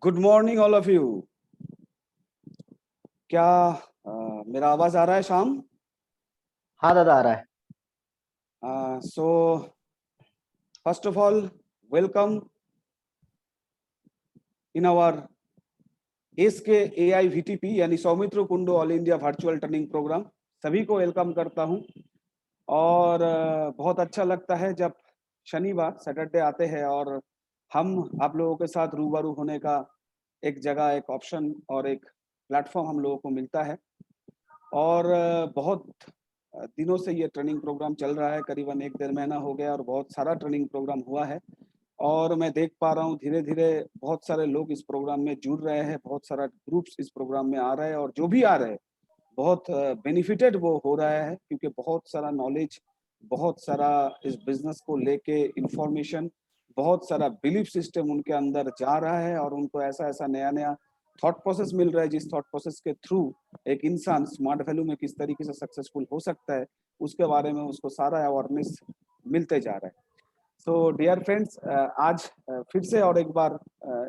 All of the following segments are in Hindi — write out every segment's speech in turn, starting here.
Good morning all of you. क्या मेरा आवाज आ रहा है श्याम? हाँ दादा, आ रहा है। So first of all welcome in our SK AI VTP यानी Soumitra Kundu all India virtual training program. सभी को वेलकम करता हूं और बहुत अच्छा लगता है जब शनिवार सैटरडे आते हैं और हम आप लोगों के साथ रूबरू होने का एक जगह, एक ऑप्शन और एक प्लेटफॉर्म हम लोगों को मिलता है। और बहुत दिनों से ये ट्रेनिंग प्रोग्राम चल रहा है, करीबन 1 डेढ़ महीना हो गया और बहुत सारा ट्रेनिंग प्रोग्राम हुआ है। और मैं देख पा रहा हूँ धीरे धीरे बहुत सारे लोग इस प्रोग्राम में जुड़ रहे हैं, बहुत सारा ग्रुप्स इस प्रोग्राम में आ रहे हैं और जो भी आ रहे हैं बहुत बेनिफिटेड वो हो रहा है, क्योंकि बहुत सारा नॉलेज, बहुत सारा इस बिजनेस को लेके इंफॉर्मेशन, बहुत सारा बिलीफ सिस्टम उनके अंदर जा रहा है और उनको ऐसा ऐसा नया नया थॉट प्रोसेस मिल रहा है, जिस थॉट प्रोसेस के थ्रू एक इंसान स्मार्ट वैल्यू में किस तरीके से सक्सेसफुल हो सकता है उसके बारे में उसको सारा अवेयरनेस मिलते जा रहा है। सो डियर फ्रेंड्स, आज फिर से और एक बार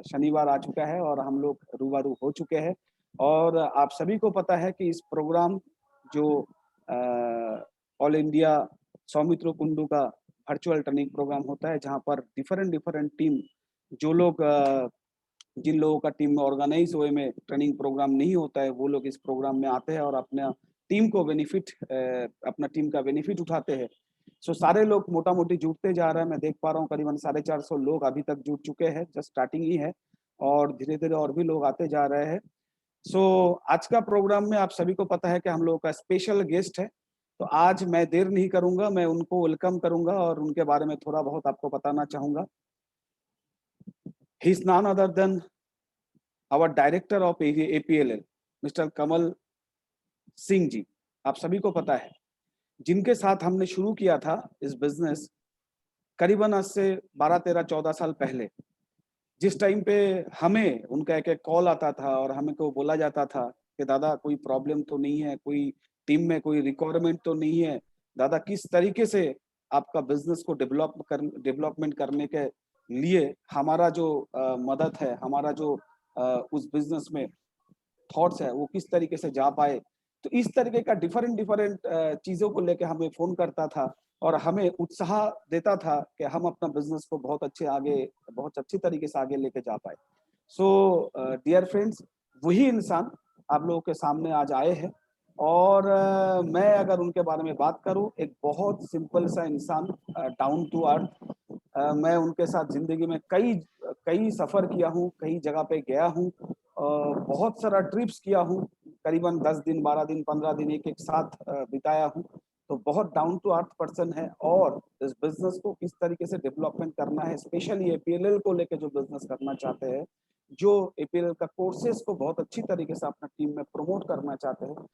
शनिवार आ चुका है और हम लोग रूबरू हो चुके हैं। और आप सभी को पता है कि इस प्रोग्राम जो ऑल इंडिया सौमित्र कुंडू का वर्चुअल ट्रेनिंग प्रोग्राम होता है, जहां पर डिफरेंट डिफरेंट टीम, जो लोग जिन लोगों का टीम में ऑर्गेनाइज हुए में ट्रेनिंग प्रोग्राम नहीं होता है, वो लोग इस प्रोग्राम में आते हैं और अपना टीम को बेनिफिट, अपना टीम का बेनिफिट उठाते हैं। सो सारे लोग मोटा मोटी जुड़ते जा रहे हैं। मैं देख पा रहा हूँ करीबन 450 लोग अभी तक जुड़ चुके हैं, जस्ट स्टार्टिंग ही है और धीरे धीरे और भी लोग आते जा रहे हैं। सो आज का प्रोग्राम में आप सभी को पता है कि हम लोगों का स्पेशल गेस्ट है, तो आज मैं देर नहीं करूंगा, मैं उनको वेलकम करूंगा और उनके बारे में थोड़ा बहुत आपको बताना चाहूंगा। He is none other than our director of APLL, mister Kamal Singh ji. आप सभी को पता है, जिनके साथ हमने शुरू किया था इस बिजनेस करीबन आज से 12 13 14 साल पहले। जिस टाइम पे हमें उनका एक एक कॉल आता था और हमें को बोला जाता था कि दादा कोई प्रॉब्लम तो नहीं है, कोई टीम में कोई रिक्वायरमेंट तो नहीं है, दादा किस तरीके से आपका बिजनेस को डेवलपमेंट करने के लिए हमारा जो मदद है, हमारा जो उस बिजनेस में थॉट्स है वो किस तरीके से जा पाए। तो इस तरीके का डिफरेंट डिफरेंट चीजों को लेके हमें फोन करता था और हमें उत्साह देता था कि हम अपना बिजनेस को बहुत अच्छी तरीके से आगे लेके जा पाए। सो डियर फ्रेंड्स, वही इंसान आप लोगों के सामने आज आए हैं और मैं अगर उनके बारे में बात करूं, एक बहुत सिंपल सा इंसान, डाउन टू अर्थ। मैं उनके साथ जिंदगी में कई कई सफर किया हूं, कई जगह पे गया हूं, बहुत सारा ट्रिप्स किया हूं, करीबन 10 दिन 12 दिन 15 दिन एक एक साथ बिताया हूं। तो बहुत डाउन टू अर्थ पर्सन है और इस बिजनेस को किस तरीके से डेवलपमेंट करना है, स्पेशली एपीएलएल को लेके जो बिजनेस करना चाहते हैं, जो एपीएलएल का कोर्सेज को बहुत अच्छी तरीके से अपना टीम में प्रमोट करना चाहते हैं,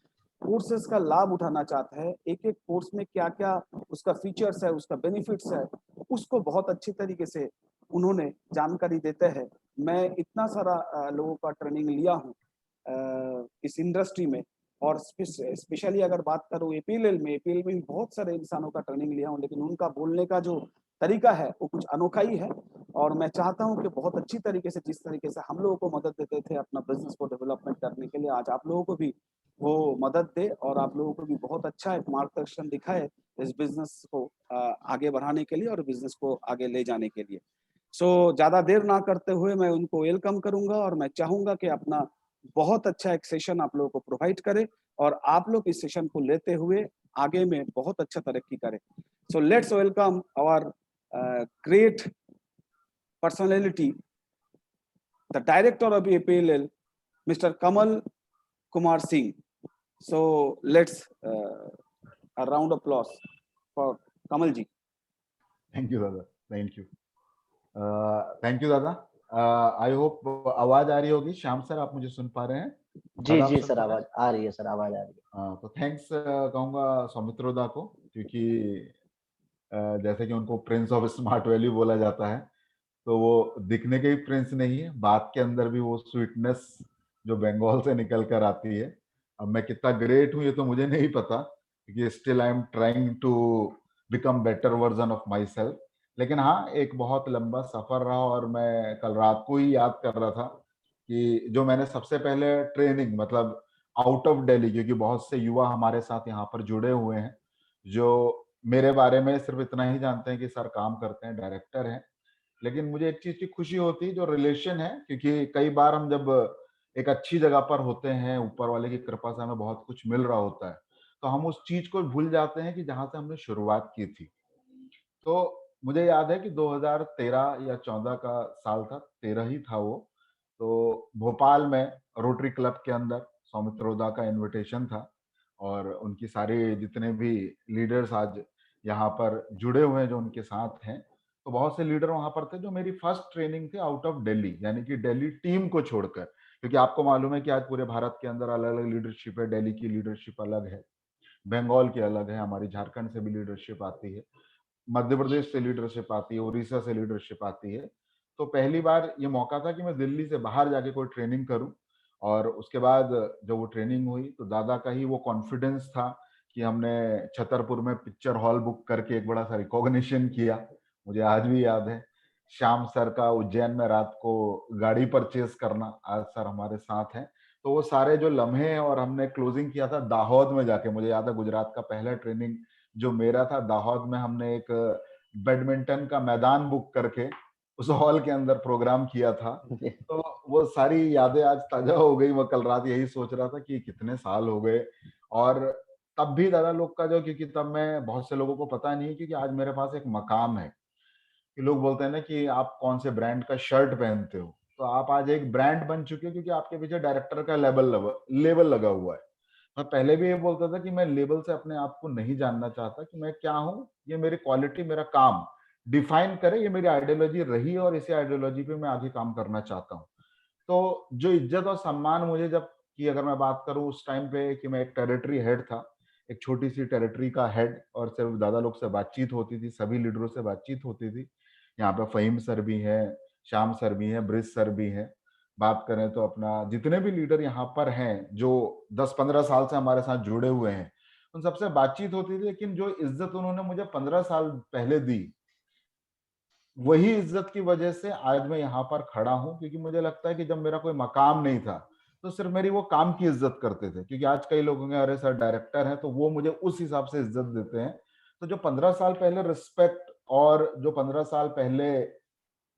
कोर्सेज का लाभ उठाना चाहते हैं, एक एक कोर्स में क्या क्या उसका फीचर्स है, उसका बेनिफिट्स है, उसको बहुत अच्छी तरीके से उन्होंने जानकारी देते हैं। मैं इतना सारा लोगों का ट्रेनिंग लिया हूँ इस इंडस्ट्री में और स्पेशली अगर बात करूँ एपीएलएल में भी बहुत सारे इंसानों का ट्रेनिंग लिया हूँ, लेकिन उनका बोलने का जो तरीका है वो कुछ अनोखा ही है। और मैं चाहता हूँ कि बहुत अच्छी तरीके से, जिस तरीके से हम लोगों को मदद देते थे अपना बिजनेस को डेवलपमेंट करने के लिए, आज आप लोगों को भी वो मदद दे और आप लोगों को भी बहुत अच्छा एक मार्गदर्शन दिखाए इस बिजनेस को आगे बढ़ाने के लिए और बिजनेस को आगे ले जाने के लिए। सो ज्यादा देर ना करते हुए मैं उनको वेलकम करूंगा और मैं चाहूंगा कि अपना बहुत अच्छा एक सेशन आप लोगों को प्रोवाइड करे और आप लोग इस सेशन को लेते हुए आगे में बहुत अच्छा तरक्की करें। So let's welcome our great personality, the director of APLL, mister Kamal Kumar Singh. So let's a round of applause for Kamal ji. Thank you दादा, थैंक यू, थैंक यू दादा। आई होप आवाज आ रही होगी। श्याम सर, आप मुझे सुन पा रहे हैं? जी जी सर, आवाज आ रही है सर, आवाज आ रही है। तो थैंक्स कहूँगा सौमित्रोदा को, क्योंकि जैसे कि उनको प्रिंस ऑफ स्मार्ट वैल्यू बोला जाता है, तो वो दिखने के भी प्रिंस नहीं है, बात के अंदर भी वो स्वीटनेस जो बंगाल से निकल कर आती है। अब मैं कितना ग्रेट हूँ ये तो मुझे नहीं पता, क्योंकि still I am trying to become better version of myself. लेकिन हाँ, एक बहुत लंबा सफर रहा और मैं कल रात को ही याद कर रहा था कि जो मैंने सबसे पहले ट्रेनिंग मतलब आउट ऑफ दिल्ली, क्योंकि बहुत से युवा हमारे साथ यहाँ पर जुड़े हुए हैं जो मेरे बारे में सिर्फ इतना ही जानते हैं कि सर काम करते हैं, डायरेक्टर हैं। लेकिन मुझे एक चीज की खुशी होती है, जो रिलेशन है, क्योंकि कई बार हम जब एक अच्छी जगह पर होते हैं, ऊपर वाले की कृपा से हमें बहुत कुछ मिल रहा होता है, तो हम उस चीज को भूल जाते हैं कि जहां से हमने शुरुआत की थी। तो मुझे याद है कि 2013 या 14 का साल था, 13 ही था वो। तो भोपाल में रोटरी क्लब के अंदर सौमित्रोदा का इनविटेशन था और उनकी सारी जितने भी लीडर्स आज यहाँ पर जुड़े हुए हैं जो उनके साथ हैं, तो बहुत से लीडर वहाँ पर थे। जो मेरी फर्स्ट ट्रेनिंग थी आउट ऑफ दिल्ली, यानी कि दिल्ली टीम को छोड़कर, क्योंकि आपको मालूम है कि आज पूरे भारत के अंदर अलग-अलग लीडरशिप है, दिल्ली की लीडरशिप अलग है, बंगाल की अलग है, हमारी झारखंड से भी लीडरशिप आती है। मध्य प्रदेश से लीडरशिप आती है, उड़ीसा से लीडरशिप आती है। तो पहली बार ये मौका था कि मैं दिल्ली से बाहर जाके कोई ट्रेनिंग करूँ और उसके बाद जब वो ट्रेनिंग हुई तो दादा का ही वो कॉन्फिडेंस था कि हमने छतरपुर में पिक्चर हॉल बुक करके एक बड़ा सा रिकॉग्निशन किया। मुझे आज भी याद है श्याम सर का उज्जैन में रात को गाड़ी परचेज़ करना, आज सर हमारे साथ हैं। तो वो सारे जो लम्हे हैं, और हमने क्लोजिंग किया था दाहोद में जाके, मुझे याद है गुजरात का पहला ट्रेनिंग जो मेरा था दाहोद में, हमने एक बैडमिंटन का मैदान बुक करके उस हॉल के अंदर प्रोग्राम किया था। तो वो सारी यादें आज ताजा हो गई। मैं कल रात यही सोच रहा था कि कितने साल हो गए, और तब भी दादा लोग का जो, क्योंकि तब मैं, बहुत से लोगों को पता नहीं है क्योंकि आज मेरे पास एक मकाम है कि लोग बोलते हैं ना कि आप कौन से ब्रांड का शर्ट पहनते हो, तो आप आज एक ब्रांड बन चुके हो क्योंकि आपके पीछे डायरेक्टर का लेबल लगा हुआ है। मैं पहले भी ये बोलता था कि मैं लेबल से अपने आप को नहीं जानना चाहता कि मैं क्या हूँ, ये मेरी क्वालिटी, मेरा काम डिफाइन करे, ये मेरी आइडियोलॉजी रही है और इसी आइडियोलॉजी पे मैं आगे काम करना चाहता हूँ। तो जो इज्जत और सम्मान मुझे जब की अगर मैं बात करूँ उस टाइम पे, कि मैं एक टेरिटरी हेड था, एक छोटी सी टेरिटरी का हेड, और सिर्फ दादा लोग से बातचीत होती थी, सभी लीडरों से बातचीत होती थी। यहाँ पे फ़हीम सर भी हैं, श्याम सर भी हैं, ब्रिज सर भी हैं। बात करें तो अपना जितने भी लीडर यहाँ पर हैं, जो 10-15 साल से हमारे साथ जुड़े हुए हैं, उन सबसे बातचीत होती थी। लेकिन जो इज़्ज़त उन्होंने मुझे 15 साल पहले दी, वही इज्जत की वजह से आज मैं यहाँ पर खड़ा हूँ, क्योंकि मुझे लगता है कि जब मेरा कोई मकाम नहीं था तो सिर्फ मेरी वो काम की इज्जत करते थे, क्योंकि आज कई लोगों के अरे सर डायरेक्टर हैं, तो वो मुझे उस हिसाब से इज्जत देते हैं। तो जो 15 साल पहले रिस्पेक्ट, और जो 15 साल पहले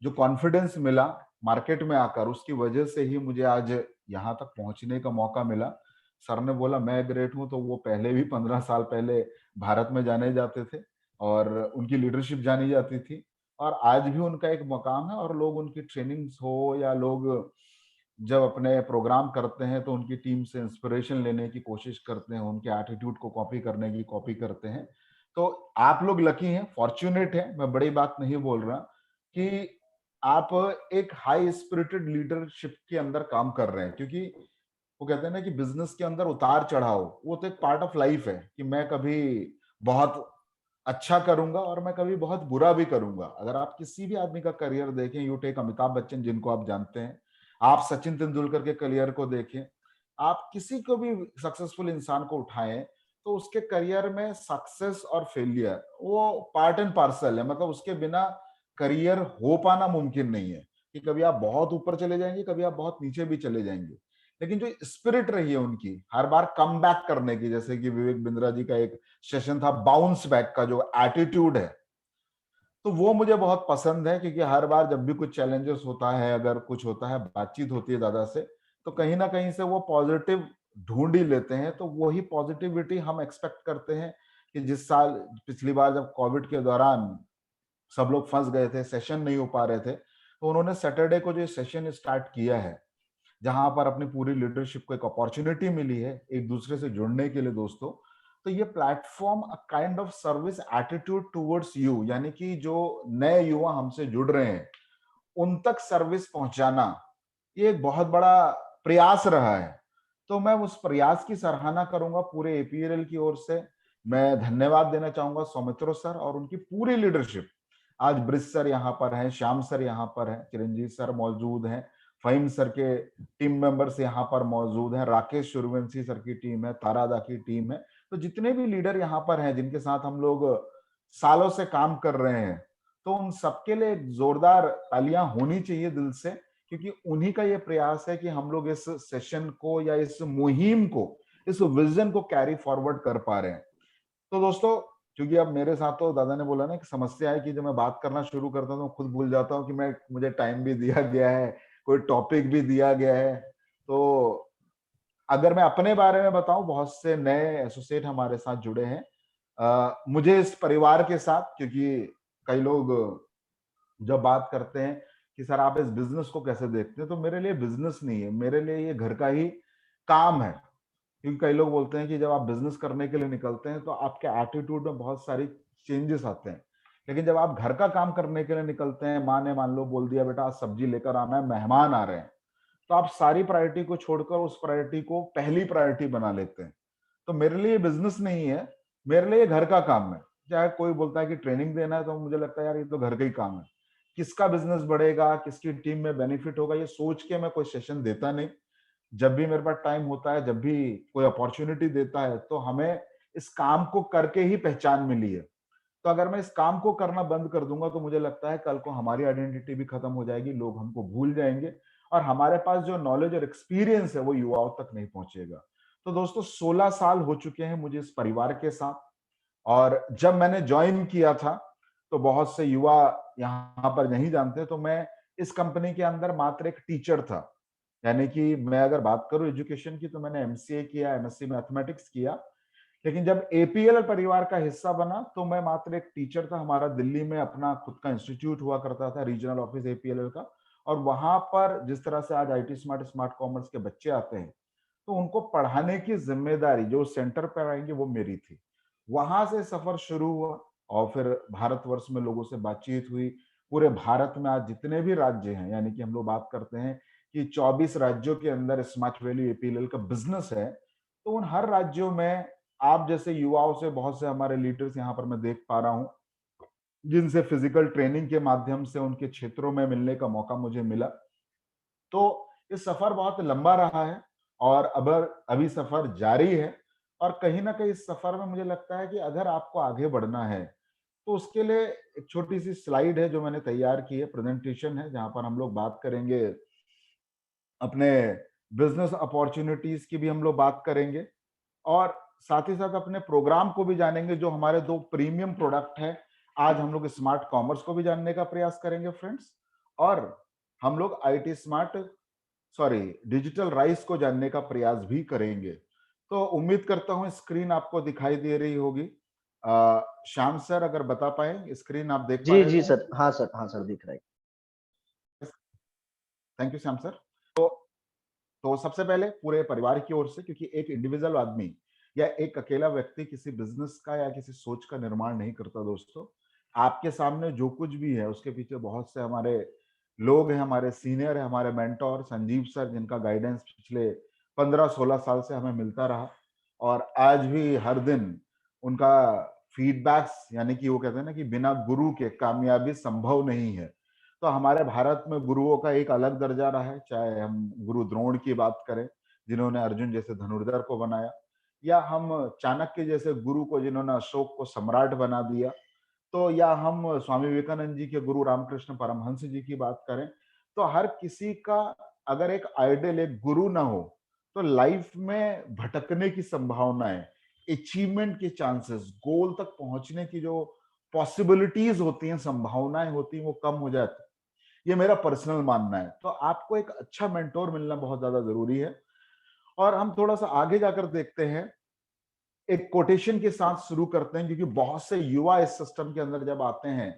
जो कॉन्फिडेंस मिला मार्केट में आकर, उसकी वजह से ही मुझे आज यहाँ तक पहुंचने का मौका मिला। सर ने बोला मैं ग्रेट हूँ, तो वो पहले भी 15 साल पहले भारत में जाने जाते थे और उनकी लीडरशिप जानी जाती थी, और आज भी उनका एक मकाम है। और लोग उनकी ट्रेनिंग्स हो, या लोग जब अपने प्रोग्राम करते हैं तो उनकी टीम से इंस्पिरेशन लेने की कोशिश करते हैं, उनके एटीट्यूड को कॉपी करने की कॉपी करते हैं। तो आप लोग लकी हैं, फॉर्च्यूनेट हैं, मैं बड़ी बात नहीं बोल रहा, कि आप एक हाई स्पिरिटेड लीडरशिप के अंदर काम कर रहे हैं। क्योंकि वो कहते हैं ना कि बिजनेस के अंदर उतार चढ़ाव, वो तो एक पार्ट ऑफ लाइफ है, कि मैं कभी बहुत अच्छा करूंगा और मैं कभी बहुत बुरा भी करूंगा। अगर आप किसी भी आदमी का करियर देखें, यू टेक अमिताभ बच्चन जिनको आप जानते हैं, आप सचिन तेंदुलकर के करियर को देखें, आप किसी को भी सक्सेसफुल इंसान को उठाएं, तो उसके करियर में सक्सेस और फेलियर वो पार्ट एंड पार्सल है। मतलब उसके बिना करियर हो पाना मुमकिन नहीं है, कि कभी आप बहुत ऊपर चले जाएंगे, कभी आप बहुत नीचे भी चले जाएंगे। लेकिन जो स्पिरिट रही है उनकी हर बार कम बैक करने की, जैसे कि विवेक बिंद्रा जी का एक सेशन था बाउंस बैक का, जो एटीट्यूड है, तो वो मुझे बहुत पसंद है। क्योंकि हर बार जब भी कुछ चैलेंजेस होता है, अगर कुछ होता है, बातचीत होती है दादा से, तो कहीं ना कहीं से वो पॉजिटिव ढूंढ ही लेते हैं। तो वही पॉजिटिविटी हम एक्सपेक्ट करते हैं कि जिस साल पिछली बार जब कोविड के दौरान सब लोग फंस गए थे, सेशन नहीं हो पा रहे थे, तो उन्होंने सैटरडे को जो सेशन स्टार्ट किया है, जहां पर अपनी पूरी लीडरशिप को एक अपॉर्चुनिटी मिली है एक दूसरे से जुड़ने के लिए दोस्तों, तो ये platform a kind of service attitude towards you, यानी कि जो नए युवा हमसे जुड़ रहे हैं उन तक सर्विस पहुंचाना, ये एक बहुत बड़ा प्रयास रहा है। तो मैं उस प्रयास की सराहना करूंगा पूरे एपीएल की ओर से। मैं धन्यवाद देना चाहूंगा सौमित्रो सर और उनकी पूरी लीडरशिप। आज ब्रिज सर यहाँ पर हैं, श्याम सर यहाँ पर हैं, चिरंजीव सर मौजूद हैं, फहीम सर के टीम मेंबर्स यहाँ पर मौजूद हैं, राकेश सूर्यवंशी सर की टीम है, तारादा की टीम है। तो जितने भी लीडर यहाँ पर हैं जिनके साथ हम लोग सालों से काम कर रहे हैं, तो उन सबके लिए एक जोरदार तालियां होनी चाहिए दिल से, क्योंकि उन्हीं का ये प्रयास है कि हम लोग इस सेशन को या इस मुहिम को, इस विजन को कैरी फॉरवर्ड कर पा रहे हैं। तो दोस्तों, क्योंकि अब मेरे साथ तो दादा ने बोला ना कि समस्या है कि जब मैं बात करना शुरू करता हूँ तो खुद भूल जाता हूँ कि मुझे टाइम भी दिया गया है, कोई टॉपिक भी दिया गया है। तो अगर मैं अपने बारे में बताऊं, बहुत से नए एसोसिएट हमारे साथ जुड़े हैं। मुझे इस परिवार के साथ, क्योंकि कई लोग जब बात करते हैं कि सर आप इस बिजनेस को कैसे देखते हैं, तो मेरे लिए बिजनेस नहीं है, मेरे लिए ये घर का ही काम है। क्योंकि कई लोग बोलते हैं कि जब आप बिजनेस करने के लिए निकलते हैं तो आपके एटीट्यूड में बहुत सारी चेंजेस आते हैं, लेकिन जब आप घर का काम करने के लिए निकलते हैं, माँ ने मान लो बोल दिया बेटा आज सब्जी लेकर आना है, मेहमान आ रहे हैं, तो आप सारी प्रायोरिटी को छोड़कर उस प्रायोरिटी को पहली प्रायोरिटी बना लेते हैं। तो मेरे लिए बिजनेस नहीं है, मेरे लिए घर का काम है। चाहे कोई बोलता है कि ट्रेनिंग देना है, तो मुझे लगता है यार ये तो घर का ही काम है। किसका बिजनेस बढ़ेगा, किसकी टीम में बेनिफिट होगा, ये सोच के मैं कोई सेशन देता नहीं। जब भी मेरे पास टाइम होता है, जब भी कोई अपॉर्चुनिटी देता है, तो हमें इस काम को करके ही पहचान मिली है। तो अगर मैं इस काम को करना बंद कर दूंगा तो मुझे लगता है कल को हमारी आइडेंटिटी भी खत्म हो जाएगी, लोग हमको भूल जाएंगे और हमारे पास जो नॉलेज और एक्सपीरियंस है वो युवाओं तक नहीं पहुंचेगा। तो दोस्तों 16 साल हो चुके हैं मुझे इस परिवार के साथ, और जब मैंने ज्वाइन किया था तो बहुत से युवा यहाँ पर नहीं जानते, तो मैं इस कंपनी के अंदर मात्र एक टीचर था। यानी कि मैं अगर बात करूं एजुकेशन की, तो मैंने एमसीए किया, एमएससी मैथमेटिक्स किया, लेकिन जब एपीएल परिवार का हिस्सा बना तो मैं मात्र एक टीचर था। हमारा दिल्ली में अपना खुद का इंस्टीट्यूट हुआ करता था, रीजनल ऑफिस एपीएल का, और वहां पर जिस तरह से आज आईटी स्मार्ट स्मार्ट कॉमर्स के बच्चे आते हैं, तो उनको पढ़ाने की जिम्मेदारी जो सेंटर पर आएंगे वो मेरी थी। वहां से सफर शुरू हुआ और फिर भारतवर्ष में लोगों से बातचीत हुई। पूरे भारत में आज जितने भी राज्य हैं, यानी कि हम लोग बात करते हैं कि 24 राज्यों के अंदर स्मार्ट वैल्यू एपीएल का बिजनेस है, तो उन हर राज्यों में आप जैसे युवाओं से बहुत से हमारे लीडर्स यहाँ पर मैं देख पा रहा हूँ, जिनसे फिजिकल ट्रेनिंग के माध्यम से उनके क्षेत्रों में मिलने का मौका मुझे मिला। तो ये सफर बहुत लंबा रहा है और अब अभी सफर जारी है, और कहीं ना कहीं इस सफर में मुझे लगता है कि अगर आपको आगे बढ़ना है तो उसके लिए एक छोटी सी स्लाइड है जो मैंने तैयार की है, प्रेजेंटेशन है, जहां पर हम लोग बात करेंगे अपने बिजनेस अपॉर्चुनिटीज की भी हम लोग बात करेंगे, और साथ ही साथ अपने प्रोग्राम को भी जानेंगे जो हमारे दो प्रीमियम प्रोडक्ट है। आज हम लोग स्मार्ट कॉमर्स को भी जानने का प्रयास करेंगे फ्रेंड्स, और हम लोग IT smart sorry digital rice को जानने का प्रयास भी करेंगे। तो उम्मीद करता हूं स्क्रीन आपको दिखाई दे रही होगी। श्याम सर अगर बता पाए, स्क्रीन आप देख पा जी रहे जी हैं? सर, हाँ सर, हाँ सर, दिख रहा है। Thank you Shyam sir. तो सबसे पहले पूरे परिवार की ओर से, क्योंकि एक इंडिविजुअल आदमी या एक अकेला व्यक्ति किसी बिजनेस का या किसी सोच का निर्माण नहीं करता दोस्तों। आपके सामने जो कुछ भी है उसके पीछे बहुत से हमारे लोग हैं, हमारे सीनियर है, हमारे मेंटोर संजीव सर, जिनका गाइडेंस पिछले 15-16 साल से हमें मिलता रहा, और आज भी हर दिन उनका फीडबैक्स, यानी कि वो कहते हैं ना कि बिना गुरु के कामयाबी संभव नहीं है। तो हमारे भारत में गुरुओं का एक अलग दर्जा रहा है, चाहे हम गुरु द्रोण की बात करें जिन्होंने अर्जुन जैसे धनुर्धर को बनाया, या हम चाणक्य जैसे गुरु को जिन्होंने अशोक को सम्राट बना दिया, तो या हम स्वामी विवेकानंद जी के गुरु रामकृष्ण परमहंस जी की बात करें, तो हर किसी का अगर एक आइडियल, एक गुरु ना हो तो लाइफ में भटकने की संभावनाएं, अचीवमेंट के चांसेस, गोल तक पहुंचने की जो पॉसिबिलिटीज होती हैं, संभावनाएं होती हैं, वो कम हो जाती। ये मेरा पर्सनल मानना है। तो आपको एक अच्छा मेंटोर मिलना बहुत ज्यादा जरूरी है। और हम थोड़ा सा आगे जाकर देखते हैं, एक कोटेशन के साथ शुरू करते हैं, क्योंकि बहुत से युवा इस सिस्टम के अंदर जब आते हैं,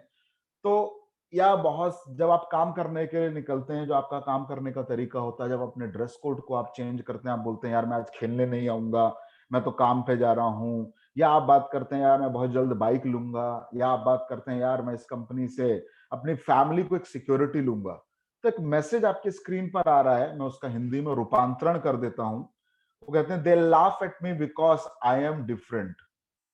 तो या बहुत जब आप काम करने के लिए निकलते हैं, जो आपका काम करने का तरीका होता है, जब अपने ड्रेस कोड को आप चेंज करते हैं, आप बोलते हैं यार मैं आज खेलने नहीं आऊंगा, मैं तो काम पे जा रहा हूँ, या आप बात करते हैं यार मैं बहुत जल्द बाइक लूंगा, या आप बात करते हैं यार मैं इस कंपनी से अपनी फैमिली को एक सिक्योरिटी लूंगा, तो एक मैसेज आपकी स्क्रीन पर आ रहा है, मैं उसका हिंदी में रूपांतरण कर देता हूं। वो कहते हैं they laugh at me because I am different,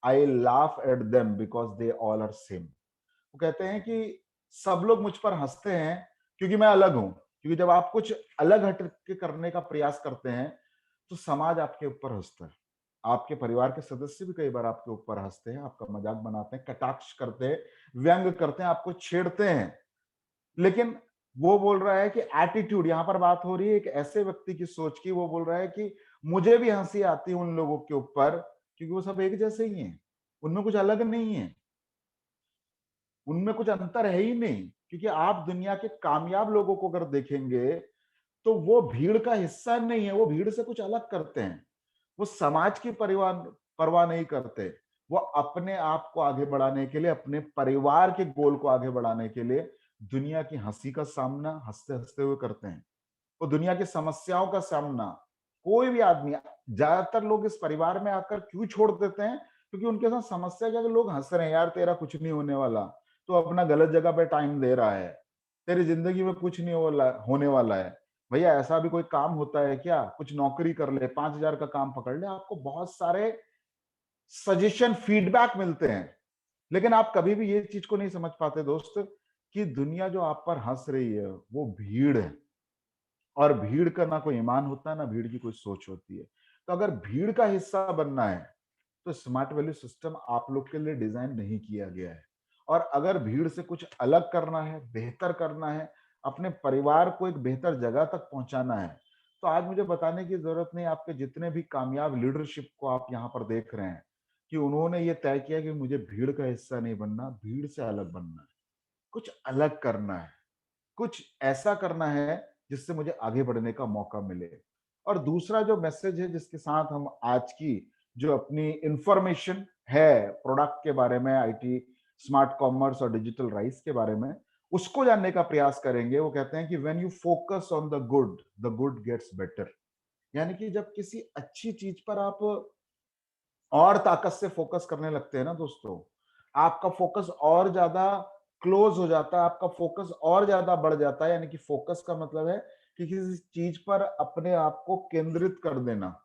I laugh at them because they all are same. वो कहते हैं कि सब लोग मुझ पर हंसते हैं क्योंकि मैं अलग हूं, क्योंकि जब आप कुछ अलग हट के करने का प्रयास करते हैं तो समाज आपके ऊपर हंसता है, आपके परिवार के सदस्य भी कई बार आपके ऊपर हंसते हैं, आपका मजाक बनाते हैं, कटाक्ष करते हैं, व्यंग करते हैं, आपको छेड़ते हैं। लेकिन वो बोल रहा है कि एटीट्यूड, यहां पर बात हो रही है एक ऐसे व्यक्ति की सोच की, वो बोल रहा है कि मुझे भी हंसी आती है उन लोगों के ऊपर क्योंकि वो सब एक जैसे ही हैं, उनमें कुछ अलग नहीं है, उनमें कुछ अंतर है ही नहीं। क्योंकि आप दुनिया के कामयाब लोगों को अगर देखेंगे तो वो भीड़ का हिस्सा नहीं है, वो भीड़ से कुछ अलग करते हैं, वो समाज की परवाह परवाह नहीं करते, वो अपने आप को आगे बढ़ाने के लिए, अपने परिवार के गोल को आगे बढ़ाने के लिए दुनिया की हंसी का सामना हंसते हंसते हुए करते हैं। वो दुनिया की समस्याओं का सामना, कोई भी आदमी, ज्यादातर लोग इस परिवार में आकर क्यों छोड़ देते हैं? क्योंकि उनके साथ समस्या क्या, लोग हंस रहे हैं, यार तेरा कुछ नहीं होने वाला, तो अपना गलत जगह पे टाइम दे रहा है, तेरी जिंदगी में कुछ नहीं होने वाला है। भैया ऐसा भी कोई काम होता है क्या? कुछ नौकरी कर ले, 5,000 का काम पकड़ ले, आपको बहुत सारे सजेशन फीडबैक मिलते हैं। लेकिन आप कभी भी ये चीज को नहीं समझ पाते दोस्त कि दुनिया जो आप पर हंस रही है वो भीड़ है, और भीड़ का ना कोई ईमान होता है, ना भीड़ की कोई सोच होती है। तो अगर भीड़ का हिस्सा बनना है तो स्मार्ट वैल्यू सिस्टम आप लोग के लिए डिजाइन नहीं किया गया है। और अगर भीड़ से कुछ अलग करना है, बेहतर करना है, अपने परिवार को एक बेहतर जगह तक पहुंचाना है, तो आज मुझे बताने की जरूरत नहीं, आपके जितने भी कामयाब लीडरशिप को आप यहाँ पर देख रहे हैं कि उन्होंने ये तय किया कि मुझे भीड़ का हिस्सा नहीं बनना, भीड़ से अलग बनना है, कुछ अलग करना है, कुछ ऐसा करना है जिससे मुझे आगे बढ़ने का मौका मिले। और दूसरा जो मैसेज है जिसके साथ हम आज की जो अपनी इंफॉर्मेशन है प्रोडक्ट के बारे में, आईटी, स्मार्ट कॉमर्स और डिजिटल राइस के बारे में, उसको जानने का प्रयास करेंगे। वो कहते हैं कि when you focus on the good gets better. यानी कि जब किसी अच्छी चीज पर आप और ताकत से फोकस करने लगते हैं ना दोस्तों, आपका फोकस और ज्यादा क्लोज हो जाता है, आपका फोकस और ज्यादा बढ़ जाता है। यानी कि फोकस का मतलब है कि किसी चीज पर अपने आप को केंद्रित कर देना।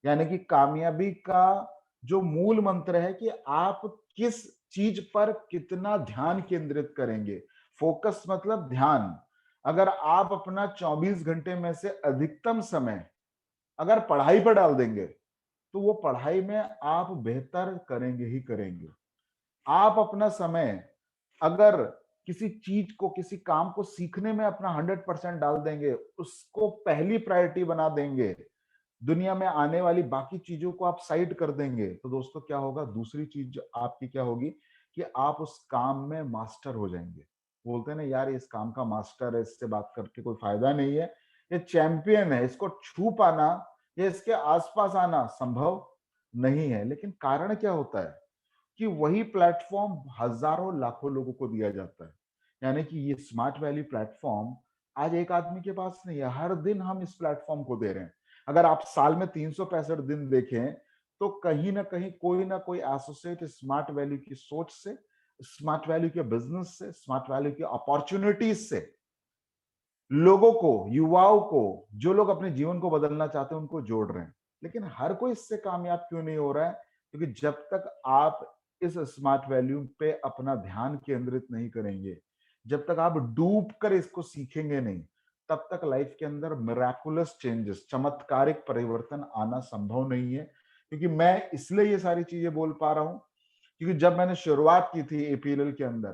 यानी कि कामयाबी का जो मूल मंत्र है कि आप किस चीज पर कितना ध्यान केंद्रित करेंगे। फोकस मतलब ध्यान। अगर आप अपना 24 घंटे में से अधिकतम समय अगर पढ़ाई पर डाल देंगे तो वो पढ़ाई में आप बेहतर करेंगे ही करेंगे। आप अपना समय अगर किसी चीज को, किसी काम को सीखने में अपना 100% डाल देंगे, उसको पहली प्रायोरिटी बना देंगे, दुनिया में आने वाली बाकी चीजों को आप साइड कर देंगे, तो दोस्तों क्या होगा, दूसरी चीज जो आपकी क्या होगी कि आप उस काम में मास्टर हो जाएंगे। बोलते हैं ना यार इस काम का मास्टर है, इससे बात करके कोई फायदा नहीं है, ये चैंपियन है, इसको छू पाना या इसके आसपास आना संभव नहीं है। लेकिन कारण क्या होता है कि वही प्लेटफॉर्म हजारों लाखों लोगों को दिया जाता है। यानी कि ये स्मार्ट वैल्यू प्लेटफॉर्म आज एक आदमी के पास नहीं है, हर दिन हम इस प्लेटफॉर्म को दे रहे हैं। अगर आप साल में 365 दिन देखें तो कहीं ना कहीं कोई ना कोई एसोसिएट स्मार्ट वैल्यू की सोच से, स्मार्ट वैल्यू के बिजनेस से, स्मार्ट वैल्यू की अपॉर्चुनिटीज से लोगों को, युवाओं को, जो लोग अपने जीवन को बदलना चाहते हैं उनको जोड़ रहे हैं। लेकिन हर कोई इससे कामयाब क्यों नहीं हो रहा है? क्योंकि जब तक आप इस स्मार्ट वैल्यू पे अपना ध्यान केंद्रित नहीं करेंगे, जब तक आप डूब कर इसको सीखेंगे नहीं, तब तक लाइफ के अंदर मिराकुलस चेंजेस, चमत्कारिक परिवर्तन आना संभव नहीं है। क्योंकि मैं इसलिए ये सारी चीजें बोल पा रहा हूं क्योंकि जब मैंने शुरुआत की थी एपीएलएल के अंदर,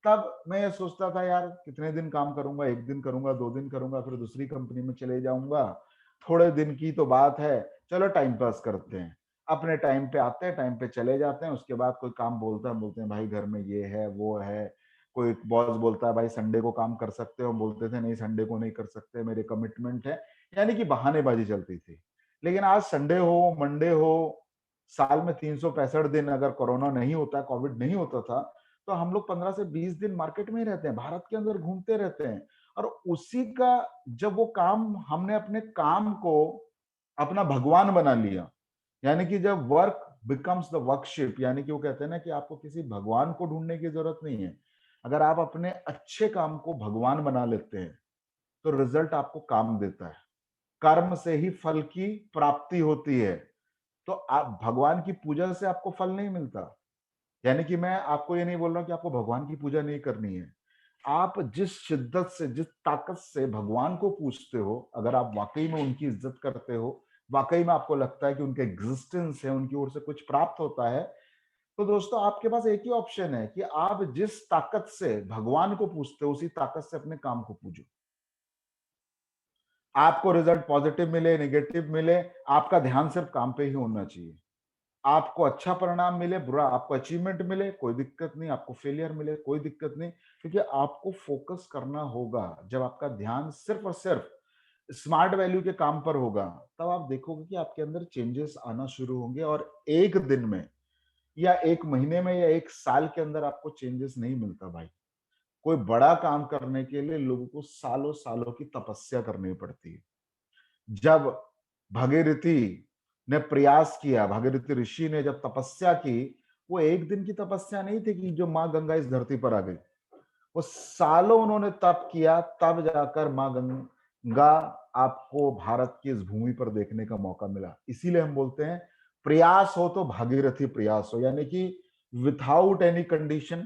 तब मैं ये सोचता था यार कितने दिन काम करूंगा, 1 दिन करूंगा, 2 दिन करूंगा, फिर दूसरी कंपनी में चले जाऊंगा, थोड़े दिन की तो बात है, चलो टाइम पास करते हैं। अपने टाइम पे आते हैं, टाइम पे चले जाते हैं, उसके बाद कोई काम बोलता है, बोलते हैं भाई घर में ये है वो है, कोई बॉस बोलता है भाई संडे को काम कर सकते हो, हम बोलते थे नहीं संडे को नहीं कर सकते, मेरे कमिटमेंट है। यानी कि बहानेबाजी चलती थी। लेकिन आज संडे हो, मंडे हो, साल में 365 दिन अगर कोरोना नहीं होता, कोविड नहीं होता था, तो हम लोग 15 से 20 दिन मार्केट में ही रहते हैं, भारत के अंदर घूमते रहते हैं। और उसी का जब वो काम, हमने अपने काम को अपना भगवान बना लिया, यानी कि जब वर्क बिकम्स द वर्कशिप, यानी कि वो कहते हैं ना कि आपको किसी भगवान को ढूंढने की जरूरत नहीं है। अगर आप अपने अच्छे काम को भगवान बना लेते हैं तो रिजल्ट आपको काम देता है। कर्म से ही फल की प्राप्ति होती है। तो आप भगवान की पूजा से आपको फल नहीं मिलता। यानी कि मैं आपको ये नहीं बोल रहा कि आपको भगवान की पूजा नहीं करनी है। आप जिस शिद्दत से, जिस ताकत से भगवान को पूजते हो, अगर आप वाकई में उनकी इज्जत करते हो, वाकई में आपको लगता है कि उनका एग्जिस्टेंस है, उनकी ओर से कुछ प्राप्त होता है, तो दोस्तों आपके पास एक ही ऑप्शन है कि आप जिस ताकत से भगवान को पूजते हो उसी ताकत से अपने काम को पूजो। आपको रिजल्ट पॉजिटिव मिले, नेगेटिव मिले, आपका ध्यान सिर्फ काम पे ही होना चाहिए। आपको अच्छा परिणाम मिले, बुरा, आपको अचीवमेंट मिले, कोई दिक्कत नहीं, आपको फेलियर मिले, कोई दिक्कत नहीं, क्योंकि आपको फोकस करना होगा। जब आपका ध्यान सिर्फ और सिर्फ स्मार्ट वैल्यू के काम पर होगा, तब आप देखोगे कि आपके अंदर चेंजेस आना शुरू होंगे और एक दिन में या एक महीने में या एक साल के अंदर आपको चेंजेस नहीं मिलता भाई। कोई बड़ा काम करने के लिए लोगों को सालों सालों की तपस्या करनी पड़ती है। जब भागीरथी ने प्रयास किया, भागीरथी ऋषि ने जब तपस्या की, वो एक दिन की तपस्या नहीं थी कि जो माँ गंगा इस धरती पर आ गई। वो सालों उन्होंने तप किया, तब जाकर माँ गंगा आपको भारत की इस भूमि पर देखने का मौका मिला। इसीलिए हम बोलते हैं प्रयास हो तो भागीरथी प्रयास हो, यानी कि without any condition,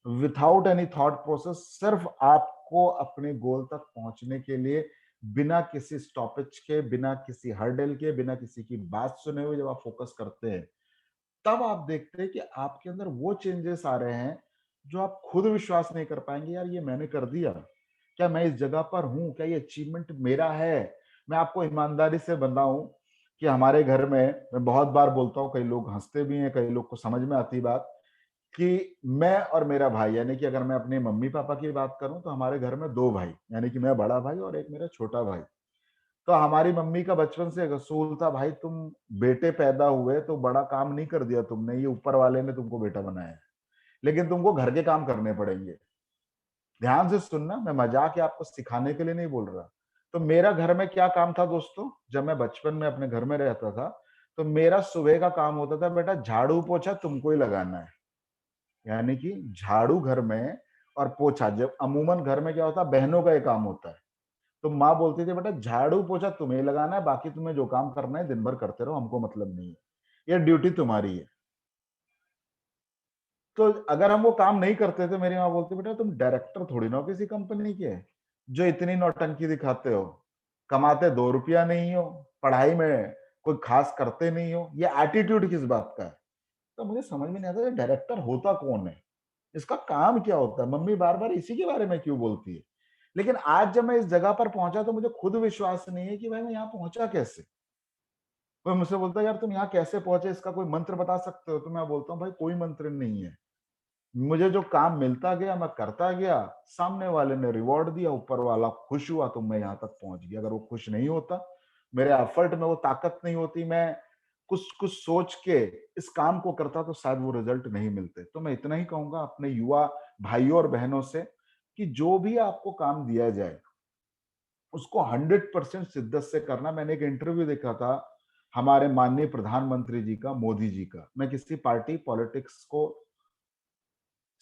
without any thought process, सिर्फ आपको अपने गोल तक पहुंचने के लिए बिना किसी स्टॉपेज के, बिना किसी हर्डल के, बिना किसी की बात सुने हुए जब आप फोकस करते हैं, तब आप देखते हैं कि आपके अंदर वो चेंजेस आ रहे हैं जो आप खुद विश्वास नहीं कर पाएंगे। यार ये मैंने कर दिया, क्या मैं इस जगह पर हूं, क्या ये अचीवमेंट मेरा है। मैं आपको ईमानदारी से बताऊं कि हमारे घर में, मैं बहुत बार बोलता हूं, कई लोग हंसते भी हैं, कई लोग को समझ में आती बात, कि मैं और मेरा भाई, यानी कि अगर मैं अपने मम्मी पापा की बात करूं तो हमारे घर में 2 भाई, यानी कि मैं बड़ा भाई और एक मेरा छोटा भाई। तो हमारी मम्मी का बचपन से एक असूल था, भाई तुम बेटे पैदा हुए तो बड़ा काम नहीं कर दिया तुमने, ये ऊपर वाले ने तुमको बेटा बनाया है, लेकिन तुमको घर के काम करने पड़ेंगे। ध्यान से सुनना, मैं मजाक या आपको सिखाने के लिए नहीं बोल रहा। तो मेरा घर में क्या काम था दोस्तों, जब मैं बचपन में अपने घर में रहता था, तो मेरा सुबह का काम होता था, बेटा झाड़ू पोछा तुमको ही लगाना है। यानी कि झाड़ू घर में और पोछा, जब अमूमन घर में क्या होता है, बहनों का ये काम होता है। तो माँ बोलती थी, बेटा झाड़ू पोछा तुम्हें लगाना है, बाकी तुम्हें जो काम करना है दिन भर करते रहो, हमको मतलब नहीं है, ये ड्यूटी तुम्हारी है। तो अगर हम वो काम नहीं करते थे, मेरी माँ बोलती, बेटा तुम डायरेक्टर थोड़ी ना हो किसी कंपनी के, जो इतनी नौटंकी दिखाते हो, कमाते 2 रुपया नहीं हो, पढ़ाई में कोई खास करते नहीं हो, ये एटीट्यूड किस बात का है। तो मुझे समझ में नहीं आता डायरेक्टर होता कौन है, इसका काम क्या होता है, मम्मी बार बार इसी के बारे में क्यों बोलती है। लेकिन आज जब मैं इस जगह पर पहुंचा तो मुझे खुद विश्वास नहीं है कि भाई मैं यहाँ पहुंचा कैसे। कोई मुझसे बोलता है, यार तुम यहाँ कैसे पहुंचे, इसका कोई मंत्र बता सकते हो, तो मैं बोलता हूँ, भाई कोई मंत्र नहीं है, मुझे जो काम मिलता गया मैं करता गया, सामने वाले ने रिवॉर्ड दिया, ऊपर वाला खुश हुआ तो मैं यहाँ तक पहुंच गया। अगर वो खुश नहीं होता, मेरे एफर्ट में वो ताकत नहीं होती, मैं कुछ कुछ सोच के इस काम को करता, तो शायद वो रिजल्ट नहीं मिलते। तो मैं इतना ही कहूंगा अपने युवा भाइयों और बहनों से कि जो भी आपको काम दिया जाए उसको 100% शिद्दत से करना। मैंने एक इंटरव्यू देखा था हमारे माननीय प्रधानमंत्री जी का, मोदी जी का। मैं किसी पार्टी पॉलिटिक्स को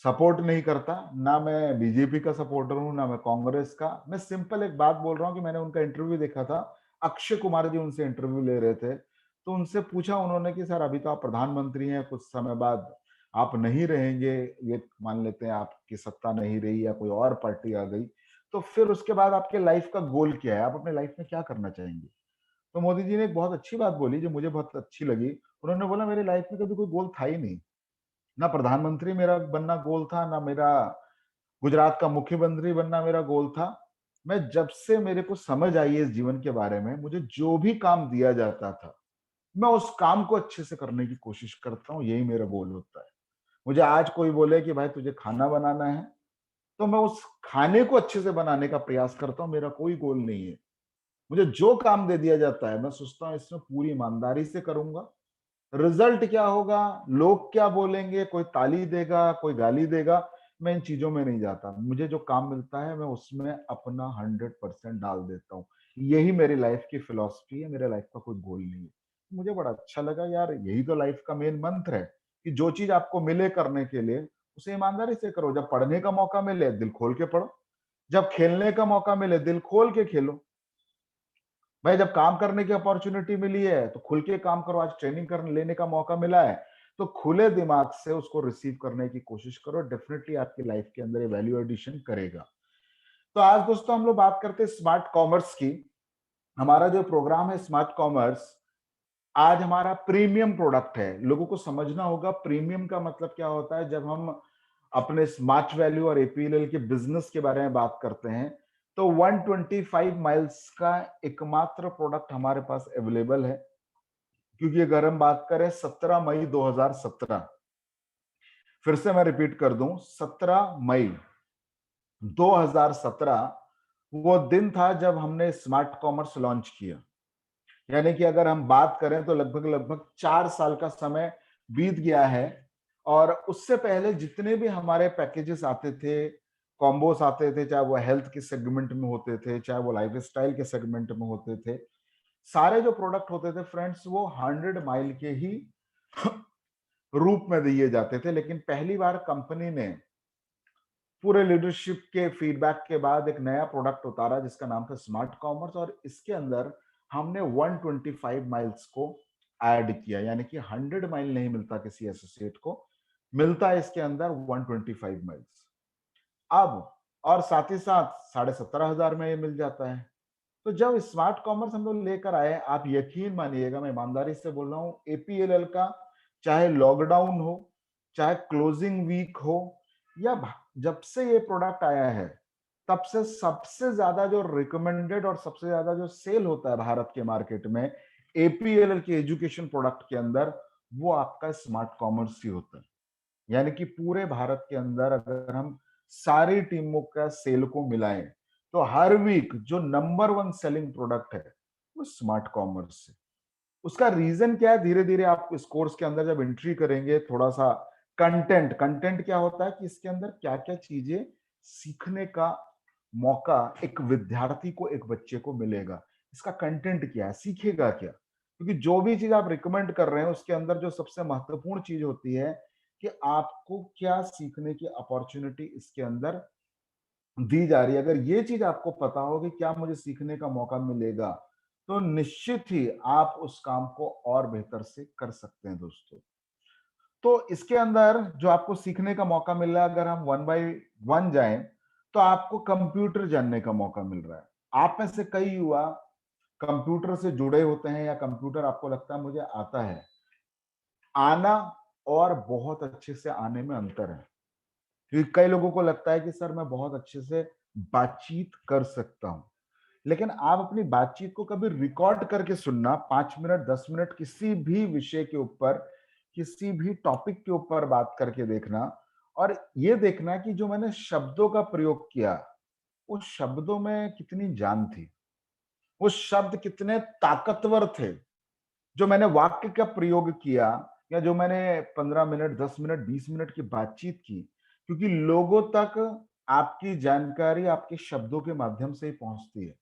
सपोर्ट नहीं करता, ना मैं बीजेपी का सपोर्टर हूं, ना मैं कांग्रेस का। मैं सिंपल एक बात बोल रहा हूं कि मैंने उनका इंटरव्यू देखा था, अक्षय कुमार जी उनसे इंटरव्यू ले रहे थे, तो उनसे पूछा उन्होंने कि सर अभी तो आप प्रधानमंत्री हैं, कुछ समय बाद आप नहीं रहेंगे, ये मान लेते हैं आपकी सत्ता नहीं रही या कोई और पार्टी आ गई, तो फिर उसके बाद आपके लाइफ का गोल क्या है, आप अपने लाइफ में क्या करना चाहेंगे। तो मोदी जी ने एक बहुत अच्छी बात बोली जो मुझे बहुत अच्छी लगी। उन्होंने बोला, मेरे लाइफ में कभी कोई गोल था ही नहीं, ना प्रधानमंत्री मेरा बनना गोल था, ना मेरा गुजरात का मुख्यमंत्री बनना मेरा गोल था। मैं जब से मेरे को समझ आई है इस जीवन के बारे में, मुझे जो भी काम दिया जाता था मैं उस काम को अच्छे से करने की कोशिश करता हूँ, यही मेरा गोल होता है। मुझे आज कोई बोले कि भाई तुझे खाना बनाना है, तो मैं उस खाने को अच्छे से बनाने का प्रयास करता हूँ, मेरा कोई गोल नहीं है। मुझे जो काम दे दिया जाता है मैं सोचता हूँ इसमें पूरी ईमानदारी से करूंगा, रिजल्ट क्या होगा, लोग क्या बोलेंगे, कोई ताली देगा, कोई गाली देगा, मैं इन चीजों में नहीं जाता। मुझे जो काम मिलता है मैं उसमें अपना 100% डाल देता हूँ। यही मेरी लाइफ की फिलॉसफी है, मेरे लाइफ का कोई गोल नहीं है। मुझे बड़ा अच्छा लगा यार, यही तो लाइफ का मेन मंत्र है कि जो चीज आपको मिले करने के लिए उसे ईमानदारी से करो। जब पढ़ने का मौका मिले दिल खोल के पढ़ो, जब खेलने का मौका मिले दिल खोल के खेलो। भाई जब काम करने की अपॉर्चुनिटी मिली है तो खुल के काम करो। आज ट्रेनिंग करने लेने का मौका मिला है तो खुले दिमाग से उसको रिसीव करने की कोशिश करो, डेफिनेटली आपकी लाइफ के अंदर ये वैल्यू एडिशन करेगा। तो आज दोस्तों हम लोग बात करते हैं स्मार्ट कॉमर्स की। हमारा जो प्रोग्राम है स्मार्ट कॉमर्स, आज हमारा प्रीमियम प्रोडक्ट है। लोगों को समझना होगा प्रीमियम का मतलब क्या होता है। जब हम अपने स्मार्ट वैल्यू और एपीएलएल के बिजनेस के बारे में बात करते हैं, तो 125 माइल्स का एकमात्र प्रोडक्ट हमारे पास अवेलेबल है। क्योंकि अगर हम बात करें 17 मई 2017, फिर से मैं रिपीट कर दूं, 17 मई 2017 वो दिन था जब हमने स्मार्ट कॉमर्स लॉन्च किया। यानी कि अगर हम बात करें तो लगभग लगभग 4 साल का समय बीत गया है। और उससे पहले जितने भी हमारे पैकेजेस आते थे, कॉम्बोस आते थे, चाहे वो हेल्थ के सेगमेंट में होते थे, चाहे वो लाइफस्टाइल के सेगमेंट में होते थे, सारे जो प्रोडक्ट होते थे फ्रेंड्स, वो 100 माइल के ही रूप में दिए जाते थे। लेकिन पहली बार कंपनी ने पूरे लीडरशिप के फीडबैक के बाद एक नया प्रोडक्ट उतारा जिसका नाम था स्मार्ट कॉमर्स, और इसके अंदर हमने 125 माइल्स को ऐड किया। यानी कि 100 माइल नहीं मिलता किसी एसोसिएट को, मिलता है इसके अंदर 125 माइल्स। अब और साथ ही साथ 17,500 में ये मिल जाता है। तो जब स्मार्ट कॉमर्स हम लोग लेकर आए, आप यकीन मानिएगा, मैं ईमानदारी से बोल रहा हूं, एपीएलएल का चाहे लॉकडाउन हो, चाहे क्लोजिंग वीक हो, या जब से ये प्रोडक्ट आया है तब से सबसे ज्यादा जो रिकमेंडेड और सबसे ज्यादा जो सेल होता है भारत के मार्केट में एपीएलएल के एजुकेशन प्रोडक्ट के अंदर, वो आपका स्मार्ट कॉमर्स ही होता है। यानी कि पूरे भारत के अंदर अगर हम सारी टीमों का सेल को मिलाएं, तो हर वीक जो नंबर 1 सेलिंग प्रोडक्ट है वो स्मार्ट कॉमर्स है। उसका रीजन क्या है, धीरे धीरे आप इस कोर्स के अंदर जब एंट्री करेंगे, थोड़ा सा कंटेंट क्या होता है कि इसके अंदर क्या क्या चीजें सीखने का मौका एक विद्यार्थी को, एक बच्चे को मिलेगा। इसका कंटेंट क्या है, सीखेगा क्या। क्योंकि जो भी चीज आप रिकमेंड कर रहे हैं उसके अंदर जो सबसे महत्वपूर्ण चीज होती है कि आपको क्या सीखने की अपॉर्चुनिटी इसके अंदर दी जा रही है। अगर ये चीज आपको पता हो कि क्या मुझे सीखने का मौका मिलेगा, तो निश्चित ही आप उस काम को और बेहतर से कर सकते हैं दोस्तों। तो इसके अंदर जो आपको सीखने का मौका मिल रहा है, अगर हम 1 बाय 1 जाएं, तो आपको कंप्यूटर जानने का मौका मिल रहा है। आप में से कई युवा कंप्यूटर से जुड़े होते हैं, या कंप्यूटर आपको लगता है मुझे आता है। आना और बहुत अच्छे से आने में अंतर है। क्योंकि कई लोगों को लगता है कि सर मैं बहुत अच्छे से बातचीत कर सकता हूं, लेकिन आप अपनी बातचीत को कभी रिकॉर्ड करके सुनना, 5 मिनट 10 मिनट किसी भी विषय के ऊपर, किसी भी टॉपिक के ऊपर बात करके देखना, और ये देखना कि जो मैंने शब्दों का प्रयोग किया, उस शब्दों में कितनी जान थी, वो शब्द कितने ताकतवर थे। जो मैंने वाक्य का प्रयोग किया, या जो मैंने 15 मिनट 10 मिनट 20 मिनट की बातचीत की, क्योंकि लोगों तक आपकी जानकारी आपके शब्दों के माध्यम से ही पहुंचती है।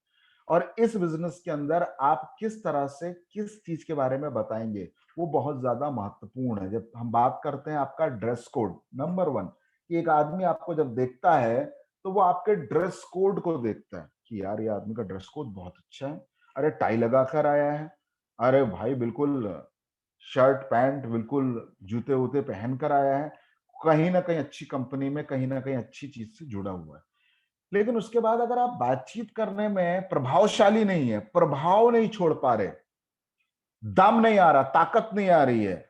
और इस बिजनेस के अंदर आप किस तरह से किस चीज के बारे में बताएंगे, वो बहुत ज्यादा महत्वपूर्ण है। जब हम बात करते हैं आपका ड्रेस कोड, नंबर 1, कि एक आदमी आपको जब देखता है तो वो आपके ड्रेस कोड को देखता है कि यार ये आदमी का ड्रेस कोड बहुत अच्छा है, अरे टाई लगा कर आया है, अरे भाई बिल्कुल शर्ट पैंट बिल्कुल जूते वूते पहन कर आया है, कहीं ना कहीं अच्छी कंपनी में, कहीं ना कहीं अच्छी चीज से जुड़ा हुआ है। लेकिन उसके बाद अगर आप बातचीत करने में प्रभावशाली नहीं है, प्रभाव नहीं छोड़ पा रहे, दम नहीं आ रहा, ताकत नहीं आ रही है,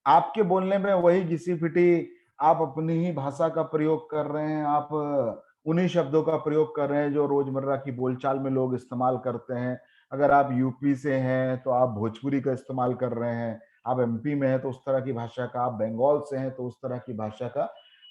आपके बोलने में वही घिसी पिटी, आप अपनी ही भाषा का प्रयोग कर रहे हैं, आप उन्हीं शब्दों का प्रयोग कर रहे हैं जो रोजमर्रा की बोलचाल में लोग इस्तेमाल करते हैं। अगर आप यूपी से हैं तो आप भोजपुरी का इस्तेमाल कर रहे हैं, आप एमपी में हैं तो उस तरह की भाषा का, आप बंगाल से हैं तो उस तरह की भाषा का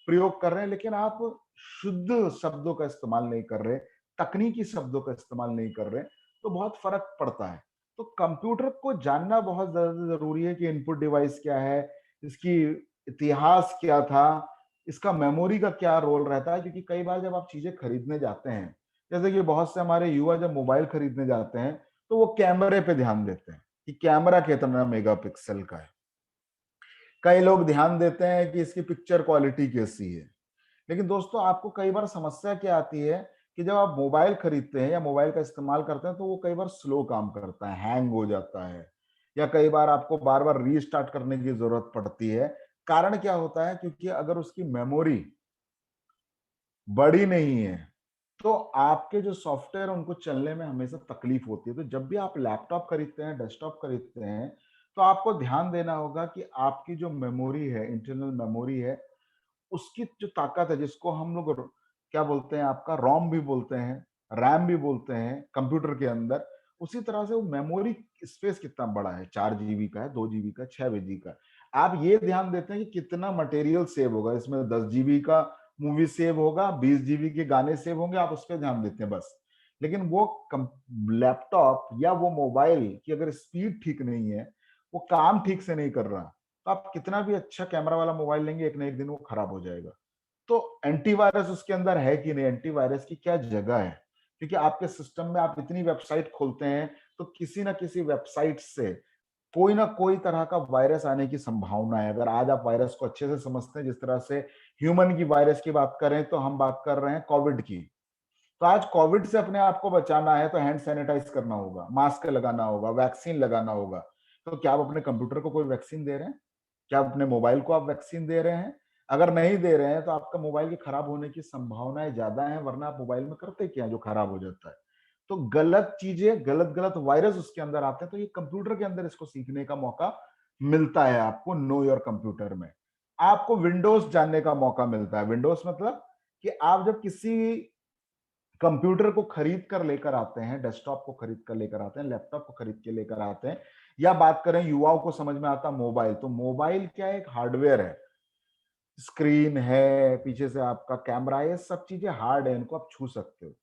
प्रयोग कर रहे हैं, लेकिन आप शुद्ध शब्दों का इस्तेमाल नहीं कर रहे, तकनीकी शब्दों का इस्तेमाल नहीं कर रहे, तो बहुत फर्क पड़ता है। तो कंप्यूटर को जानना बहुत ज्यादा जरूरी है कि इनपुट डिवाइस क्या है, इसकी इतिहास क्या था, इसका मेमोरी का क्या रोल रहता है। क्योंकि कई बार जब आप चीजें खरीदने जाते हैं, जैसे कि बहुत से हमारे युवा जब मोबाइल खरीदने जाते हैं तो वो कैमरे पे ध्यान देते हैं कि कैमरा कितना मेगापिक्सल का है। कई लोग ध्यान देते हैं कि इसकी पिक्चर क्वालिटी कैसी है। लेकिन दोस्तों आपको कई बार समस्या क्या आती है कि जब आप मोबाइल खरीदते हैं या मोबाइल का इस्तेमाल करते हैं तो वो कई बार स्लो काम करता है, हैंग हो जाता है, या कई बार आपको बार बार रीस्टार्ट करने की जरूरत पड़ती है। कारण क्या होता है, क्योंकि अगर उसकी मेमोरी बड़ी नहीं है तो आपके जो सॉफ्टवेयर उनको चलने में हमेशा तकलीफ होती है। तो जब भी आप लैपटॉप खरीदते हैं, डेस्कटॉप खरीदते हैं, तो आपको ध्यान देना होगा कि आपकी जो मेमोरी है, इंटरनल मेमोरी है, उसकी जो ताकत है, जिसको हम लोग क्या बोलते हैं, आपका रोम भी बोलते हैं, रैम भी बोलते हैं कंप्यूटर के अंदर, उसी तरह से वो मेमोरी स्पेस कितना बड़ा है, 4 जीबी का है, 2 जीबी का, 6 जीबी का। आप ये ध्यान देते हैं कि कितना मटेरियल सेव होगा, इसमें 10 जीबी का मूवी सेव होगा, 20 जीबी के गाने सेव होंगे, आप उस पर ध्यान देते हैं बस। लेकिन वो लैपटॉप या वो मोबाइल की अगर स्पीड ठीक नहीं है, वो काम ठीक से नहीं कर रहा, तो आप कितना भी अच्छा कैमरा वाला मोबाइल लेंगे, एक ना एक दिन वो खराब हो जाएगा। तो एंटीवायरस उसके अंदर है कि नहीं, एंटीवायरस की क्या जगह है, क्योंकि आपके सिस्टम में आप इतनी वेबसाइट खोलते हैं, तो किसी ना किसी वेबसाइट से कोई ना कोई तरह का वायरस आने की संभावना है। अगर आज आप वायरस को अच्छे से समझते हैं, जिस तरह से ह्यूमन की वायरस की बात करें, तो हम बात कर रहे हैं कोविड की। तो आज कोविड से अपने आप को बचाना है, तो हैंड सैनिटाइज करना होगा, मास्क लगाना होगा, वैक्सीन लगाना होगा। तो क्या आप अपने कंप्यूटर को कोई वैक्सीन दे रहे हैं? क्या आप अपने मोबाइल को आप वैक्सीन दे रहे हैं? अगर नहीं दे रहे हैं, तो आपका मोबाइल के खराब होने की संभावनाएं ज्यादा हैं, वरना आप मोबाइल में करते क्या है जो खराब हो जाता है। तो गलत चीजें, गलत गलत वायरस उसके अंदर आते हैं, तो ये कंप्यूटर के अंदर इसको सीखने का मौका मिलता है आपको, नो योर कंप्यूटर में। आपको विंडोज जानने का मौका मिलता है। विंडोज मतलब कि आप जब किसी कंप्यूटर को खरीद कर लेकर आते हैं, डेस्कटॉप को खरीद कर लेकर आते हैं, लैपटॉप को खरीद के लेकर आते हैं, या बात करें युवाओं को समझ में आता मोबाइल, तो मोबाइल क्या है, एक हार्डवेयर है, स्क्रीन है, पीछे से आपका कैमरा है, ये सब चीजें हार्ड है, इनको आप छू सकते हो।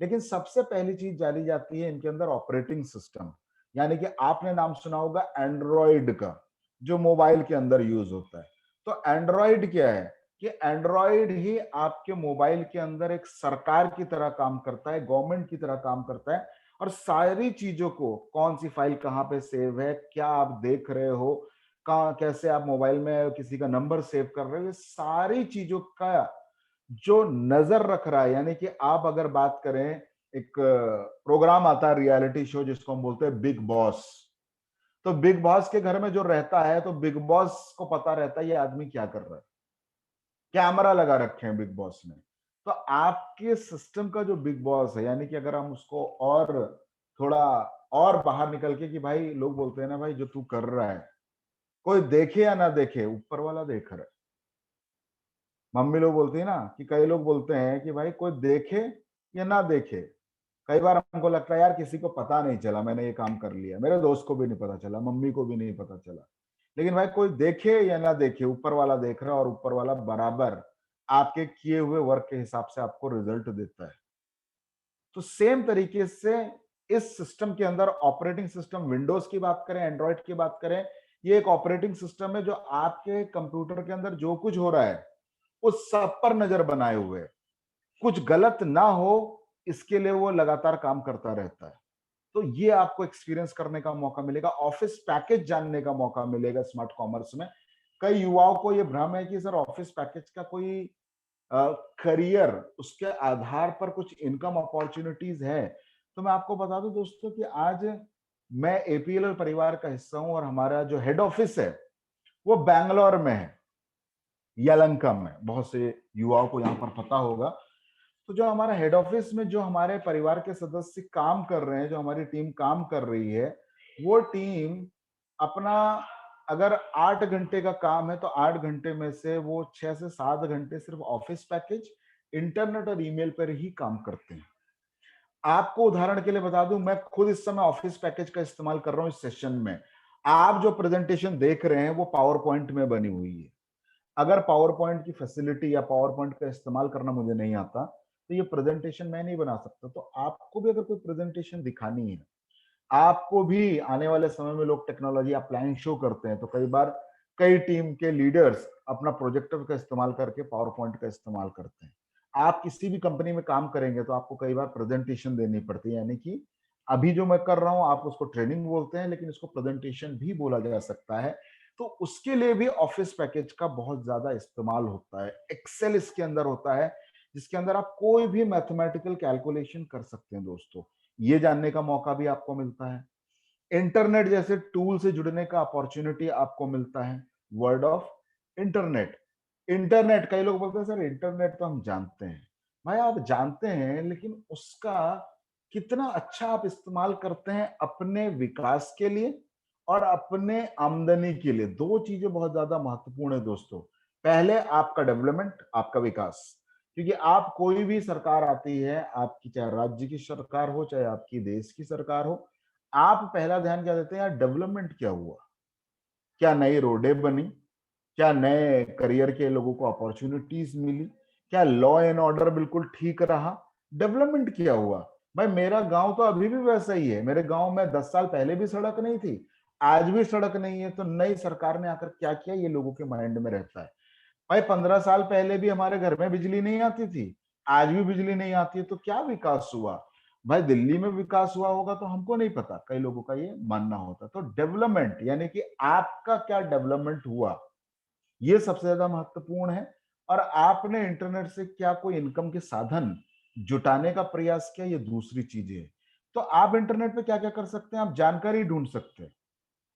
लेकिन सबसे पहली चीज जानी जाती है इनके अंदर ऑपरेटिंग सिस्टम, यानी कि आपने नाम सुना होगा एंड्रॉइड का, जो मोबाइल के अंदर यूज होता है। तो एंड्रॉइड क्या है कि एंड्रॉइड ही आपके मोबाइल के अंदर एक सरकार की तरह काम करता है, गवर्नमेंट की तरह काम करता है, और सारी चीजों को, कौन सी फाइल कहाँ पे सेव है, क्या आप देख रहे हो, कहाँ कैसे आप मोबाइल में किसी का नंबर सेव कर रहे हो, ये सारी चीजों का जो नजर रख रहा है। यानी कि आप अगर बात करें, एक प्रोग्राम आता है रियलिटी शो जिसको हम बोलते हैं बिग बॉस, तो बिग बॉस के घर में जो रहता है, तो बिग बॉस को पता रहता है ये आदमी क्या कर रहा है, कैमरा लगा रखे हैं बिग बॉस ने। तो आपके सिस्टम का जो बिग बॉस है, यानी कि अगर हम उसको और थोड़ा और बाहर निकल के, कि भाई लोग बोलते हैं ना, भाई जो तू कर रहा है, कोई देखे या ना देखे, ऊपर वाला देख रहा है। मम्मी लोग बोलती है ना, कि कई लोग बोलते हैं कि भाई कोई देखे या ना देखे, कई बार हमको लगता है यार किसी को पता नहीं चला मैंने ये काम कर लिया, मेरे दोस्त को भी नहीं पता चला, मम्मी को भी नहीं पता चला। लेकिन भाई कोई देखे या ना देखे, ऊपर वाला देख रहा है, और ऊपर वाला बराबर आपके किए हुए वर्क के हिसाब से आपको रिजल्ट देता है। तो सेम तरीके से इस सिस्टम के अंदर ऑपरेटिंग सिस्टम, विंडोज की बात करें, एंड्रॉइड की बात करें, ये एक ऑपरेटिंग सिस्टम है जो आपके कंप्यूटर के अंदर जो कुछ हो रहा है उस सब पर नजर बनाए हुए है। कुछ गलत ना हो इसके लिए वो लगातार काम करता रहता है। तो ये आपको एक्सपीरियंस करने का मौका मिलेगा, ऑफिस पैकेज जानने का मौका मिलेगा स्मार्ट कॉमर्स में। कई युवाओं को ये भ्रम है कि सर ऑफिस पैकेज का कोई करियर, उसके आधार पर कुछ इनकम अपॉर्चुनिटीज है। तो मैं आपको बता दूं दोस्तों कि आज मैं एपीएल परिवार का हिस्सा हूं, और हमारा जो हेड ऑफिस है वो बैंगलोर में है, यलंका में। बहुत से युवाओं को यहाँ पर पता होगा। तो जो हमारा हेड ऑफिस में जो हमारे परिवार के सदस्य काम कर रहे हैं, जो हमारी टीम काम कर रही है, वो टीम अपना, अगर 8 घंटे का काम है तो 8 घंटे में से वो 6 से 7 घंटे सिर्फ ऑफिस पैकेज, इंटरनेट और ईमेल पर ही काम करते हैं। आपको उदाहरण के लिए बता दूं, मैं खुद इस समय ऑफिस पैकेज का इस्तेमाल कर रहा हूं इस सेशन में। आप जो प्रेजेंटेशन देख रहे हैं वो पावर पॉइंट में बनी हुई है। अगर पावर पॉइंट की फैसिलिटी या पावर पॉइंट का इस्तेमाल करना मुझे नहीं आता, तो ये प्रेजेंटेशन मैं नहीं बना सकता। तो आपको भी अगर कोई प्रेजेंटेशन दिखानी है, आपको भी आने वाले समय में लोग टेक्नोलॉजी अप्लाइंग शो करते हैं, तो कई बार कई टीम के लीडर्स अपना प्रोजेक्टर का इस्तेमाल करके पावर पॉइंट का इस्तेमाल करते हैं। आप किसी भी कंपनी में काम करेंगे तो आपको कई बार प्रेजेंटेशन देनी पड़ती है, यानी कि अभी जो मैं कर रहा हूं आप उसको ट्रेनिंग बोलते हैं, लेकिन इसको प्रेजेंटेशन भी बोला जा सकता है। तो उसके लिए भी ऑफिस पैकेज का बहुत ज्यादा इस्तेमाल होता है। एक्सेल इसके अंदर होता है, जिसके अंदर आप कोई भी मैथमेटिकल कैलकुलेशन कर सकते हैं दोस्तों। ये जानने का मौका भी आपको मिलता है। इंटरनेट जैसे टूल से जुड़ने का अपॉर्चुनिटी आपको मिलता है। वर्ड ऑफ इंटरनेट, इंटरनेट, कई लोग बोलते हैं सर इंटरनेट तो हम जानते हैं। भाई आप जानते हैं, लेकिन उसका कितना अच्छा आप इस्तेमाल करते हैं अपने विकास के लिए और अपने आमदनी के लिए। दो चीजें बहुत ज्यादा महत्वपूर्ण है दोस्तों। पहले आपका डेवलपमेंट, आपका विकास, क्योंकि आप कोई भी सरकार आती है, आपकी चाहे राज्य की सरकार हो चाहे आपकी देश की सरकार हो, आप पहला ध्यान क्या देते हैं, यार डेवलपमेंट क्या हुआ, क्या नई रोडें बनी, क्या नए करियर के लोगों को अपॉर्चुनिटीज मिली, क्या लॉ एंड ऑर्डर बिल्कुल ठीक रहा, डेवलपमेंट क्या हुआ। भाई मेरा गांव तो अभी भी वैसा ही है, मेरे गांव में 10 साल पहले भी सड़क नहीं थी, आज भी सड़क नहीं है, तो नई सरकार ने आकर क्या किया, ये लोगों के माइंड में रहता है। भाई 15 साल पहले भी हमारे घर में बिजली नहीं आती थी, आज भी बिजली नहीं आती है, तो क्या विकास हुआ। भाई दिल्ली में विकास हुआ होगा तो हमको नहीं पता, कई लोगों का ये मानना होता। तो डेवलपमेंट यानी कि आपका क्या डेवलपमेंट हुआ, ये सबसे ज्यादा महत्वपूर्ण है। और आपने इंटरनेट से क्या कोई इनकम के साधन जुटाने का प्रयास किया, ये दूसरी चीज है। तो आप इंटरनेट पे क्या क्या कर सकते हैं, आप जानकारी ढूंढ सकते हैं।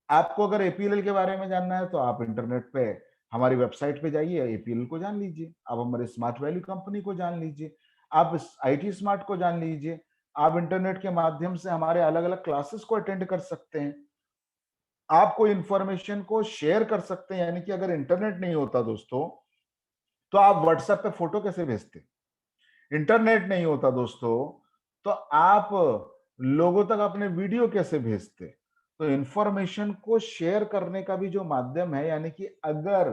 आपको अगर एपीएल के बारे में जानना है तो आप इंटरनेट पे हमारी वेबसाइट पे जाइए, एपीएल को जान लीजिए, आप हमारे स्मार्ट वैल्यू कंपनी को जान लीजिए, आप आईटी स्मार्ट को जान लीजिए। आप इंटरनेट के माध्यम से हमारे अलग अलग क्लासेस को अटेंड कर सकते हैं, आप कोई इंफॉर्मेशन को शेयर कर सकते हैं। यानी कि अगर इंटरनेट नहीं होता दोस्तों तो आप व्हाट्सएप पे फोटो कैसे भेजते, इंटरनेट नहीं होता दोस्तों तो आप लोगों तक अपने वीडियो कैसे भेजते। तो इंफॉर्मेशन को शेयर करने का भी जो माध्यम है, यानी कि अगर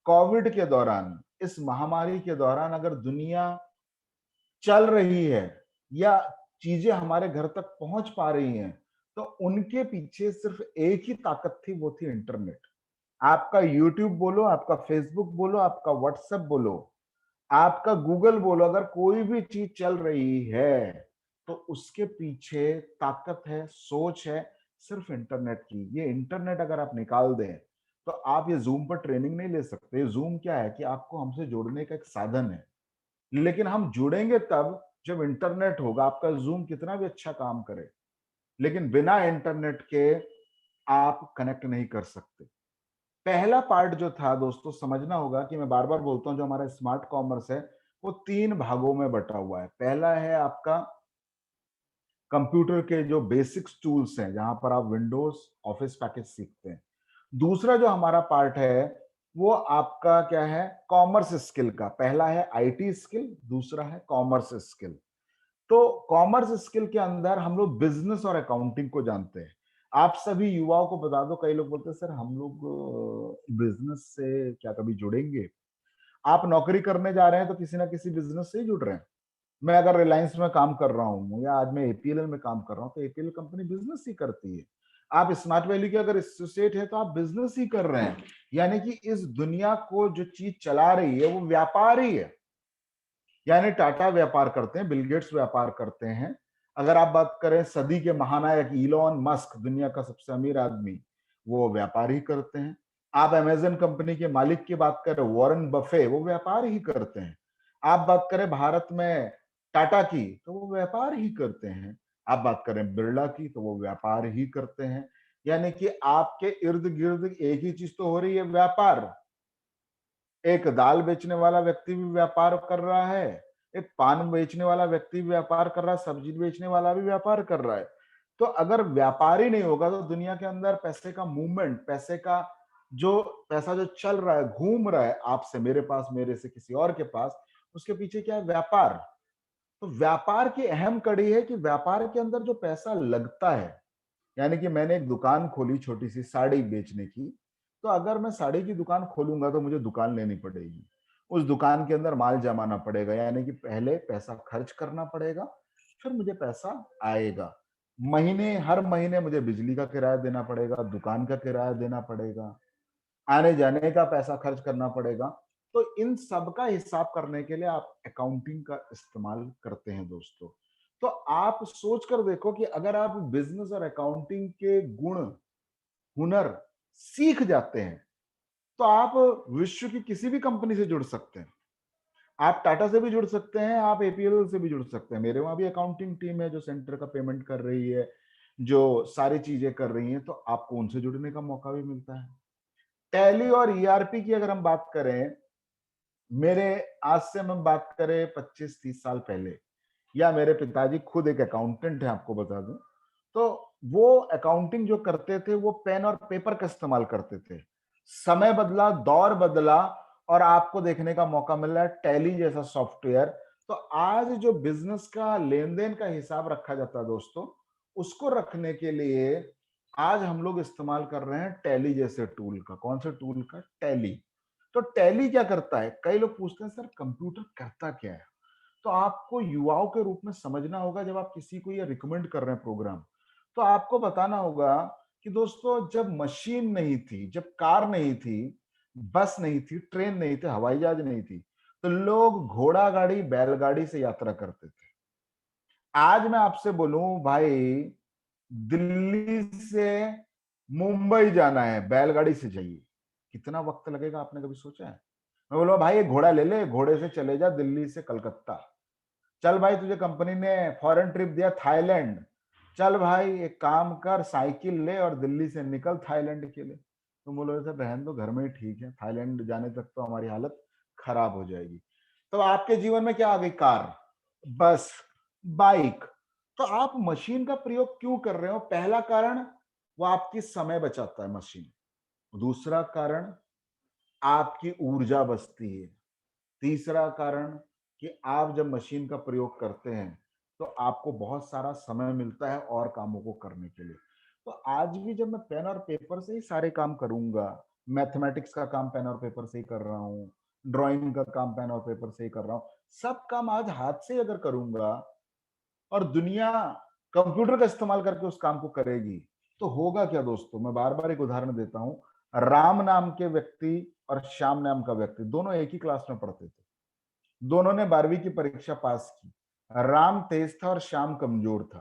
कोविड के दौरान, इस महामारी के दौरान अगर दुनिया चल रही है या चीजें हमारे घर तक पहुंच पा रही हैं, तो उनके पीछे सिर्फ एक ही ताकत थी, वो थी इंटरनेट। आपका यूट्यूब बोलो, आपका फेसबुक बोलो, आपका व्हाट्सएप बोलो, आपका गूगल बोलो, अगर कोई भी चीज चल रही है तो उसके पीछे ताकत है, सोच है, सिर्फ इंटरनेट की। ये इंटरनेट अगर आप निकाल दें तो आप ये जूम पर ट्रेनिंग नहीं ले सकते। जूम क्या है कि आपको हमसे जोड़ने का एक साधन है, लेकिन हम जुड़ेंगे तब जब इंटरनेट होगा। आपका जूम कितना भी अच्छा काम करे, लेकिन बिना इंटरनेट के आप कनेक्ट नहीं कर सकते। पहला पार्ट जो था दोस्तों, समझना होगा कि मैं बार बार बोलता हूं, जो हमारा स्मार्ट कॉमर्स है वो 3 भागों में बटा हुआ है। पहला है आपका कंप्यूटर के जो बेसिक्स टूल्स हैं, जहां पर आप विंडोज ऑफिस पैकेज सीखते हैं। दूसरा जो हमारा पार्ट है वो आपका क्या है, कॉमर्स स्किल का। पहला है आईटी स्किल, दूसरा है कॉमर्स स्किल। तो कॉमर्स स्किल के अंदर हम लोग बिजनेस और अकाउंटिंग को जानते हैं। आप सभी युवाओं को बता दो, कई लोग बोलते हैं सर हम लोग बिजनेस से क्या कभी जुड़ेंगे। आप नौकरी करने जा रहे हैं तो किसी ना किसी बिजनेस से ही जुड़ रहे हैं। मैं अगर रिलायंस में काम कर रहा हूँ या आज मैं एपीएल में काम कर रहा हूँ, तो एपीएल कंपनी बिजनेस ही करती है। आप स्मार्ट वैल्यू के अगर एसोसिएट है तो आप बिजनेस ही कर रहे हैं। यानी कि इस दुनिया को जो चीज चला रही है वो व्यापार ही है। यानी टाटा व्यापार करते हैं, बिल गेट्स व्यापार करते हैं। अगर आप बात करें सदी के महानायक इलॉन मस्क, दुनिया का सबसे अमीर आदमी, वो व्यापार ही करते हैं। आप अमेजन कंपनी के मालिक की बात करें, वॉरेन बफे, वो व्यापार ही करते हैं। आप बात करें भारत में टाटा की, तो वो व्यापार ही करते हैं। आप बात करें बिरला की, तो वो व्यापार ही करते हैं। यानी कि आपके इर्द गिर्द एक ही चीज तो हो रही है, व्यापार। एक दाल बेचने वाला व्यक्ति भी व्यापार कर रहा है, एक पान बेचने वाला व्यक्ति भी व्यापार कर रहा है, सब्जी बेचने वाला भी व्यापार कर रहा है। तो अगर व्यापार ही नहीं होगा तो दुनिया के अंदर पैसे का मूवमेंट, पैसा जो चल रहा है, घूम रहा है आपसे मेरे पास, मेरे से किसी और के पास, उसके पीछे क्या है, व्यापार। तो व्यापार की अहम कड़ी है कि व्यापार के अंदर जो पैसा लगता है, यानी कि मैंने एक दुकान खोली छोटी सी साड़ी बेचने की, तो अगर मैं साड़ी की दुकान खोलूंगा तो मुझे दुकान लेनी पड़ेगी, उस दुकान के अंदर माल जमाना पड़ेगा, यानी कि पहले पैसा खर्च करना पड़ेगा, फिर मुझे पैसा आएगा। हर महीने मुझे बिजली का किराया देना पड़ेगा, दुकान का किराया देना पड़ेगा, आने जाने का पैसा खर्च करना पड़ेगा। तो इन सब का हिसाब करने के लिए आप अकाउंटिंग का इस्तेमाल करते हैं दोस्तों। तो आप सोच कर देखो कि अगर आप बिजनेस और अकाउंटिंग के गुण, हुनर सीख जाते हैं तो आप विश्व की किसी भी कंपनी से जुड़ सकते हैं। आप टाटा से भी जुड़ सकते हैं, आप एपीएल से भी जुड़ सकते हैं। मेरे वहां भी अकाउंटिंग टीम है जो सेंटर का पेमेंट कर रही है, जो सारी चीजें कर रही है, तो आपको उनसे जुड़ने का मौका भी मिलता है। टैली और ईआरपी की अगर हम बात करें, मेरे आज से हम बात करें 25-30 साल पहले, या मेरे पिताजी खुद एक अकाउंटेंट है आपको बता दूं, तो वो अकाउंटिंग जो करते थे वो पेन और पेपर का इस्तेमाल करते थे। समय बदला, दौर बदला और आपको देखने का मौका मिल रहा है टैली जैसा सॉफ्टवेयर। तो आज जो बिजनेस का लेन-देन का हिसाब रखा जाता है दोस्तों, उसको रखने के लिए आज हम लोग इस्तेमाल कर रहे हैं टैली जैसे टूल का। कौन से टूल का? टैली। तो टैली क्या करता है? कई लोग पूछते हैं सर कंप्यूटर करता क्या है? तो आपको युवाओं के रूप में समझना होगा, जब आप किसी को ये रिकमेंड कर रहे हैं प्रोग्राम, तो आपको बताना होगा कि दोस्तों जब मशीन नहीं थी, जब कार नहीं थी, बस नहीं थी, ट्रेन नहीं थी, हवाई जहाज नहीं थी, तो लोग घोड़ा गाड़ी, बैलगाड़ी से यात्रा करते थे। आज मैं आपसे बोलूं भाई, दिल्ली से मुंबई जाना है, बैलगाड़ी से जाइए, कितना वक्त लगेगा आपने कभी सोचा है? मैं बोलूंगा भाई एक घोड़ा ले ले, घोड़े से चले जा दिल्ली से कलकत्ता। चल भाई तुझे कंपनी ने फॉरेन ट्रिप दिया थाईलैंड, चल भाई एक काम कर साइकिल ले और दिल्ली से निकल थाईलैंड के लिए। तुम बोलोगे सर रहने दो, घर में ही ठीक है, थाईलैंड जाने तक तो हमारी हालत खराब हो जाएगी। तो आपके जीवन में क्या आ गई? कार, बस, बाइक। तो आप मशीन का प्रयोग क्यों कर रहे हो? पहला कारण, वो आपकी समय बचाता है मशीन। दूसरा कारण, आपकी ऊर्जा बचती है। तीसरा कारण कि आप जब मशीन का प्रयोग करते हैं तो आपको बहुत सारा समय मिलता है और कामों को करने के लिए। तो आज भी जब मैं पेन और पेपर से ही सारे काम करूंगा, मैथमेटिक्स का काम पेन और पेपर से ही कर रहा हूँ, ड्राइंग का काम पेन और पेपर से ही कर रहा हूँ, सब काम आज हाथ से अगर करूंगा और दुनिया कंप्यूटर का इस्तेमाल करके उस काम को करेगी, तो होगा क्या दोस्तों? मैं बार बार एक उदाहरण देता हूं। राम नाम के व्यक्ति और श्याम नाम का व्यक्ति दोनों एक ही क्लास में पढ़ते थे, दोनों ने 12वीं की परीक्षा पास की। राम तेज था और श्याम कमजोर था,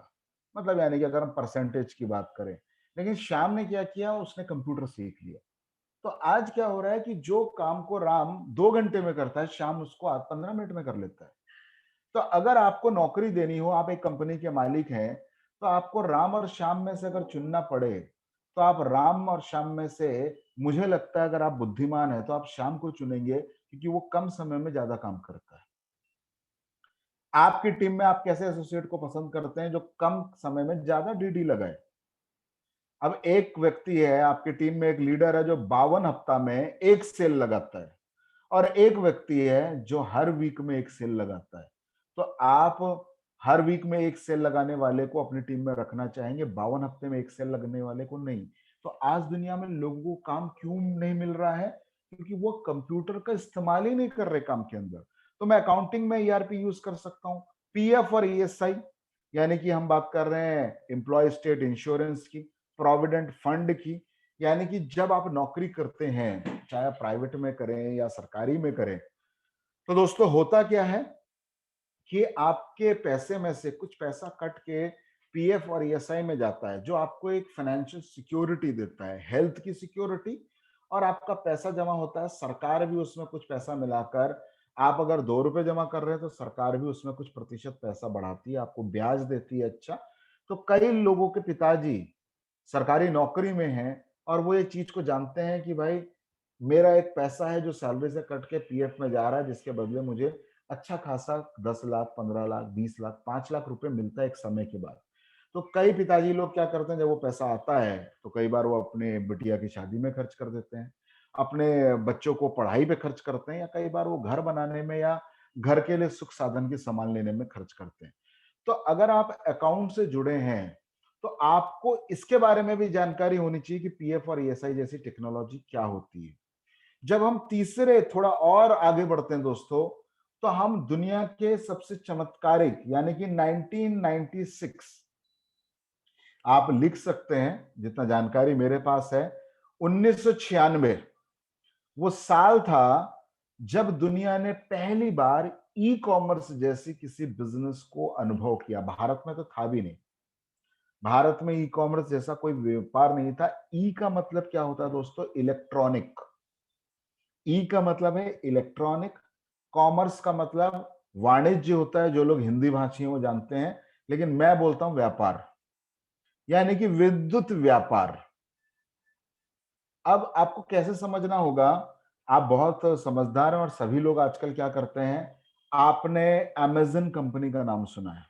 मतलब यानी कि अगर हम परसेंटेज की बात करें। लेकिन श्याम ने क्या किया? उसने कंप्यूटर सीख लिया। तो आज क्या हो रहा है कि जो काम को राम 2 घंटे में करता है, श्याम उसको आज 15 मिनट में कर लेता है। तो अगर आपको नौकरी देनी हो, आप एक कंपनी के मालिक हैं, तो आपको राम और श्याम में से अगर चुनना पड़े, तो आप राम और श्याम में से, मुझे लगता है अगर आप बुद्धिमान है तो आप श्याम को चुनेंगे, क्योंकि वो कम समय में ज्यादा काम करता है। आपकी टीम में आप कैसे एसोसिएट को पसंद करते हैं? जो कम समय में ज्यादा डीडी लगाए। अब एक व्यक्ति है आपकी टीम में, एक लीडर है जो 52 हफ्ता में एक सेल लगाता है, और एक व्यक्ति है जो हर वीक में एक सेल लगाता है। तो आप हर वीक में एक सेल लगाने वाले को अपनी टीम में रखना चाहेंगे, 52 हफ्ते में एक सेल लगने वाले को नहीं। तो आज दुनिया में लोगों को काम क्यों नहीं मिल रहा है? क्योंकि वो कंप्यूटर का इस्तेमाल ही नहीं कर रहे काम के अंदर। तो मैं अकाउंटिंग में ईआरपी यूज कर सकता हूँ, पीएफ और ईएसआई, यानी कि हम बात कर रहे हैं एम्प्लॉय स्टेट इंश्योरेंस की, प्रोविडेंट फंड की। यानी कि जब आप नौकरी करते हैं, चाहे प्राइवेट में करें या सरकारी में करें, तो दोस्तों होता क्या है कि आपके पैसे में से कुछ पैसा कट के पीएफ और ईएसआई में जाता है, जो आपको एक फाइनेंशियल सिक्योरिटी देता है, हेल्थ की सिक्योरिटी। और आपका पैसा जमा होता है, सरकार भी उसमें कुछ पैसा मिलाकर, आप अगर 2 रुपए जमा कर रहे हैं तो सरकार भी उसमें कुछ प्रतिशत पैसा बढ़ाती है, आपको ब्याज देती है। अच्छा, तो कई लोगों के पिताजी सरकारी नौकरी में हैं और वो ये चीज को जानते हैं कि भाई मेरा एक पैसा है जो सैलरी से कट के पीएफ में जा रहा है, जिसके बदले मुझे अच्छा खासा 10 लाख, 15 लाख, 20 लाख, 5 लाख रुपए मिलता है एक समय के बाद। तो कई पिताजी लोग क्या करते हैं, जब वो पैसा आता है तो कई बार वो अपने बिटिया की शादी में खर्च कर देते हैं, अपने बच्चों को पढ़ाई पे खर्च करते हैं, या कई बार वो घर बनाने में या घर के लिए सुख साधन की सामान लेने में खर्च करते हैं। तो अगर आप अकाउंट से जुड़े हैं तो आपको इसके बारे में भी जानकारी होनी चाहिए कि पीएफ और ईएसआई जैसी टेक्नोलॉजी क्या होती है। जब हम तीसरे थोड़ा और आगे बढ़ते हैं दोस्तों, तो हम दुनिया के सबसे चमत्कारिक यानी कि 1996, आप लिख सकते हैं जितना जानकारी मेरे पास है, 1996 वो साल था जब दुनिया ने पहली बार ई कॉमर्स जैसी किसी बिजनेस को अनुभव किया। भारत में तो था भी नहीं, भारत में ई कॉमर्स जैसा कोई व्यापार नहीं था। ई का मतलब क्या होता है दोस्तों? इलेक्ट्रॉनिक। ई का मतलब है इलेक्ट्रॉनिक, कॉमर्स का मतलब वाणिज्य होता है, जो लोग हिंदी भाषी वो जानते हैं, लेकिन मैं बोलता हूं व्यापार, यानी कि विद्युत व्यापार। अब आपको कैसे समझना होगा, आप बहुत समझदार हैं और सभी लोग आजकल क्या करते हैं, आपने अमेज़न कंपनी का नाम सुना है,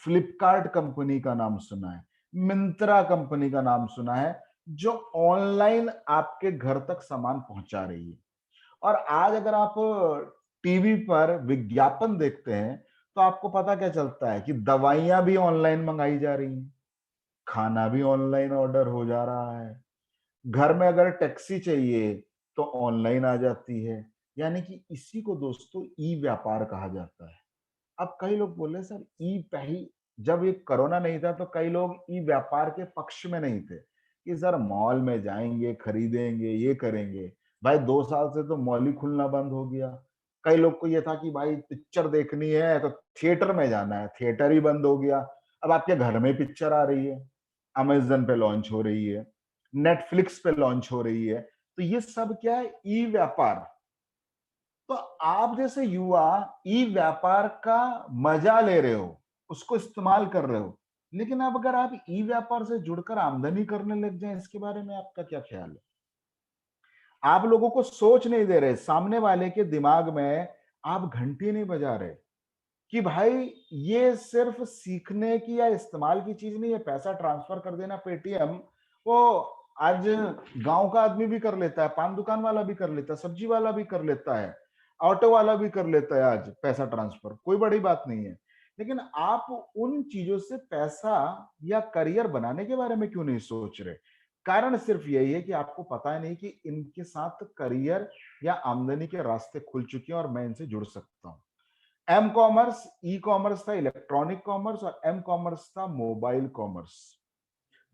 फ्लिपकार्ट कंपनी का नाम सुना है, मिंत्रा कंपनी का नाम सुना है, जो ऑनलाइन आपके घर तक सामान पहुंचा रही है। और आज अगर आप टीवी पर विज्ञापन देखते हैं, तो आपको पता क्या चलता है कि दवाइयां भी ऑनलाइन मंगाई जा रही हैं, खाना भी ऑनलाइन ऑर्डर हो जा रहा है, घर में अगर टैक्सी चाहिए तो ऑनलाइन आ जाती है। यानी कि इसी को दोस्तों ई व्यापार कहा जाता है। अब कई लोग बोले सर ई पहली जब ये कोरोना नहीं था तो कई लोग ई व्यापार के पक्ष में नहीं थे कि सर मॉल में जाएंगे, खरीदेंगे, ये करेंगे। भाई 2 साल से तो मॉल ही खुलना बंद हो गया। कई लोग को ये था कि भाई पिक्चर देखनी है तो थिएटर में जाना है, थिएटर ही बंद हो गया। अब आपके घर में पिक्चर आ रही है, अमेज़न पे लॉन्च हो रही है, नेटफ्लिक्स पे लॉन्च हो रही है। तो ये सब क्या है? ई व्यापार। तो आप जैसे युवा ई व्यापार का मजा ले रहे हो, उसको इस्तेमाल कर रहे हो। लेकिन अब अगर आप ई व्यापार से जुड़कर आमदनी करने लग जाएं, इसके बारे में आपका क्या ख्याल है? आप लोगों को सोच नहीं दे रहे, सामने वाले के दिमाग में आप घंटी नहीं बजा रहे कि भाई ये सिर्फ सीखने की या इस्तेमाल की चीज नहीं है। पैसा ट्रांसफर कर देना पेटीएम, वो आज गांव का आदमी भी कर लेता है, पान दुकान वाला भी कर लेता है, सब्जी वाला भी कर लेता है, ऑटो वाला भी कर लेता है आज पैसा ट्रांसफर, कोई बड़ी बात नहीं है। लेकिन आप उन चीजों से पैसा या करियर बनाने के बारे में क्यों नहीं सोच रहे? कारण सिर्फ यही है कि आपको पता है नहीं कि इनके साथ करियर या आमदनी के रास्ते खुल चुके हैं और मैं इनसे जुड़ सकता हूं। एम कॉमर्स, ई कॉमर्स था इलेक्ट्रॉनिक कॉमर्स, और एम कॉमर्स था मोबाइल कॉमर्स।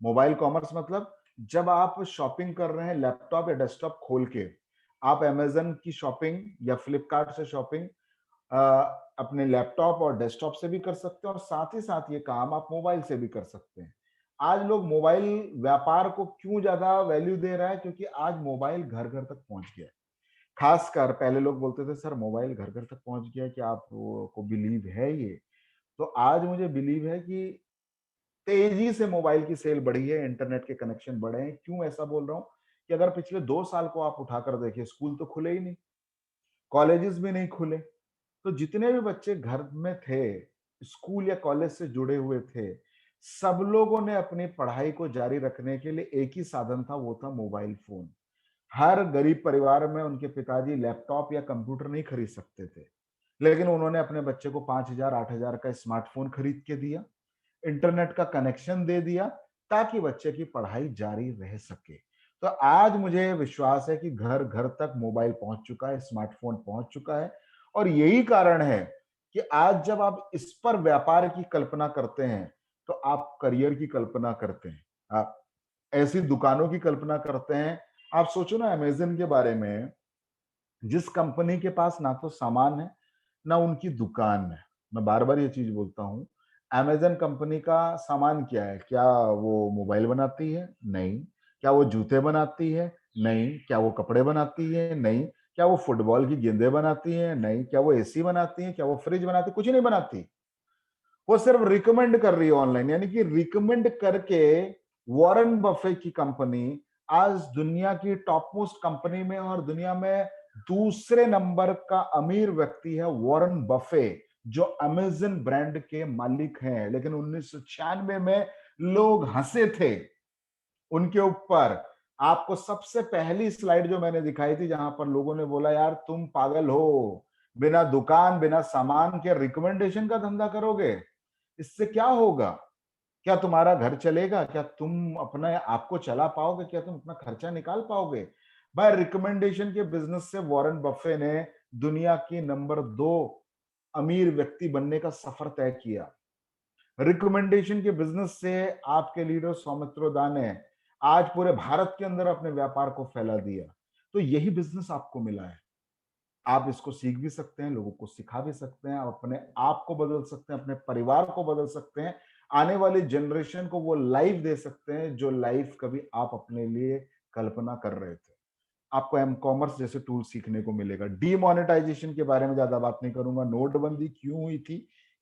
मोबाइल कॉमर्स मतलब जब आप शॉपिंग कर रहे हैं लैपटॉप या डेस्कटॉप खोल के, आप अमेजन की शॉपिंग या फ्लिपकार्ट से शॉपिंग अपने लैपटॉप और डेस्कटॉप से भी कर सकते हैं, और साथ ही साथ ये काम आप मोबाइल से भी कर सकते हैं। आज लोग मोबाइल व्यापार को क्यों ज्यादा वैल्यू दे रहा है? क्योंकि आज मोबाइल घर घर तक पहुंच गया है। खासकर पहले लोग बोलते थे सर मोबाइल घर घर तक पहुंच गया, कि आप को बिलीव है ये? तो आज मुझे बिलीव है कि तेजी से मोबाइल की सेल बढ़ी है, इंटरनेट के कनेक्शन बढ़े हैं। क्यों ऐसा बोल रहा हूं? कि अगर पिछले 2 साल को आप उठाकर देखिए, स्कूल तो खुले ही नहीं, कॉलेजेस भी नहीं खुले, तो जितने भी बच्चे घर में थे, स्कूल या कॉलेज से जुड़े हुए थे, सब लोगों ने अपनी पढ़ाई को जारी रखने के लिए एक ही साधन था, वो था मोबाइल फोन। हर गरीब परिवार में उनके पिताजी लैपटॉप या कंप्यूटर नहीं खरीद सकते थे, लेकिन उन्होंने अपने बच्चे को 5,000 8,000 का स्मार्टफोन खरीद के दिया, इंटरनेट का कनेक्शन दे दिया, ताकि बच्चे की पढ़ाई जारी रह सके। तो आज मुझे विश्वास है कि घर घर तक मोबाइल पहुंच चुका है, स्मार्टफोन पहुंच चुका है, और यही कारण है कि आज जब आप इस पर व्यापार की कल्पना करते हैं, तो आप करियर की कल्पना करते हैं, आप ऐसी दुकानों की कल्पना करते हैं। आप सोचो ना अमेज़न के बारे में, जिस कंपनी के पास ना तो सामान है, ना उनकी दुकान है। मैं बार-बार ये चीज़ बोलता हूँ, अमेज़न कंपनी का सामान क्या है? क्या वो मोबाइल बनाती है? नहीं। क्या वो जूते बनाती है? नहीं। क्या वो कपड़े बनाती है? नहीं। क्या वो फुटबॉल की गेंदें बनाती है? नहीं। क्या वो एसी बनाती है? क्या वो फ्रिज बनाती है? कुछ नहीं बनाती। वो सिर्फ रिकमेंड कर रही है ऑनलाइन, यानी कि रिकमेंड करके वॉरेन बफे की कंपनी आज दुनिया की टॉप मोस्ट कंपनी में, और दुनिया में दूसरे नंबर का अमीर व्यक्ति है वॉरेन बफे, जो अमेज़न ब्रांड के मालिक हैं। लेकिन 1996 में लोग हंसे थे उनके ऊपर। आपको सबसे पहली स्लाइड जो मैंने दिखाई थी, जहां पर लोगों ने बोला यार तुम पागल हो, बिना दुकान बिना सामान के रिकमेंडेशन का धंधा करोगे, इससे क्या होगा? क्या तुम्हारा घर चलेगा? क्या तुम अपने आप को चला पाओगे? क्या तुम अपना खर्चा निकाल पाओगे? भाई रिकमेंडेशन के बिजनेस से वॉरेन बफे ने दुनिया की नंबर 2 अमीर व्यक्ति बनने का सफर तय किया। रिकमेंडेशन के बिजनेस से आपके लीडर सौमित्रो दा ने आज पूरे भारत के अंदर अपने व्यापार को फैला दिया। तो यही बिजनेस आपको मिला है। आप इसको सीख भी सकते हैं, लोगों को सिखा भी सकते हैं, आप अपने आप को बदल सकते हैं, अपने परिवार को बदल सकते हैं, आने वाली जनरेशन को वो लाइफ दे सकते हैं जो लाइफ कभी आप अपने लिए कल्पना कर रहे थे। आपको एम कॉमर्स जैसे टूल सीखने को मिलेगा। डीमोनेटाइजेशन के बारे में ज्यादा बात नहीं करूंगा। नोटबंदी क्यों हुई थी,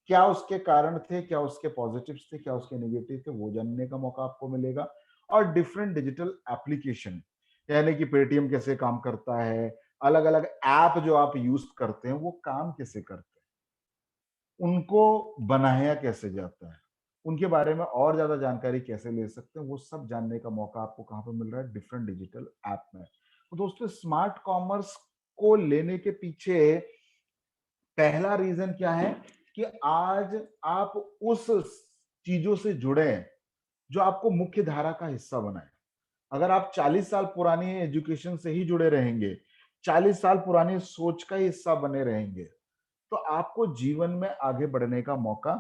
क्या उसके कारण थे, क्या उसके पॉजिटिव्स थे, क्या उसके नेगेटिव थे, वो जानने का मौका आपको मिलेगा। और डिफरेंट डिजिटल एप्लीकेशन, यानी कि पेटीएम कैसे काम करता है, अलग अलग ऐप जो आप यूज करते हैं वो काम कैसे करते हैं, उनको बनाया कैसे जाता है, उनके बारे में और ज्यादा जानकारी कैसे ले सकते हैं, वो सब जानने का मौका आपको कहाँ पे मिल रहा है, डिफरेंट डिजिटल ऐप में। तो दोस्तों, स्मार्ट कॉमर्स को लेने के पीछे पहला रीजन क्या है कि आज आप उस चीजों से जुड़े हैं जो आपको मुख्य धारा का हिस्सा बनाए। अगर आप 40 साल पुरानी एजुकेशन से ही जुड़े रहेंगे, 40 साल पुरानी सोच का ही हिस्सा बने रहेंगे, तो आपको जीवन में आगे बढ़ने का मौका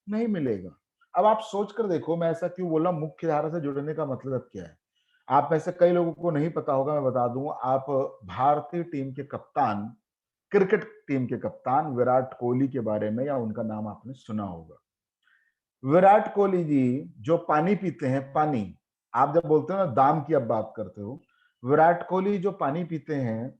नहीं मिलेगा। अब आप सोच कर देखो, मैं ऐसा क्यों बोला, मुख्य धारा से जुड़ने का मतलब क्या है? आप में से कई लोगों को नहीं पता होगा, मैं बता दूं। आप भारतीय टीम के कप्तान, क्रिकेट टीम के कप्तान विराट कोहली के बारे में या उनका नाम आपने सुना होगा। विराट कोहली जी जो पानी पीते हैं, पानी, आप जब बोलते हो ना दाम की अब बात करते हो, विराट कोहली जो पानी पीते हैं,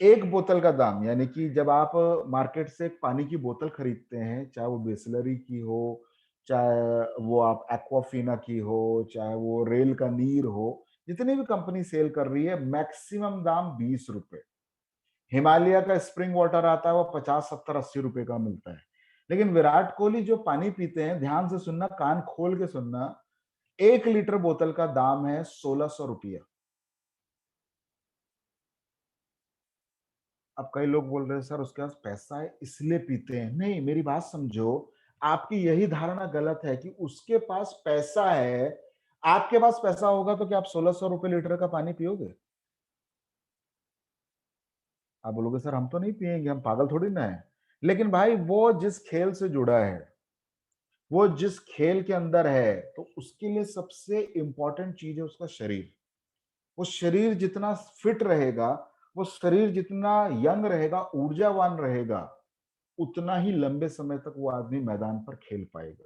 एक बोतल का दाम, यानी कि जब आप मार्केट से एक पानी की बोतल खरीदते हैं, चाहे वो बिसलरी की हो, चाहे वो आप एक्वाफिना की हो, चाहे वो रेल का नीर हो, जितनी भी कंपनी सेल कर रही है, मैक्सिमम दाम 20 रुपए। हिमालय का स्प्रिंग वाटर आता है, वो 50, 70, 80 रुपए का मिलता है। लेकिन विराट कोहली जो पानी पीते हैं, ध्यान से सुनना, कान खोल के सुनना, 1 लीटर बोतल का दाम है 1600 रुपया। अब कई लोग बोल रहे हैं सर उसके पास पैसा है इसलिए पीते हैं। नहीं, मेरी बात समझो, आपकी यही धारणा गलत है कि उसके पास पैसा है। आपके पास पैसा होगा तो क्या आप 1600 रुपए लीटर का पानी पियोगे? आप बोलोगे सर हम तो नहीं पिएंगे, हम पागल थोड़ी ना है। लेकिन भाई, वो जिस खेल से जुड़ा है, वो जिस खेल के अंदर है, तो उसके लिए सबसे इंपॉर्टेंट चीज है उसका शरीर। वो शरीर जितना फिट रहेगा, वो शरीर जितना यंग रहेगा, ऊर्जावान रहेगा, उतना ही लंबे समय तक वो आदमी मैदान पर खेल पाएगा।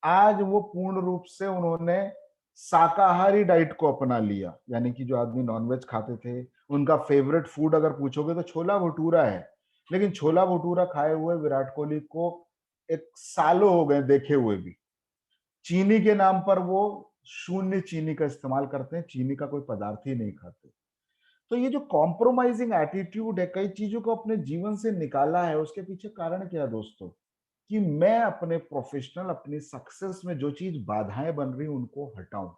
आज वो पूर्ण रूप से उन्होंने शाकाहारी डाइट को अपना लिया, यानी कि जो आदमी नॉनवेज खाते थे, उनका फेवरेट फूड अगर पूछोगे तो छोला भटूरा है। लेकिन छोला भटूरा खाए हुए विराट कोहली को एक सालों हो गए देखे हुए भी। चीनी के नाम पर वो शून्य चीनी का इस्तेमाल करते हैं, चीनी का कोई पदार्थ ही नहीं खाते। तो ये जो कॉम्प्रोमाइजिंग एटीट्यूड है, कई चीजों को अपने जीवन से निकाला है, उसके पीछे कारण क्या है दोस्तों? कि मैं अपने प्रोफेशनल, अपनी सक्सेस में जो चीज बाधाएं बन रही उनको हटाऊं।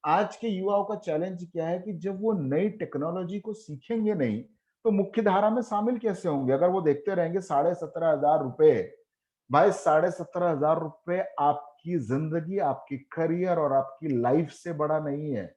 आज के युवाओं का चैलेंज क्या है कि जब वो नई टेक्नोलॉजी को सीखेंगे नहीं, तो मुख्य धारा में शामिल कैसे होंगे? अगर वो देखते रहेंगे 17,500 रुपए, भाई 17,500 रुपए आपकी जिंदगी, आपकी करियर और आपकी लाइफ से बड़ा नहीं है।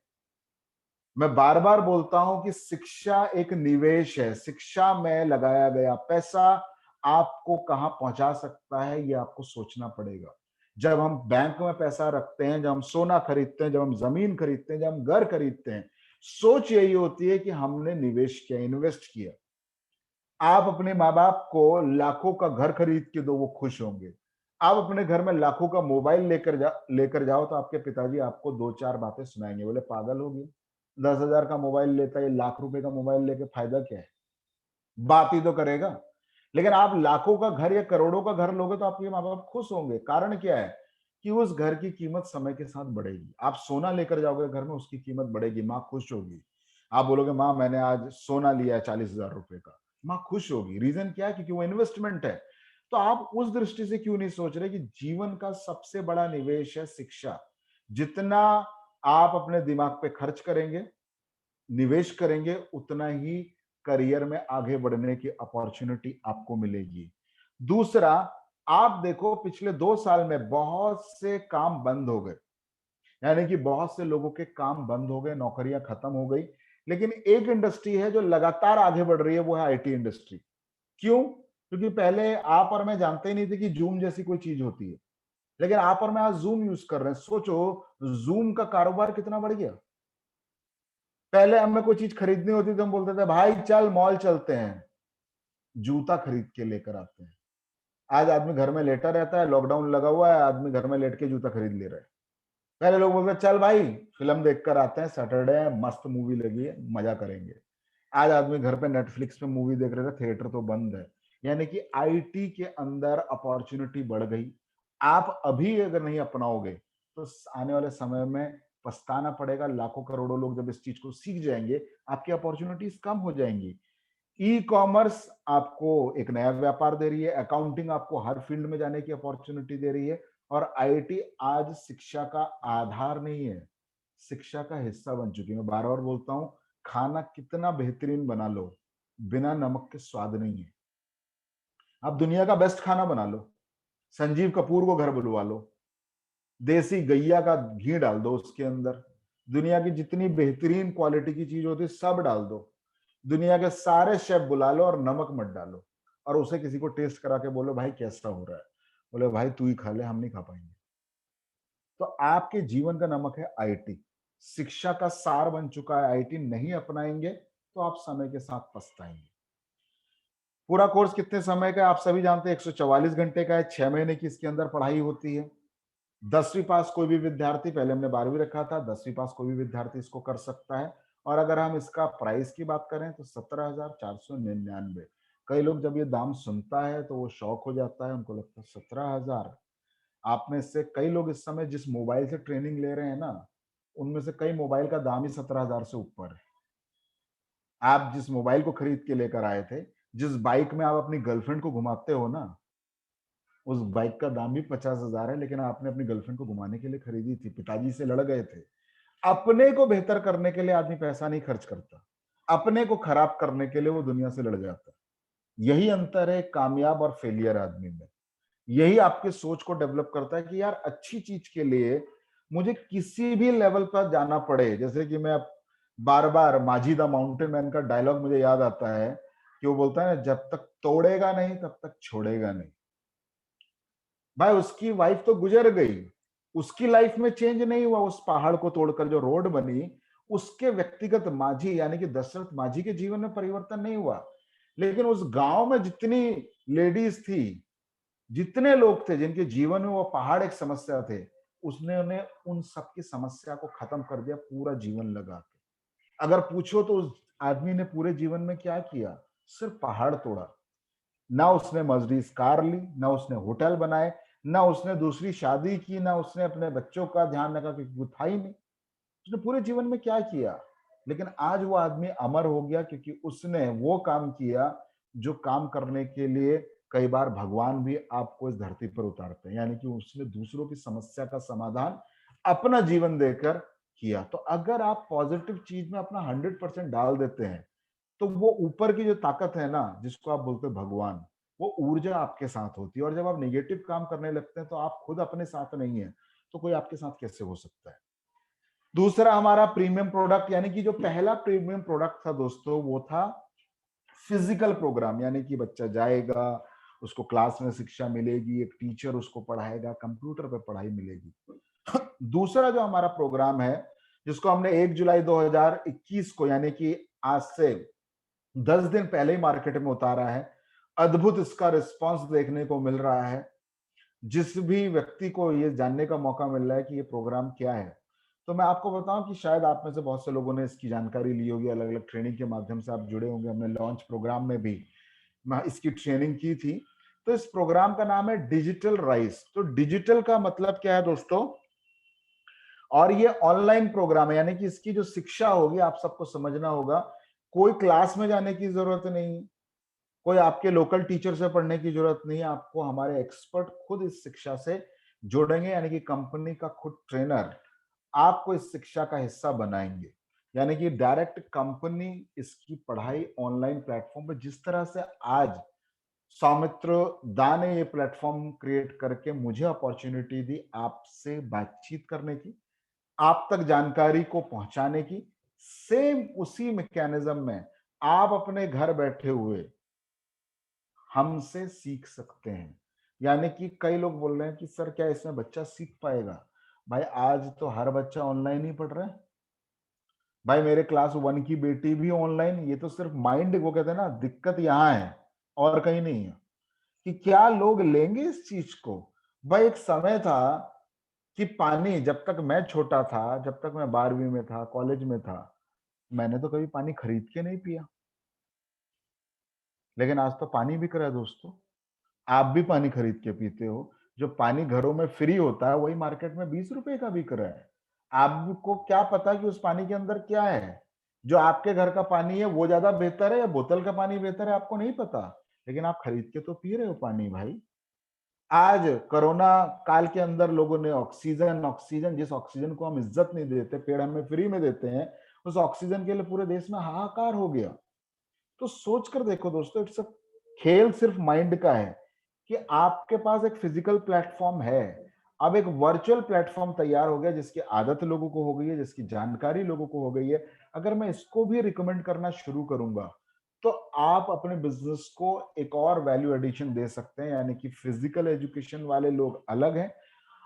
मैं बार बार बोलता हूं कि शिक्षा एक निवेश है। शिक्षा में लगाया गया पैसा आपको कहां पहुंचा सकता है, ये आपको सोचना पड़ेगा। जब हम बैंक में पैसा रखते हैं, जब हम सोना खरीदते हैं, जब हम जमीन खरीदते हैं, जब हम घर खरीदते हैं, सोच यही होती है कि हमने निवेश किया, इन्वेस्ट किया। आप अपने माँ बाप को लाखों का घर खरीद के दो, वो खुश होंगे। आप अपने घर में लाखों का मोबाइल लेकर जाओ तो आपके पिताजी आपको 2-4 बातें सुनाएंगे, बोले पागल हो गए, 10,000 का मोबाइल लेता है, लाख रुपए का मोबाइल लेके फायदा क्या है? बात ही तो करेगा। लेकिन आप लाखों का घर या करोड़ों का घर लोगे तो आपके माँ बाप खुश होंगे। कारण क्या है? कि उस घर की कीमत समय के साथ बढ़ेगी। आप सोना लेकर जाओगे घर में, उसकी कीमत बढ़ेगी, माँ खुश होगी। आप बोलोगे माँ मैंने आज सोना लिया है 40,000 रुपए का, माँ खुश होगी। रीजन क्या है? क्योंकि वो इन्वेस्टमेंट है। तो आप उस दृष्टि से क्यों नहीं सोच रहे कि जीवन का सबसे बड़ा निवेश है शिक्षा। जितना आप अपने दिमाग पे खर्च करेंगे, निवेश करेंगे, उतना ही करियर में आगे बढ़ने की अपॉर्चुनिटी आपको मिलेगी। दूसरा, आप देखो पिछले 2 साल में बहुत से काम बंद हो गए, यानी कि बहुत से लोगों के काम बंद हो गए, नौकरियां खत्म हो गई। लेकिन एक इंडस्ट्री है जो लगातार आगे बढ़ रही है, वो है आईटी इंडस्ट्री। क्यों? क्योंकि पहले आप और मैं जानते ही नहीं थे कि जूम जैसी कोई चीज होती है। लेकिन आप और मैं आज जूम यूज कर रहे हैं। सोचो, जूम का कारोबार कितना बढ़ गया। पहले हमें कोई चीज खरीदनी होती तो हम बोलते थे भाई चल मॉल चलते हैं, जूता खरीद के लेकर आते हैं। आज आदमी घर में लेटा रहता है, लॉकडाउन लगा हुआ है, आदमी घर में लेट के जूता खरीद ले रहा है। पहले लोग बोलते चल भाई फिल्म देख कर आते हैं, सैटरडे है, मस्त मूवी लगी है, मजा करेंगे। आज आदमी घर पे नेटफ्लिक्स पे मूवी देख रहे थे, थिएटर तो बंद है। यानी कि आईटी के अंदर अपॉर्चुनिटी बढ़ गई। आप अभी अगर नहीं अपनाओगे तो आने वाले समय में पछताना पड़ेगा। लाखों करोड़ों लोग जब इस चीज को सीख जाएंगे, आपकी अपॉर्चुनिटीज कम हो जाएंगी। ई कॉमर्स आपको एक नया व्यापार दे रही है, अकाउंटिंग आपको हर फील्ड में जाने की अपॉर्चुनिटी दे रही है, और आईआईटी आज शिक्षा का आधार नहीं है, शिक्षा का हिस्सा बन चुकी है। मैं बार बार बोलता हूं, खाना कितना बेहतरीन बना लो, बिना नमक के स्वाद नहीं है। आप दुनिया का बेस्ट खाना बना लो, संजीव कपूर को घर बुलवा लो, देसी गैया का घी डाल दो उसके अंदर, दुनिया की जितनी बेहतरीन क्वालिटी की चीज होती है सब डाल दो, दुनिया के सारे शेफ बुला लो और नमक मत डालो, और उसे किसी को टेस्ट करा के बोलो भाई कैसा हो रहा है, बोले भाई तू ही खा ले, हम नहीं खा पाएंगे। तो आपके जीवन का नमक है आईटी, शिक्षा का सार बन चुका है आईटी, नहीं अपनाएंगे तो आप समय के साथ पछताएंगे। पूरा कोर्स कितने समय का है आप सभी जानते हैं, 144 घंटे का है, 6 महीने की इसके अंदर पढ़ाई होती है। 10वीं पास कोई भी विद्यार्थी, पहले हमने 12वीं रखा था, 10वीं पास कोई भी विद्यार्थी इसको कर सकता है। और अगर हम इसका प्राइस की बात करें तो 17,499। कई लोग जब ये दाम सुनता है तो वो शौक हो जाता है, उनको लगता है 17,000। आप में से कई लोग इस समय जिस मोबाइल से ट्रेनिंग ले रहे हैं ना, उनमें से कई मोबाइल का दाम ही 17,000 से ऊपर है। आप जिस मोबाइल को खरीद के लेकर आए थे, जिस बाइक में आप अपनी गर्लफ्रेंड को घुमाते हो ना, उस बाइक का दाम भी 50,000 है, लेकिन आपने अपनी गर्लफ्रेंड को घुमाने के लिए खरीदी थी, पिताजी से लड़ गए थे। अपने को बेहतर करने के लिए आदमी पैसा नहीं खर्च करता, अपने को खराब करने के लिए वो दुनिया से लड़ जाता। यही अंतर है कामयाब और फेलियर आदमी में। यही आपके सोच को डेवलप करता है कि यार अच्छी चीज के लिए मुझे किसी भी लेवल पर जाना पड़े। जैसे कि मैं बार बार माझी द माउंटेन मैन का डायलॉग मुझे याद आता है कि वो बोलता है ना, जब तक तोड़ेगा नहीं तब तक छोड़ेगा नहीं। भाई उसकी वाइफ तो गुजर गई, उसकी लाइफ में चेंज नहीं हुआ, उस पहाड़ को तोड़कर जो रोड बनी, उसके व्यक्तिगत माझी यानी कि दशरथ माझी के जीवन में परिवर्तन नहीं हुआ। लेकिन उस गांव में जितनी लेडीज थी, जितने लोग थे जिनके जीवन में वो पहाड़ एक समस्या थे, उसने उन्हें उन सबकी समस्या को खत्म कर दिया पूरा जीवन लगा के। अगर पूछो तो उस आदमी ने पूरे जीवन में क्या किया, सिर्फ पहाड़ तोड़ा। ना उसने मर्सिडीज कार ली, ना उसने होटल बनाए, ना उसने दूसरी शादी की, ना उसने अपने बच्चों का ध्यान रखा क्योंकि वो था ही नहीं। उसने पूरे जीवन में क्या किया, लेकिन आज वो आदमी अमर हो गया क्योंकि उसने वो काम किया जो काम करने के लिए कई बार भगवान भी आपको इस धरती पर उतारते हैं, यानी कि उसने दूसरों की समस्या का समाधान अपना जीवन देकर किया। तो अगर आप पॉजिटिव चीज में अपना 100% डाल देते हैं तो वो ऊपर की जो ताकत है ना, जिसको आप बोलते हैं भगवान, वो ऊर्जा आपके साथ होती है। और जब आप नेगेटिव काम करने लगते हैं तो आप खुद अपने साथ नहीं है तो कोई आपके साथ कैसे हो सकता है। दूसरा हमारा प्रीमियम प्रोडक्ट, यानी कि जो पहला प्रीमियम प्रोडक्ट था दोस्तों, वो था फिजिकल प्रोग्राम, यानी कि बच्चा जाएगा, उसको क्लास में शिक्षा मिलेगी, एक टीचर उसको पढ़ाएगा, कंप्यूटर पे पढ़ाई मिलेगी। दूसरा जो हमारा प्रोग्राम है, जिसको हमने 1 जुलाई 2021 को, यानी कि आज से 10 दिन पहले ही मार्केट में उतारा है, अद्भुत इसका रिस्पांस देखने को मिल रहा है। जिस भी व्यक्ति को ये जानने का मौका मिल रहा है कि ये प्रोग्राम क्या है, तो मैं आपको बताऊं कि शायद आप में से बहुत से लोगों ने इसकी जानकारी ली होगी, अलग अलग ट्रेनिंग के माध्यम से आप जुड़े होंगे। हमने लॉन्च प्रोग्राम में भी मैं इसकी ट्रेनिंग की थी। तो इस प्रोग्राम का नाम है डिजिटल राइस। तो डिजिटल का मतलब क्या है दोस्तों, और ये ऑनलाइन प्रोग्राम है, यानी कि इसकी जो शिक्षा होगी आप सबको समझना होगा, कोई क्लास में जाने की जरूरत नहीं, कोई आपके लोकल टीचर से पढ़ने की जरूरत नहीं है, आपको हमारे एक्सपर्ट खुद इस शिक्षा से जोड़ेंगे, यानी कि कंपनी का खुद ट्रेनर आपको इस शिक्षा का हिस्सा बनाएंगे। यानी कि डायरेक्ट कंपनी इसकी पढ़ाई ऑनलाइन प्लेटफॉर्म पे, जिस तरह से आज सौमित्र दा ने ये प्लेटफॉर्म क्रिएट करके मुझे अपॉर्चुनिटी दी आपसे बातचीत करने की, आप तक जानकारी को पहुंचाने की, सेम उसी मैकेनिज्म में आप अपने घर बैठे हुए हमसे सीख सकते हैं। यानी कि कई लोग बोल रहे हैं कि सर क्या इसमें बच्चा सीख पाएगा। भाई आज तो हर बच्चा ऑनलाइन ही पढ़ रहा है। भाई मेरे क्लास 1 की बेटी भी ऑनलाइन। ये तो सिर्फ माइंड, वो कहते हैं ना, दिक्कत यहाँ है और कहीं नहीं है कि क्या लोग लेंगे इस चीज को। भाई एक समय था कि पानी, जब तक मैं छोटा था, जब तक मैं 12वीं में था, कॉलेज में था, मैंने तो कभी पानी खरीद के नहीं पिया। लेकिन आज तो पानी बिक रहा है दोस्तों, आप भी पानी खरीद के पीते हो। जो पानी घरों में फ्री होता है वही मार्केट में 20 रुपए का बिक रहा है। आपको क्या पता कि उस पानी के अंदर क्या है। जो आपके घर का पानी है वो ज्यादा बेहतर है या बोतल का पानी बेहतर है, आपको नहीं पता, लेकिन आप खरीद के तो पी रहे हो पानी भाई। आज कोरोना काल के अंदर लोगों ने ऑक्सीजन जिस ऑक्सीजन को हम इज्जत नहीं देते, पेड़ हमें फ्री में देते हैं, उस ऑक्सीजन के लिए पूरे देश में हाहाकार हो गया। तो सोच कर देखो दोस्तों, इट्स अ खेल सिर्फ माइंड का है कि आपके पास एक फिजिकल प्लेटफॉर्म है, अब एक वर्चुअल प्लेटफॉर्म तैयार हो गया जिसकी आदत लोगों को हो गई है, जिसकी जानकारी लोगों को हो गई है। अगर मैं इसको भी रिकमेंड करना शुरू करूंगा तो आप अपने बिजनेस को एक और वैल्यू एडिशन दे सकते हैं, यानी कि फिजिकल एजुकेशन वाले लोग अलग हैं,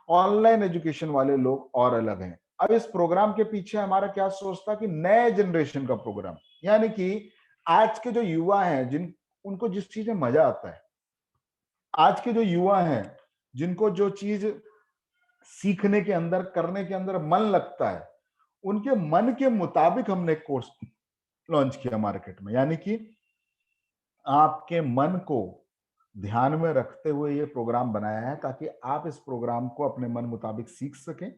ऑनलाइन एजुकेशन वाले लोग और अलग हैं। अब इस प्रोग्राम के पीछे हमारा क्या सोच था कि नए जनरेशन का प्रोग्राम, यानी कि आज के जो युवा हैं, जिन उनको जिस चीज में मजा आता है, आज के जो युवा हैं जिनको जो चीज सीखने के अंदर, करने के अंदर मन लगता है, उनके मन के मुताबिक हमने एक कोर्स लॉन्च किया मार्केट में। यानी कि आपके मन को ध्यान में रखते हुए ये प्रोग्राम बनाया है ताकि आप इस प्रोग्राम को अपने मन मुताबिक सीख सकें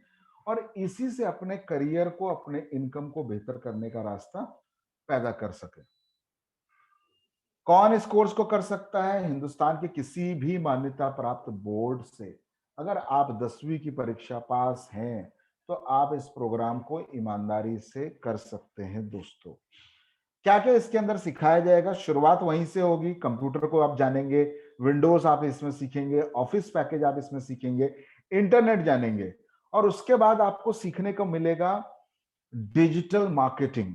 और इसी से अपने करियर को, अपने इनकम को बेहतर करने का रास्ता पैदा कर सकें। कौन इस कोर्स को कर सकता है? हिंदुस्तान के किसी भी मान्यता प्राप्त बोर्ड से अगर आप 10वीं की परीक्षा पास हैं तो आप इस प्रोग्राम को ईमानदारी से कर सकते हैं। दोस्तों, क्या क्या इसके अंदर सिखाया जाएगा? शुरुआत वहीं से होगी। कंप्यूटर को आप जानेंगे, विंडोज आप इसमें सीखेंगे, ऑफिस पैकेज आप इसमें सीखेंगे, इंटरनेट जानेंगे और उसके बाद आपको सीखने को मिलेगा डिजिटल मार्केटिंग।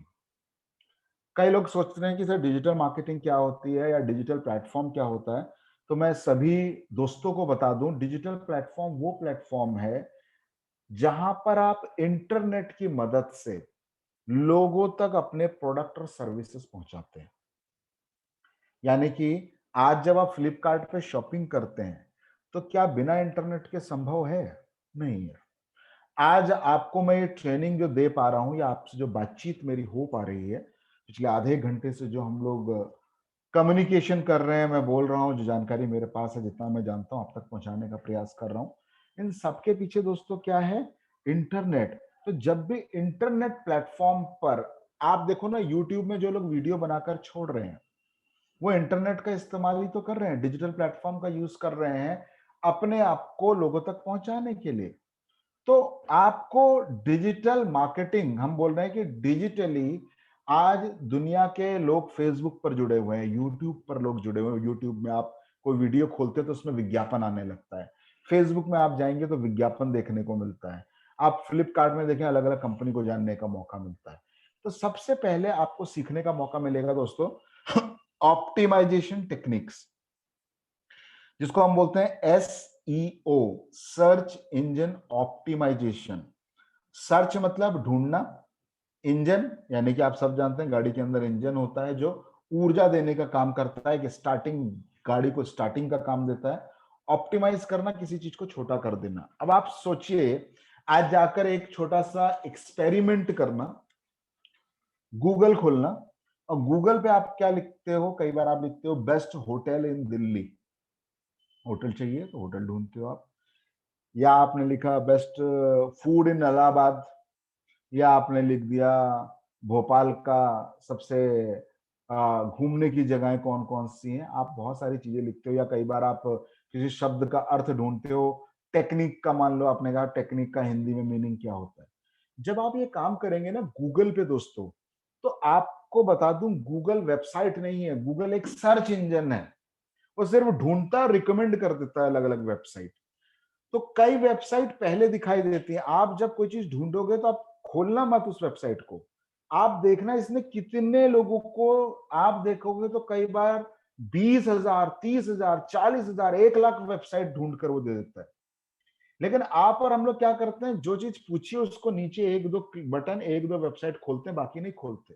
कई लोग सोचते हैं कि सर डिजिटल मार्केटिंग क्या होती है या डिजिटल प्लेटफॉर्म क्या होता है, तो मैं सभी दोस्तों को बता दूं, डिजिटल प्लेटफॉर्म वो प्लेटफॉर्म है जहां पर आप इंटरनेट की मदद से लोगों तक अपने प्रोडक्ट और सर्विसेज पहुंचाते हैं। यानी कि आज जब आप फ्लिपकार्ट पे शॉपिंग करते हैं तो क्या बिना इंटरनेट के संभव है? नहीं है। आज आपको मैं ये ट्रेनिंग जो दे पा रहा हूं या आपसे जो बातचीत मेरी हो पा रही है, पिछले आधे घंटे से जो हम लोग कम्युनिकेशन कर रहे हैं, मैं बोल रहा हूं, जो जानकारी मेरे पास है, जितना मैं जानता हूं आप तक पहुंचाने का प्रयास कर रहा हूं, इन सबके पीछे दोस्तों क्या है? इंटरनेट। तो जब भी इंटरनेट प्लेटफॉर्म पर आप देखो ना, यूट्यूब में जो लोग वीडियो बनाकर छोड़ रहे हैं वो इंटरनेट का इस्तेमाल ही तो कर रहे हैं, डिजिटल प्लेटफॉर्म का यूज कर रहे हैं अपने आप को लोगों तक पहुंचाने के लिए। तो आपको डिजिटल मार्केटिंग, हम बोल रहे हैं कि डिजिटली आज दुनिया के लोग फेसबुक पर जुड़े हुए हैं, यूट्यूब पर लोग जुड़े हुए हैं। यूट्यूब में आप कोई वीडियो खोलते हैं तो उसमें विज्ञापन आने लगता है, फेसबुक में आप जाएंगे तो विज्ञापन देखने को मिलता है, आप फ्लिपकार्ट में देखें अलग अलग कंपनी को जानने का मौका मिलता है। तो सबसे पहले आपको सीखने का मौका मिलेगा दोस्तों ऑप्टिमाइजेशन टेक्निक्स, जिसको हम बोलते हैं SEO, search engine optimization. Search मतलब ढूंढना, इंजन यानी कि आप सब जानते हैं गाड़ी के अंदर इंजन होता है जो ऊर्जा देने का काम करता है, कि स्टार्टिंग, गाड़ी को स्टार्टिंग का काम देता है। ऑप्टिमाइज करना, किसी चीज को छोटा कर देना। अब आप सोचिए, आज जाकर एक छोटा सा एक्सपेरिमेंट करना, गूगल खोलना और गूगल पे आप क्या लिखते हो? कई बार आप लिखते हो best hotel in Delhi, hotel चाहिए तो होटल ढूंढते हो आप, या आपने लिखा बेस्ट फूड इन इलाहाबाद, या आपने लिख दिया भोपाल का सबसे घूमने की जगहें कौन कौन सी हैं। आप बहुत सारी चीजें लिखते हो, या कई बार आप किसी शब्द का अर्थ ढूंढते हो। टेक्निक का, मान लो आपने कहा टेक्निक का हिंदी में मीनिंग क्या होता है। जब आप ये काम करेंगे ना गूगल पे दोस्तों, तो आपको बता दूं, गूगल वेबसाइट नहीं है, गूगल एक सर्च इंजन है। वो सिर्फ ढूंढता है, रिकमेंड कर देता है अलग अलग वेबसाइट। तो कई वेबसाइट पहले दिखाई देती है। आप जब कोई चीज ढूंढोगे तो आप खोलना मत उस वेबसाइट को, आप देखना इसने कितने लोगों को, आप देखोगे तो कई बार 20,000, 30,000, 40,000, 1 लाख वेबसाइट ढूंढ कर वो दे देता है। लेकिन आप और हम लोग क्या करते हैं, जो चीज पूछिए उसको नीचे एक दो बटन, एक दो वेबसाइट खोलते हैं, बाकी नहीं खोलते।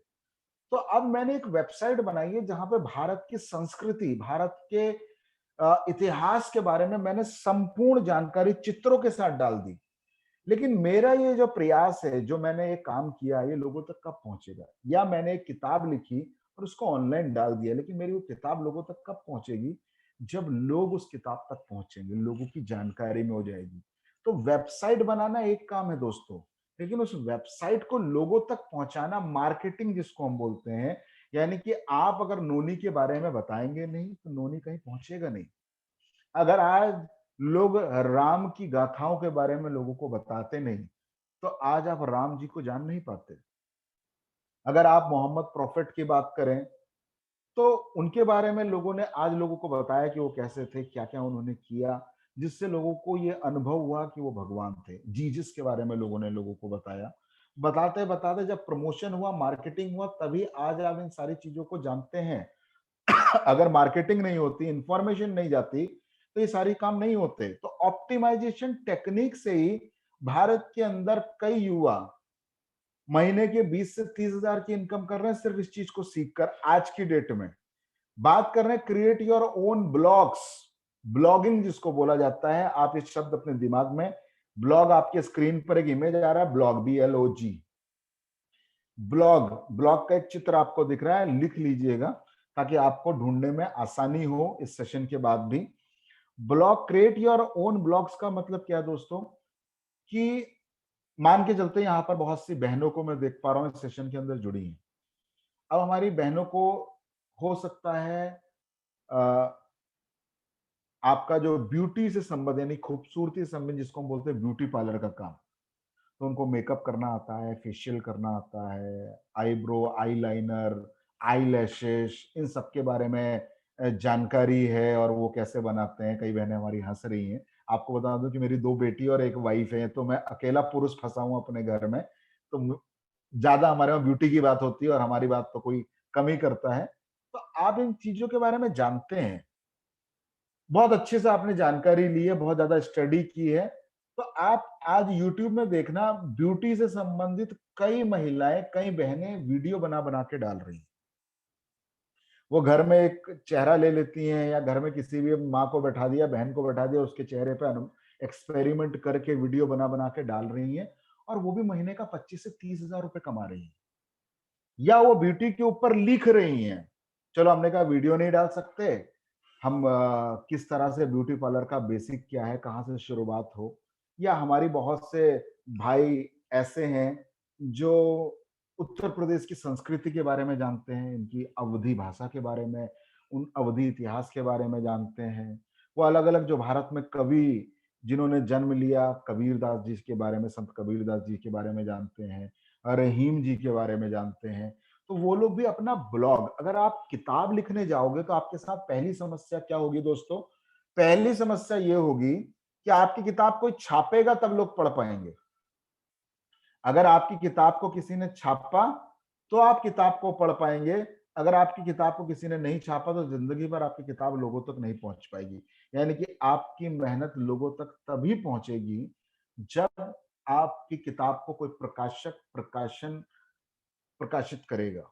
तो अब मैंने एक वेबसाइट बनाई है जहां पे भारत की संस्कृति, भारत के इतिहास के बारे में मैंने संपूर्ण जानकारी चित्रों के साथ डाल दी। लेकिन मेरा ये जो प्रयास है, जो मैंने ये काम किया, ये लोगों तक कब पहुंचेगा? या मैंने एक किताब लिखी और उसको ऑनलाइन डाल दिया, लेकिन मेरी वो किताब लोगों तक कब पहुंचेगी? जब लोग उस किताब तक पहुंचेंगे, लोगों की जानकारी में हो जाएगी। तो वेबसाइट बनाना एक काम है दोस्तों, लेकिन उस वेबसाइट को लोगों तक पहुंचाना, मार्केटिंग जिसको हम बोलते हैं, यानी कि आप अगर नोनी के बारे में बताएंगे नहीं तो नोनी कहीं पहुंचेगा नहीं। अगर आज लोग राम की गाथाओं के बारे में लोगों को बताते नहीं, तो आज आप राम जी को जान नहीं पाते। अगर आप मोहम्मद प्रॉफिट की बात करें, तो उनके बारे में लोगों ने आज लोगों को बताया कि वो कैसे थे, क्या-क्या उन्होंने किया, जिससे लोगों को ये अनुभव हुआ कि वो भगवान थे। जीसस के बारे में लोगों ने लोगों को बताया। बताते-बताते जब प्रमोशन हुआ, मार्केटिंग हुआ, तभी आज आप इन सारी चीज़ों को जानते हैं। अगर मार्केटिंग नहीं होती, इन्फॉर्मेशन नहीं जाती, तो ये सारी काम नहीं होते। तो ऑप्टिमाइजेशन टेक्निक से ही भारत के अंदर कई युवा महीने के 20 से 30 हजार की इनकम कर रहे हैं सिर्फ इस चीज को सीखकर आज की डेट में। बात कर रहे हैं create your own blogs, blogging जिसको बोला जाता है। आप इस शब्द अपने दिमाग में, ब्लॉग आपके स्क्रीन पर एक इमेज आ रहा है, ब्लॉग BLOG, ब्लॉग, ब्लॉग का एक चित्र आपको दिख रहा है, लिख लीजिएगा ताकि आपको ढूंढने में आसानी हो इस सेशन के बाद भी। Blog, create your own blogs का मतलब क्या है दोस्तों, कि मान के चलते यहां पर बहुत सी बहनों को मैं देख पा रहा हूं इस सेशन के अंदर जुड़ी हैं। अब हमारी बहनों को हो सकता है आपका जो ब्यूटी से संबंध यानी खूबसूरती से संबंध जिसको हम बोलते हैं ब्यूटी पार्लर का काम, तो उनको मेकअप करना आता है, फेशियल करना आता है, आईब्रो, आईलाइनर, आईलैशेस, इन सब के बारे में जानकारी है और वो कैसे बनाते हैं। कई बहनें हमारी हंस रही हैं। आपको बता दूं कि मेरी 2 बेटी और 1 वाइफ है, तो मैं अकेला पुरुष फंसा हूं अपने घर में, तो ज्यादा हमारे वहां ब्यूटी की बात होती है और हमारी बात तो कोई कम ही करता है। तो आप इन चीजों के बारे में जानते हैं, बहुत अच्छे से आपने जानकारी ली है, बहुत ज्यादा स्टडी की है, तो आप आज YouTube में देखना, ब्यूटी से संबंधित कई महिलाएं, कई बहनें वीडियो बना बना के डाल रही हैं। वो घर में एक चेहरा ले लेती हैं या घर में किसी भी माँ को बैठा दिया, बहन को बैठा दिया, उसके चेहरे पे एक्सपेरिमेंट करके वीडियो बना बना के डाल रही हैं, और वो भी महीने का 25 से 30 हजार रुपए कमा रही हैं। या वो ब्यूटी के ऊपर लिख रही हैं। चलो हमने कहा वीडियो नहीं डाल सकते, हम किस तरह से ब्यूटी पार्लर का बेसिक क्या है, कहाँ से शुरुआत हो। या हमारी बहुत से भाई ऐसे हैं जो उत्तर प्रदेश की संस्कृति के बारे में जानते हैं, इनकी अवधी भाषा के बारे में, उन अवधी इतिहास के बारे में जानते हैं। वो अलग अलग जो भारत में कवि जिन्होंने जन्म लिया, कबीरदास जी के बारे में, संत कबीरदास जी के बारे में जानते हैं, रहीम जी के बारे में जानते हैं। तो वो लोग भी अपना ब्लॉग, अगर आप किताब लिखने जाओगे तो आपके साथ पहली समस्या क्या होगी दोस्तों? पहली समस्या ये होगी कि आपकी किताब कोई छापेगा तब लोग पढ़ पाएंगे। अगर आपकी किताब को किसी ने छापा तो आप किताब को पढ़ पाएंगे। अगर आपकी किताब को किसी ने नहीं छापा तो जिंदगी भर आपकी किताब लोगों तक नहीं पहुंच पाएगी। यानी कि आपकी मेहनत लोगों तक तभी पहुंचेगी जब आपकी किताब को कोई प्रकाशित करेगा।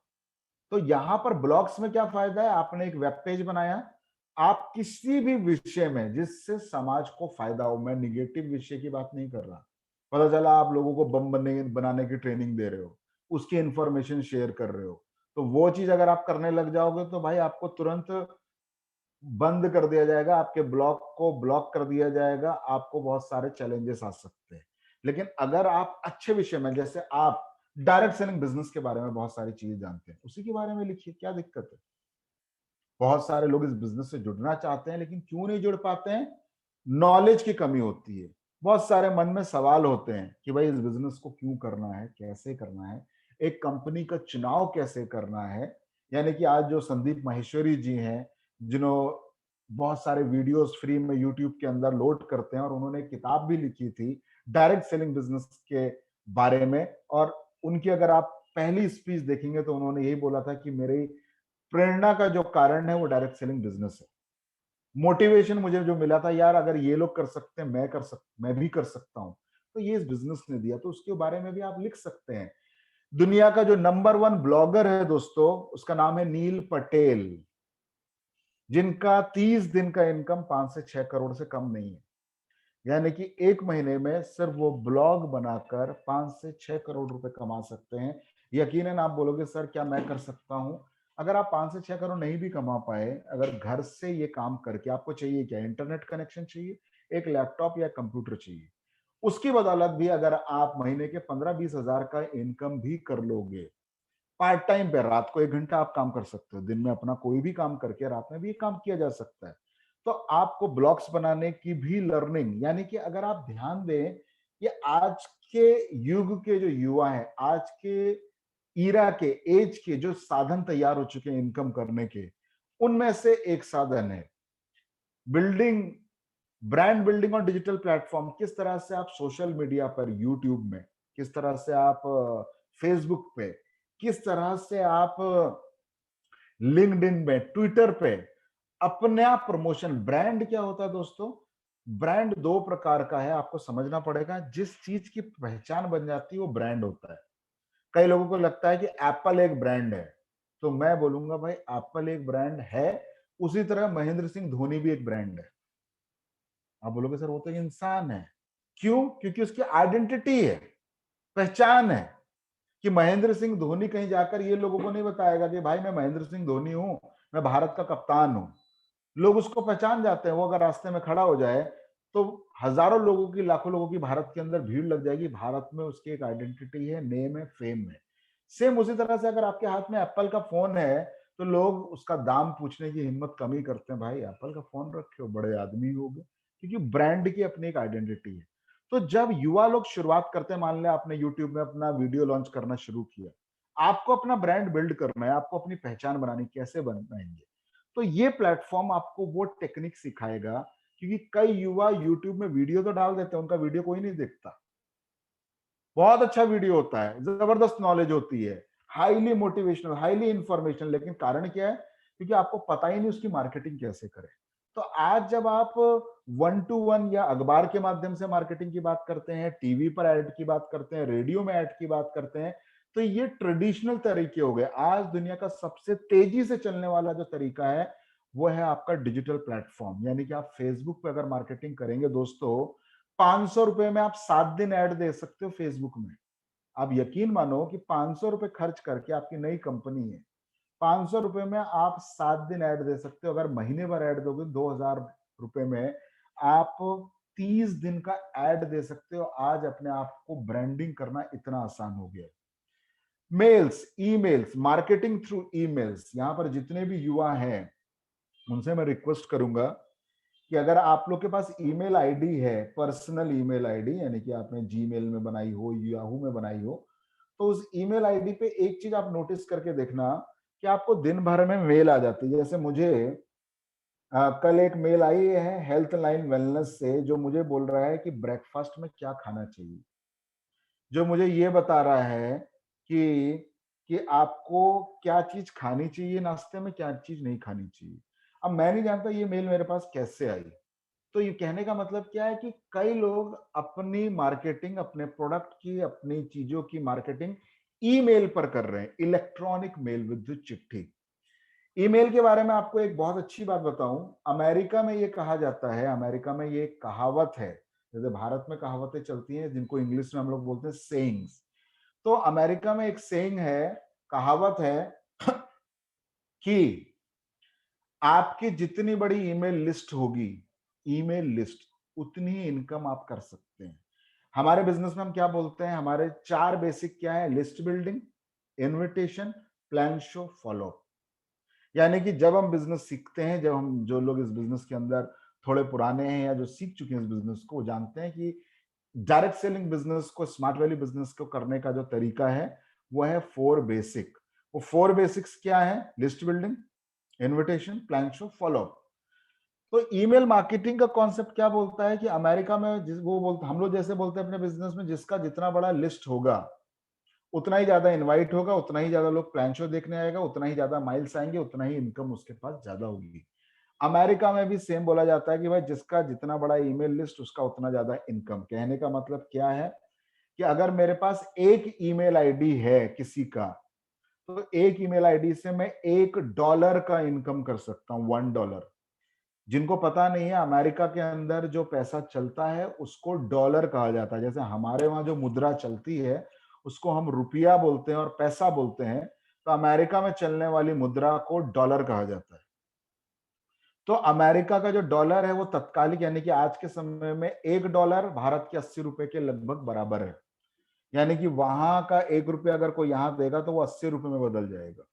तो यहां पर ब्लॉग्स में क्या फायदा है? आपने एक वेब पेज बनाया, आप किसी भी विषय में जिससे समाज को फायदा हो, मैं निगेटिव विषय की बात नहीं कर रहा। पता चला आप लोगों को बम बनाने की ट्रेनिंग दे रहे हो, उसकी इंफॉर्मेशन शेयर कर रहे हो, तो वो चीज अगर आप करने लग जाओगे तो भाई आपको तुरंत बंद कर दिया जाएगा, आपके ब्लॉग को ब्लॉक कर दिया जाएगा, आपको बहुत सारे चैलेंजेस आ सकते हैं। लेकिन अगर आप अच्छे विषय में, जैसे आप डायरेक्ट सेलिंग बिजनेस के बारे में बहुत सारी चीजें जानते हैं, उसी के बारे में लिखिए, क्या दिक्कत है? बहुत सारे लोग इस बिजनेस से जुड़ना चाहते हैं लेकिन क्यों नहीं जुड़ पाते हैं? नॉलेज की कमी होती है। बहुत सारे मन में सवाल होते हैं कि भाई इस बिजनेस को क्यों करना है, कैसे करना है, एक कंपनी का चुनाव कैसे करना है। यानी कि आज जो संदीप माहेश्वरी जी हैं, जिन्हों बहुत सारे वीडियोस फ्री में यूट्यूब के अंदर लोड करते हैं, और उन्होंने एक किताब भी लिखी थी डायरेक्ट सेलिंग बिजनेस के बारे में, और उनकी अगर आप पहली स्पीच देखेंगे तो उन्होंने यही बोला था कि मेरी प्रेरणा का जो कारण है वो डायरेक्ट सेलिंग बिजनेस है। मोटिवेशन मुझे जो मिला था, यार अगर ये लोग कर सकते हैं, मैं भी कर सकता हूं, तो ये इस बिजनेस ने दिया, तो उसके बारे में भी आप लिख सकते हैं। दुनिया का जो नंबर 1 ब्लॉगर है दोस्तों, उसका नाम है नील पटेल, जिनका 30 दिन का इनकम 5 से 6 करोड़ से कम नहीं है। यानी कि एक महीने में सिर्फ वो ब्लॉग बनाकर 5 से 6 करोड़ रुपए कमा सकते हैं। यकीनन आप बोलोगे सर क्या मैं कर सकता हूं? अगर आप 5 से 6 करोड़ नहीं भी कमा पाए, अगर घर से ये काम करके, आपको चाहिए क्या? इंटरनेट कनेक्शन चाहिए, एक लैपटॉप या कंप्यूटर चाहिए। उसकी बदौलत भी अगर आप महीने के 15-20 हजार का इनकम भी कर लोगे, पार्ट टाइम पे रात को 1 घंटा आप काम कर सकते हो, दिन में अपना कोई भी काम करके रात में भी ये काम किया जा सकता है। तो आपको ब्लॉग्स बनाने की भी लर्निंग, यानी कि अगर आप ध्यान दें कि आज के युग के जो युवा हैं, आज के ईरा के एज के जो साधन तैयार हो चुके हैं इनकम करने के, उनमें से एक साधन है building, brand building on digital platform. किस तरह से आप सोशल मीडिया पर, यूट्यूब में, किस तरह से आप फेसबुक पे, किस तरह से आप लिंक्डइन में, ट्विटर पे अपने आप प्रमोशन। ब्रांड क्या होता है दोस्तों? ब्रांड दो प्रकार का है, आपको समझना पड़ेगा। जिस चीज की पहचान बन जाती है वो ब्रांड होता है। कई लोगों को लगता है कि एप्पल एक ब्रांड है, तो मैं बोलूंगा भाई एप्पल एक ब्रांड है, उसी तरह महेंद्र सिंह धोनी भी एक ब्रांड है। आप बोलोगे सर वो तो एक इंसान है। क्यों? क्योंकि उसकी आइडेंटिटी है, पहचान है। कि महेंद्र सिंह धोनी कहीं जाकर ये लोगों को नहीं बताएगा कि भाई मैं महेंद्र सिंह धोनी हूं, मैं भारत का कप्तान हूं। लोग उसको पहचान जाते हैं। वो अगर रास्ते में खड़ा हो जाए तो हजारों लोगों की, लाखों लोगों की भारत के अंदर भीड़ लग जाएगी। भारत में उसकी एक आइडेंटिटी है, नेम है, फेम है। सेम उसी तरह से अगर आपके हाथ में एप्पल का फोन है तो लोग उसका दाम पूछने की हिम्मत कम ही करते हैं। भाई एप्पल का फोन रखे हो, बड़े आदमी हो गए। क्योंकि ब्रांड की अपनी एक आइडेंटिटी है। तो जब युवा लोग शुरुआत करते हैं, मान लें आपने यूट्यूब में अपना वीडियो लॉन्च करना शुरू किया, आपको अपना ब्रांड बिल्ड करना है, आपको अपनी पहचान बनानी, कैसे बनाएंगे? तो ये प्लेटफॉर्म आपको वो टेक्निक सिखाएगा। क्योंकि कई युवा यूट्यूब में वीडियो तो डाल देते हैं, उनका वीडियो कोई नहीं देखता। बहुत अच्छा वीडियो होता है, जबरदस्त नॉलेज होती है, हाईली मोटिवेशनल, हाईली इंफॉर्मेशनल, लेकिन कारण क्या है? क्योंकि आपको पता ही नहीं उसकी मार्केटिंग कैसे करें। तो आज जब आप 1-to-1 या अखबार के माध्यम से मार्केटिंग की बात करते हैं, टीवी पर ऐड की बात करते हैं, रेडियो में ऐड की बात करते हैं, तो ये ट्रेडिशनल तरीके हो गए। आज दुनिया का सबसे तेजी से चलने वाला जो तरीका है वो है आपका डिजिटल प्लेटफॉर्म। यानी कि आप फेसबुक पे अगर मार्केटिंग करेंगे दोस्तों, 500 रुपए में आप 7 दिन ऐड दे सकते हो फेसबुक में। आप यकीन मानो कि 500 रुपए खर्च करके, आपकी नई कंपनी है, 500 रुपए में आप 7 दिन ऐड दे सकते हो। अगर महीने भर ऐड दोगे 2000 रुपए में आप 30 दिन का ऐड दे सकते हो। आज अपने आप को ब्रांडिंग करना इतना आसान हो गया है। Mails, emails, marketing through emails. यहां पर जितने भी युवा हैं उनसे मैं रिक्वेस्ट करूंगा कि अगर आप लोग के पास ईमेल आईडी है, पर्सनल ईमेल आईडी, यानी कि आपने जीमेल में बनाई हो, याहू में बनाई हो, तो उस ईमेल आईडी पे एक चीज आप नोटिस करके देखना कि आपको दिन भर में मेल आ जाती है। जैसे मुझे कल एक मेल आई है हेल्थ लाइन वेलनेस से, जो मुझे बोल रहा है कि ब्रेकफास्ट में क्या खाना चाहिए, जो मुझे ये बता रहा है कि आपको क्या चीज खानी चाहिए नाश्ते में, क्या चीज नहीं खानी चाहिए। अब मैं नहीं जानता ये मेल मेरे पास कैसे आई। तो ये कहने का मतलब क्या है कि कई लोग अपनी मार्केटिंग, अपने प्रोडक्ट की, अपनी चीजों की मार्केटिंग ईमेल पर कर रहे हैं। इलेक्ट्रॉनिक मेल, विद्युत चिट्ठी। ईमेल के बारे में आपको एक बहुत अच्छी बात बताऊं, अमेरिका में ये कहा जाता है, अमेरिका में ये कहावत है, जैसे भारत में कहावतें चलती हैं जिनको इंग्लिश में हम लोग बोलते हैं सेइंग्स। तो अमेरिका में एक सेइंग है, कहावत है कि आपकी जितनी बड़ी ईमेल लिस्ट होगी, ईमेल लिस्ट, उतनी ही इनकम आप कर सकते हैं। हमारे बिजनेस में हम क्या बोलते हैं? हमारे 4 बेसिक क्या है? List building, invitation, plan, show, follow. यानी कि जब हम बिजनेस सीखते हैं, जब हम, जो लोग इस बिजनेस के अंदर थोड़े पुराने हैं या जो सीख चुके हैं इस बिजनेस को, वो जानते हैं कि डायरेक्ट सेलिंग बिजनेस को, स्मार्ट वैल्यू बिजनेस को करने का जो तरीका है वो है 4 बेसिक। वो 4 बेसिक्स क्या है? List building, invitation, plan, show, follow. तो ईमेल मार्केटिंग का कॉन्सेप्ट क्या बोलता है कि अमेरिका में जिस वो बोलते, हम लोग जैसे बोलते हैं अपने बिजनेस में, जिसका जितना बड़ा लिस्ट होगा उतना ही ज्यादा इनवाइट होगा, उतना ही ज्यादा लोग प्लान शो देखने आएगा, उतना ही ज्यादा माइल्स आएंगे, उतना ही इनकम उसके पास ज्यादा होगी। अमेरिका में भी सेम बोला जाता है कि भाई जिसका जितना बड़ा ईमेल लिस्ट उसका उतना ज्यादा इनकम। कहने का मतलब क्या है कि अगर मेरे पास एक ईमेल आईडी है किसी का, तो एक ईमेल आईडी से मैं $1 का इनकम कर सकता हूं, $1। जिनको पता नहीं है, अमेरिका के अंदर जो पैसा चलता है उसको डॉलर कहा जाता है। जैसे हमारे वहां जो मुद्रा चलती है उसको हम रुपया बोलते हैं और पैसा बोलते हैं, तो अमेरिका में चलने वाली मुद्रा को डॉलर कहा जाता है। तो अमेरिका का जो डॉलर है वो तत्कालिक, यानी कि आज के समय में $1 भारत के 80 रुपए के लगभग बराबर है। यानी कि वहां का 1 रुपया अगर कोई यहां देगा तो वो 80 रुपए में बदल जाएगा।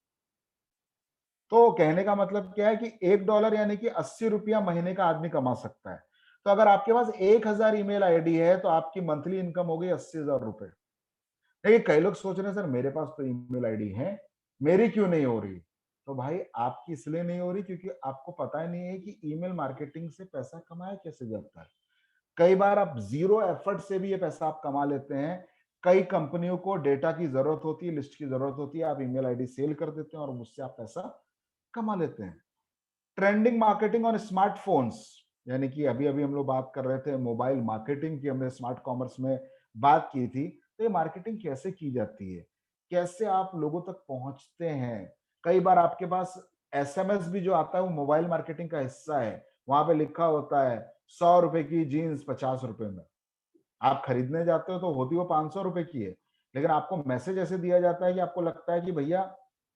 तो कहने का मतलब क्या है कि $1 यानी कि 80 रुपया महीने का आदमी कमा सकता है। तो अगर आपके पास 1000 ईमेल आईडी है तो आपकी मंथली इनकम हो गई 80,000 रुपए। देखिए कई लोग सोच रहे हैं सर मेरे पास तो ईमेल आईडी है, मेरी क्यों नहीं हो रही? तो भाई आपकी इसलिए नहीं हो रही क्योंकि आपको पता ही नहीं है कि ईमेल मार्केटिंग से पैसा कमाया कैसे जाता है। कई बार आप ज़ीरो एफर्ट से भी ये पैसा आप कमा लेते हैं। कई कंपनियों को डेटा की ज़रूरत होती है, लिस्ट की ज़रूरत होती है, आप ईमेल आईडी सेल कर देते हैं और उससे आप पैसा कमा लेते हैं। ट्रेंडिंग मार्केटिंग ऑन स्मार्टफ़ोन्स, यानी कि अभी-अभी हम लोग बात कर रहे थे मोबाइल मार्केटिंग की, हमने स्मार्ट कॉमर्स में बात की थी। तो ये मार्केटिंग कैसे की जाती है? कैसे आप लोगों तक पहुँचते हैं? कई बार आपके पास एसएमएस भी जो आता है वो मोबाइल मार्केटिंग का हिस्सा है। वहाँ पे लिखा होता है ₹100 की जीन्स ₹50 में। आप खरीदने जाते हो तो होती वो ₹500 की है, लेकिन आपको मैसेज ऐसे दिया जाता है कि आपको लगता है कि भैया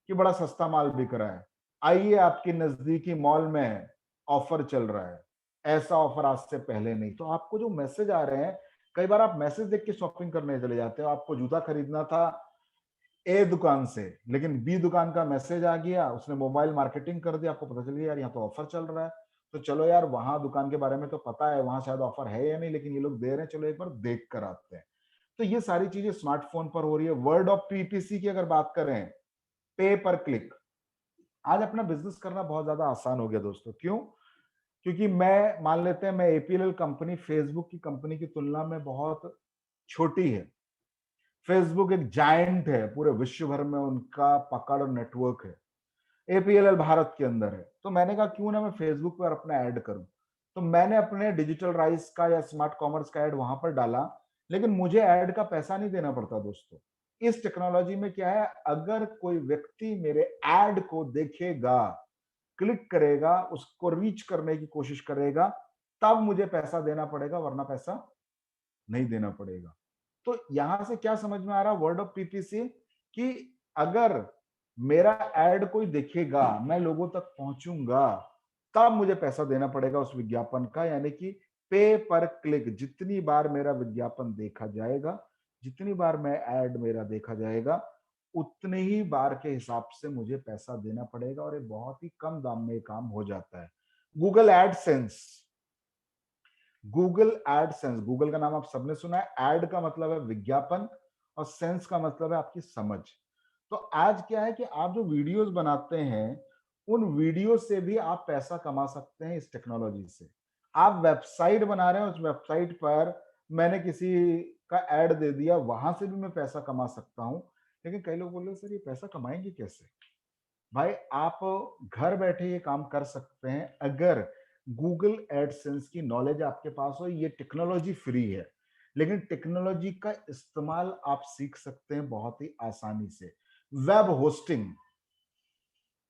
कि बड़ा सस्ता माल बिक रहा है। आइए आपके नज़दीकी मॉल में ऑफर चल रहा है। ऐसा ऑफर आज से पहले नहीं। तो आपको जो मैसेज आ रहे हैं, कई बार आप मैसेज देख के शॉपिंग करने चले जाते हो। आपको जूता खरीदना था ए दुकान से, लेकिन बी दुकान का मैसेज आ गया, उसने मोबाइल मार्केटिंग कर दिया, आपको पता चल गया यार यहाँ तो ऑफर चल रहा है। तो चलो यार वहाँ दुकान के बारे में तो पता है, वहाँ शायद ऑफर है या नहीं, लेकिन ये लोग दे रहे हैं, चलो एक बार देख कर आते हैं। तो ये सारी चीजें स्मार्टफ़ोन पर हो रही है। वर्ड ऑफ पीपीसी की अगर बात करें, पे पर क्लिक, आज अपना बिज़नेस करना बहुत ज़्यादा आसान हो गया दोस्तों। क्यों? क्योंकि मैं मान लेते हैं मैं एपीएलएल कंपनी फेसबुक की कंपनी की तुलना में बहुत छोटी है। फेसबुक एक जायंट है, पूरे विश्व भर में उनका पकड़ और नेटवर्क है। एपीएलएल भारत के अंदर है। तो मैंने कहा क्यों ना मैं फेसबुक पर अपना ऐड करूं। तो मैंने अपने डिजिटल राइस का या स्मार्ट कॉमर्स का ऐड वहां पर डाला, लेकिन मुझे ऐड का पैसा नहीं देना पड़ता दोस्तों। इस टेक्नोलॉजी में क्या है, अगर कोई व्यक्ति मेरे ऐड को देखेगा, क्लिक करेगा, उसको रीच करने की कोशिश करेगा, तब मुझे पैसा देना पड़ेगा, वरना पैसा नहीं देना पड़ेगा। तो यहां से क्या समझ में आ रहा, वर्ड ऑफ पीपीसी, कि अगर मेरा ऐड कोई देखेगा, मैं लोगों तक पहुंचूंगा, तब मुझे पैसा देना पड़ेगा उस विज्ञापन का। यानी कि पे पर क्लिक, जितनी बार मेरा विज्ञापन देखा जाएगा, जितनी बार मैं ऐड मेरा देखा जाएगा, उतने ही बार के हिसाब से मुझे पैसा देना पड़ेगा और ये बहुत ही कम दाम में ये काम हो जाता है। Google AdSense, Google AdSense, Google का नाम आप सबने सुना है। एड का मतलब है विज्ञापन और सेंस का मतलब है आपकी समझ। तो आज क्या है कि आप जो वीडियोस बनाते हैं, उन वीडियो से भी आप पैसा कमा सकते हैं इस टेक्नोलॉजी से। आप वेबसाइट बना रहे हैं, उस वेबसाइट पर मैंने किसी का ऐड दे दिया, वहां से भी मैं पैसा कमा सकता हूं। लेकिन कई लोग बोल रहे हैं सर ये पैसा कमाएंगे कैसे? भाई आप घर बैठे ये काम कर सकते हैं अगर गूगल एडसेंस की नॉलेज आपके पास हो। ये टेक्नोलॉजी फ्री है, लेकिन टेक्नोलॉजी का इस्तेमाल आप सीख सकते हैं बहुत ही आसानी से। वेब होस्टिंग,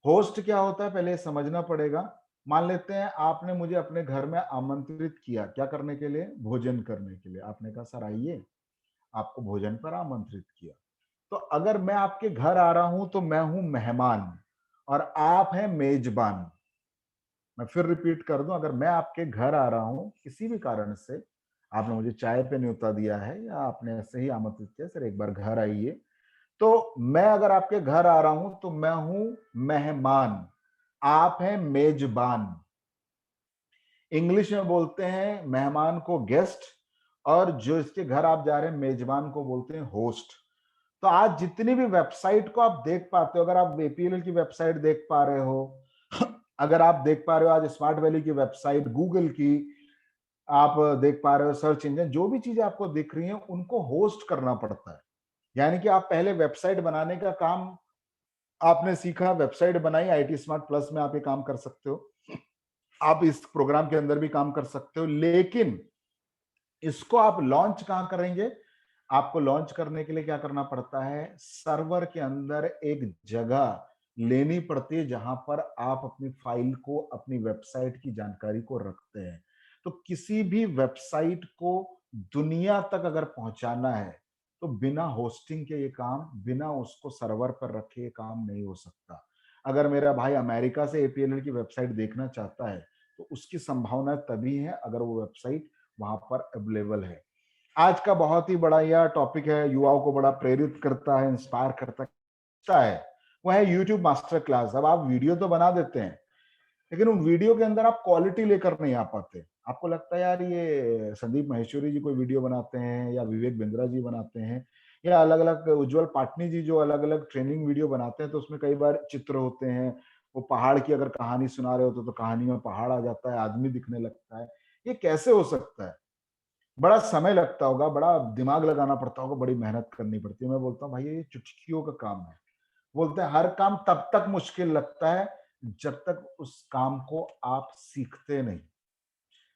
होस्ट क्या होता है पहले समझना पड़ेगा। मान लेते हैं आपने मुझे अपने घर में आमंत्रित किया, क्या करने के लिए? भोजन करने के लिए। आपने कहा सर आइए, आपको भोजन पर आमंत्रित किया। तो अगर मैं आपके घर आ रहा हूं तो मैं हूं मेहमान और आप हैं मेजबान। मैं फिर रिपीट कर दूं, अगर मैं आपके घर आ रहा हूं किसी भी कारण से, आपने मुझे चाय पे न्योता दिया है या आपने ऐसे ही आमंत्रित किया सर एक बार घर आइए, तो मैं अगर आपके घर आ रहा हूं तो मैं हूं मेहमान, आप हैं मेजबान। इंग्लिश में बोलते हैं मेहमान को गेस्ट, और जो इसके घर आप जा रहे हैं मेजबान को बोलते हैं होस्ट। तो आज जितनी भी वेबसाइट को आप देख पाते हो, अगर आप एपीएलएल की वेबसाइट देख पा रहे हो, अगर आप देख पा रहे हो आज स्मार्ट वैली की वेबसाइट, गूगल की आप देख पा रहे हो, सर्च इंजन, जो भी चीजें आपको दिख रही हैं उनको होस्ट करना पड़ता है। यानी कि आप पहले वेबसाइट बनाने का काम आपने सीखा, वेबसाइट बनाई, आईटी स्मार्ट प्लस में आप ये काम कर सकते हो, आप इस प्रोग्राम के अंदर भी काम कर सकते हो, लेकिन इसको आप लॉन्च कहां करेंगे? आपको लॉन्च करने के लिए क्या करना पड़ता है? सर्वर के अंदर एक जगह लेनी पड़ती है जहां पर आप अपनी फाइल को, अपनी वेबसाइट की जानकारी को रखते हैं। तो किसी भी वेबसाइट को दुनिया तक अगर पहुंचाना है तो बिना होस्टिंग के ये काम, बिना उसको सर्वर पर रखे ये काम नहीं हो सकता। अगर मेरा भाई अमेरिका से एपीएलएल की वेबसाइट देखना चाहता है तो उसकी संभावना तभी है अगर वो वेबसाइट वहां पर अवेलेबल है। आज का बहुत ही बड़ा यह टॉपिक है, युवाओं को बड़ा प्रेरित करता है, इंस्पायर करता है। वो है यूट्यूब मास्टर क्लास। अब आप वीडियो तो बना देते हैं, लेकिन उन वीडियो के अंदर आप क्वालिटी लेकर नहीं आ पाते। आपको लगता है यार ये संदीप माहेश्वरी जी कोई वीडियो बनाते हैं, या विवेक बिंद्रा जी बनाते हैं, या अलग अलग उज्जवल पाटनी जी जो अलग अलग ट्रेनिंग वीडियो बनाते हैं, तो उसमें कई बार चित्र होते हैं, वो पहाड़ की अगर कहानी सुना रहे होते तो कहानी में पहाड़ आ जाता है, आदमी दिखने लगता है। ये कैसे हो सकता है? बड़ा समय लगता होगा, बड़ा दिमाग लगाना पड़ता होगा, बड़ी मेहनत करनी पड़ती है। मैं बोलता हूँ भाई ये चुटकियों का काम है। बोलते हैं हर काम तब तक मुश्किल लगता है जब तक उस काम को आप सीखते नहीं।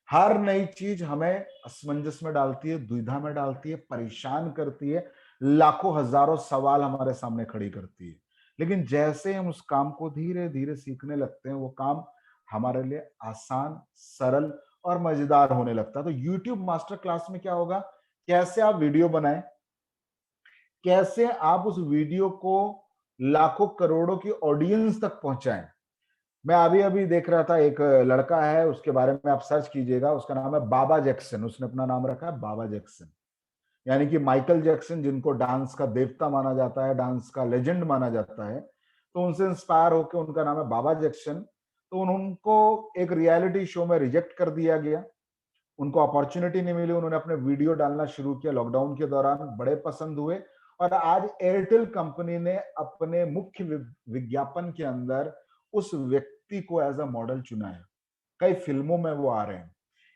हर नई चीज हमें असमंजस में डालती है, दुविधा में डालती है, परेशान करती है, लाखों हजारों सवाल हमारे सामने खड़ी करती है। लेकिन जैसे हम उस काम को धीरे धीरे सीखने लगते हैं, वो काम हमारे लिए आसान, सरल और मजेदार होने लगता है। तो YouTube मास्टर क्लास में क्या होगा, कैसे आप वीडियो बनाएं, कैसे आप उस वीडियो को लाखों करोड़ों की ऑडियंस तक पहुंचाएं। मैं अभी अभी देख रहा था, एक लड़का है, उसके बारे में आप सर्च कीजिएगा, उसका नाम है बाबा जैक्सन। उसने अपना नाम रखा है बाबा जैक्सन, यानी कि माइकल जैक्सन जिनको डांस का देवता माना जाता है, डांस का लेजेंड माना जाता है, तो उनसे इंस्पायर होकर उनका नाम है बाबा जैक्सन। तो उनको एक रियलिटी शो में रिजेक्ट कर दिया गया, उनको अपॉर्चुनिटी नहीं मिली। उन्होंने अपने वीडियो डालना शुरू किया लॉकडाउन के दौरान, बड़े पसंद हुए, और आज एयरटेल कंपनी ने अपने मुख्य विज्ञापन के अंदर उस व्यक्ति को एज अ मॉडल चुना है। कई फिल्मों में वो आ रहे हैं।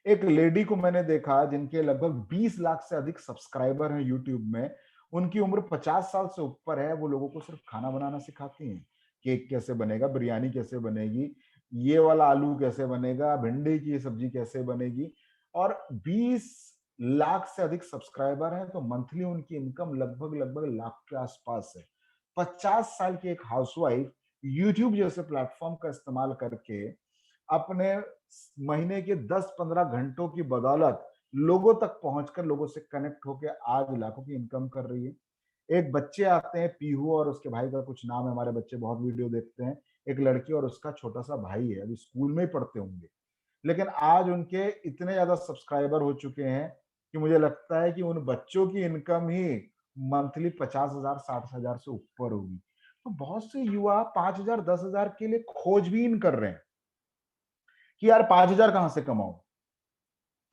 एक लेडी को मैंने देखा जिनके लगभग 20 लाख से अधिक सब्सक्राइबर हैं यूट्यूब में। उनकी उम्र 50 साल से ऊपर है। वो लोगों को सिर्फ खाना बनाना सिखाती हैं, केक कैसे बनेगा, बिरयानी कैसे बनेगी, ये वाला आलू कैसे बनेगा, भिंडी की सब्जी कैसे बनेगी। और 20 लाख से अधिक सब्सक्राइबर हैं, तो मंथली उनकी इनकम लगभग लगभग लाख के आसपास है। 50 साल की एक हाउसवाइफ यूट्यूब जैसे प्लेटफॉर्म का इस्तेमाल करके अपने महीने के 10-15 घंटों की बदौलत लोगों तक पहुंचकर लोगों से कनेक्ट होकर आज लाखों की इनकम कर रही है। एक बच्चे आते हैं, पीहू और उसके भाई का कुछ नाम है, हमारे बच्चे बहुत वीडियो देखते हैं। एक लड़की और उसका छोटा सा भाई है, अभी स्कूल में ही पढ़ते होंगे, लेकिन आज उनके इतने ज्यादा सब्सक्राइबर हो चुके हैं कि मुझे लगता है कि उन बच्चों की इनकम ही मंथली 50,000 60,000 से ऊपर होगी। तो बहुत से युवा 5,000 10,000 के लिए खोजबीन कर रहे हैं कि यार 5,000 कहां से कमाऊं,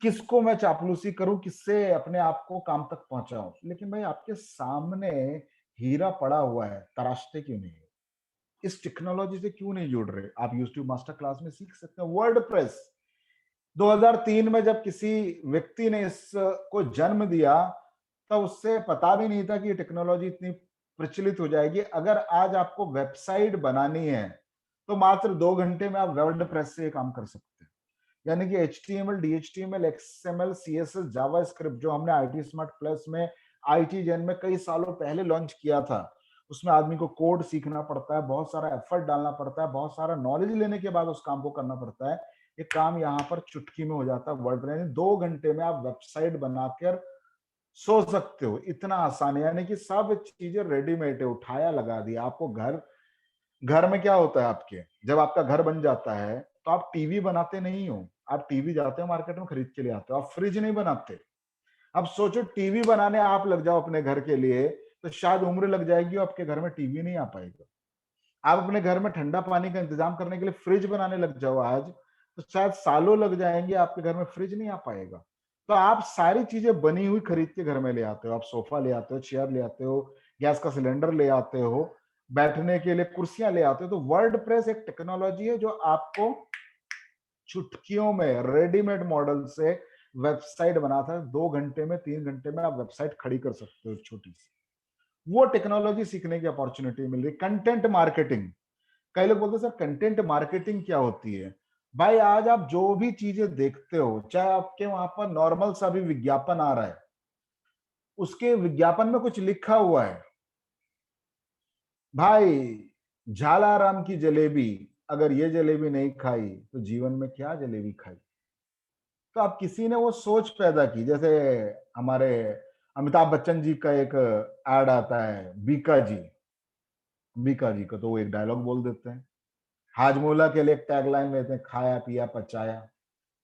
किसको मैं चापलूसी करूं, किससे अपने आप को काम तक पहुंचाऊं। लेकिन भाई आपके सामने हीरा पड़ा हुआ है, तराशते क्यों नहीं? इस टेक्नोलॉजी से क्यों नहीं जुड़ रहे? आप यूट्यूब मास्टर क्लास में सीख सकते हैं। वर्डप्रेस 2003 में जब किसी व्यक्ति ने इसको जन्म दिया, तब उससे पता भी नहीं था कि ये टेक्नोलॉजी इतनी प्रचलित हो जाएगी। अगर आज आपको वेबसाइट बनानी है, तो मात्र 2 घंटे में आप वर्डप्रेस से ये काम कर सकते हैं। यानी कि HTML, DHTML, XML, CSS, JavaScript जो हमने IT स्मार्ट प्लस में, IT जेन में कई सालों पहले लॉन्च किया था, उसमें आदमी को कोड सीखना पड़ता है, बहुत सारा एफर्ट डालना पड़ता है, बहुत सारा नॉलेज लेने के बाद उस काम को करना पड़ता है। ये काम यहाँ पर चुटकी में हो जाता है। वर्डप्रेस 2 घंटे में आप वेबसाइट बनाकर सो सकते हो, इतना आसान है। यानी कि सब चीजें रेडीमेड है, उठाया लगा दिया। आपको घर घर में क्या होता है, आपके जब आपका घर बन जाता है तो आप टीवी बनाते नहीं हो, आप टीवी जाते हो मार्केट में खरीद के लिए आते हो, आप फ्रिज नहीं बनाते। अब सोचो टीवी बनाने आप लग जाओ अपने घर के लिए, तो शायद उम्र लग जाएगी और आपके घर में टीवी नहीं आ पाएगा। आप अपने घर में ठंडा पानी का इंतजाम करने के लिए फ्रिज बनाने लग जाओ आज, तो शायद सालों लग जाएंगे, आपके घर में फ्रिज नहीं आ पाएगा। तो आप सारी चीजें बनी हुई खरीद के घर में ले आते हो। आप सोफा ले आते हो, चेयर ले आते हो, गैस का सिलेंडर ले आते हो, बैठने के लिए कुर्सियां ले आते हो। तो वर्डप्रेस एक टेक्नोलॉजी है जो आपको चुटकियों में रेडीमेड मॉडल से वेबसाइट बनाता है। 2 घंटे में, 3 घंटे में आप वेबसाइट खड़ी कर सकते हो छोटी सी। वो टेक्नोलॉजी सीखने की अपॉर्चुनिटी मिल रही। कंटेंट मार्केटिंग, कई लोग बोलते हैं सर कंटेंट मार्केटिंग क्या होती है? भाई आज आप जो भी चीजें देखते हो, चाहे आपके वहां पर नॉर्मल सा भी विज्ञापन आ रहा है, उसके विज्ञापन में कुछ लिखा हुआ है, भाई झालाराम की जलेबी, अगर ये जलेबी नहीं खाई तो जीवन में क्या जलेबी खाई। तो अब किसी ने वो सोच पैदा की, जैसे हमारे अमिताभ बच्चन जी का एक एड आता है, बीका जी, बीका जी का तो वो एक डायलॉग बोल देते हैं। हाजमोला के लिए एक टैगलाइन लेते हैं, खाया पिया पचाया।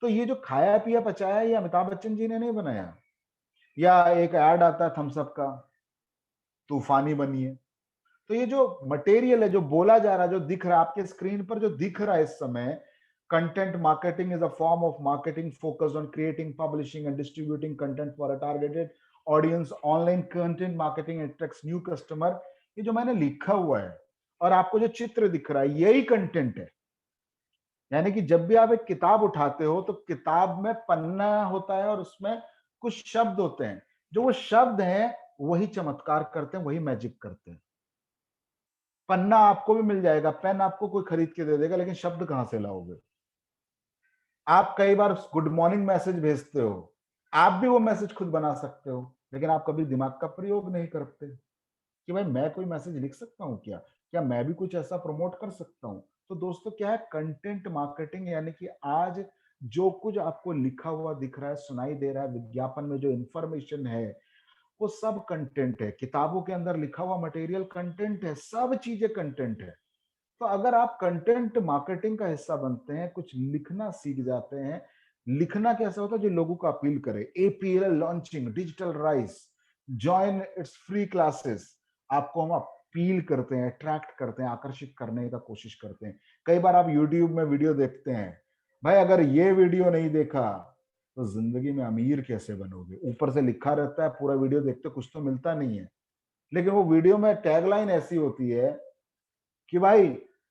तो ये जो खाया पिया पचाया, ये अमिताभ बच्चन जी ने नहीं बनाया। या एक ऐड आता है थम्स अप का, तूफानी बनिए। तो ये जो मटेरियल है, जो बोला जा रहा है, जो दिख रहा है आपके स्क्रीन पर, जो दिख रहा है इस समय, content marketing is a form of marketing focused on creating, publishing and distributing content for a targeted audience. Online content marketing attracts new customer. ये जो मैंने लिखा हुआ है और आपको जो चित्र दिख रहा है, यही कंटेंट है। यानी कि जब भी आप एक किताब उठाते हो तो किताब में पन्ना होता है और उसमें कुछ शब्द होते हैं, जो वो शब्द हैं वही चमत्कार करते हैं, वही मैजिक करते हैं। पन्ना आपको भी मिल जाएगा, पेन आपको कोई खरीद के दे देगा, लेकिन शब्द कहां से लाओगे? आप कई बार गुड मॉर्निंग मैसेज भेजते हो, आप भी वो मैसेज खुद बना सकते हो, लेकिन आप कभी दिमाग का प्रयोग नहीं करते कि भाई मैं कोई मैसेज लिख सकता हूँ क्या मैं भी कुछ ऐसा प्रमोट कर सकता हूँ। तो दोस्तों क्या है कंटेंट मार्केटिंग, यानी कि आज जो कुछ आपको लिखा हुआ दिख रहा है, सुनाई दे रहा है, विज्ञापन में जो इंफॉर्मेशन है वो सब कंटेंट है। किताबों के अंदर लिखा हुआ मटेरियल कंटेंट है, सब चीजें कंटेंट है। तो अगर आप कंटेंट मार्केटिंग का हिस्सा बनते हैं, कुछ लिखना सीख जाते हैं, लिखना कैसा होता है जो लोगों को अपील करे। APL launching digital rice, join it's free classes, आपको हम अपील करते हैं, अट्रैक्ट करते हैं, आकर्षित करने का कोशिश करते हैं। कई बार आप यूट्यूब में वीडियो देखते हैं, भाई अगर ये वीडियो नहीं देखा तो जिंदगी में अमीर कैसे बनोगे, ऊपर से लिखा रहता है, पूरा वीडियो देखते कुछ तो मिलता नहीं है, लेकिन वो वीडियो में टैगलाइन ऐसी होती है कि भाई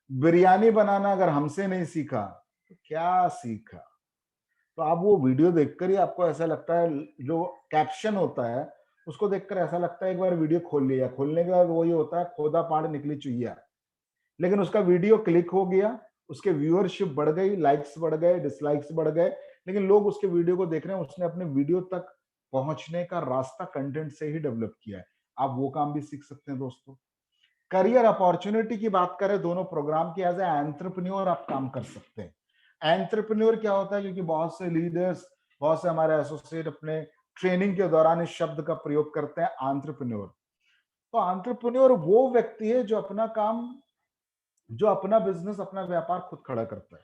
बिरयानी बनाना अगर हमसे नहीं सीखा तो क्या सीखा। तो आप वो वीडियो देखकर ही आपको ऐसा लगता है, जो कैप्शन होता है उसको देखकर ऐसा लगता है एक बार वीडियो खोल लिया, खोलने के बाद वही होता है खोदा पाड़ निकली चुईया। लेकिन उसका वीडियो क्लिक हो गया, उसके व्यूअरशिप बढ़ गई, लाइक्स बढ़ गए, डिसलाइक्स बढ़ गए, लेकिन लोग उसके वीडियो को देख रहे हैं, उसने अपने वीडियो तक पहुंचने का रास्ता कंटेंट से ही डेवलप किया है। आप वो काम भी सीख सकते हैं दोस्तों। करियर अपॉर्चुनिटी की बात करें, दोनों प्रोग्राम की, एज ए एंटरप्रेन्योर आप काम कर सकते हैं। एंटरप्रेन्योर क्या होता है, क्योंकि बहुत से लीडर्स, बहुत से हमारे एसोसिएट अपने ट्रेनिंग के दौरान इस शब्द का प्रयोग करते हैं, एंटरप्रेन्योर। तो एंटरप्रेन्योर वो व्यक्ति है जो अपना काम, जो अपना बिजनेस, अपना व्यापार खुद खड़ा करता है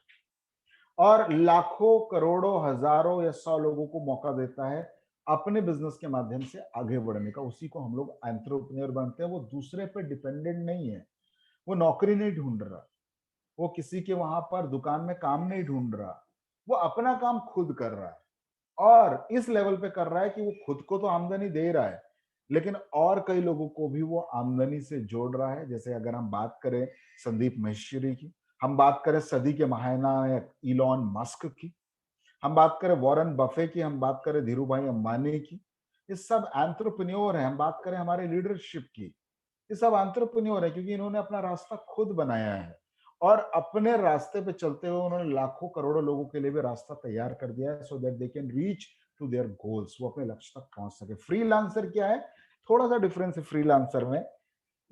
और लाखों, करोड़ों, हजारों या 100 लोगों को मौका देता है अपने बिजनेस के माध्यम से आगे बढ़ने का। उसी को हम लोग एंटरप्रेन्योर बनते हैं। वो दूसरे पे डिपेंडेंट नहीं है, वो नौकरी नहीं ढूंढ रहा, वो किसी के वहां पर दुकान में काम नहीं ढूंढ रहा, वो अपना काम खुद कर रहा है और इस लेवल पे कर रहा है कि वो खुद को तो आमदनी दे रहा है, लेकिन और कई लोगों को भी वो आमदनी से जोड़ रहा है। जैसे अगर हम बात करें संदीप महेश्वरी की, हम बात करें सदी के महानायक इलॉन मस्क की, हम बात करें वॉरेन बफे की, हम बात करें धीरू भाई अंबानी की, ये सब एंटरप्रेन्योर है। हम बात करें हमारे लीडरशिप की, ये सब एंटरप्रेन्योर है, क्योंकि इन्होंने अपना रास्ता खुद बनाया है और अपने रास्ते पे चलते हुए उन्होंने लाखों, करोड़ों लोगों के लिए भी रास्ता तैयार कर दिया है, so that they can reach to their goals, वो अपने लक्ष्य तक पहुंच सके। फ्रीलांसर क्या है, थोड़ा सा डिफरेंस है फ्रीलांसर में।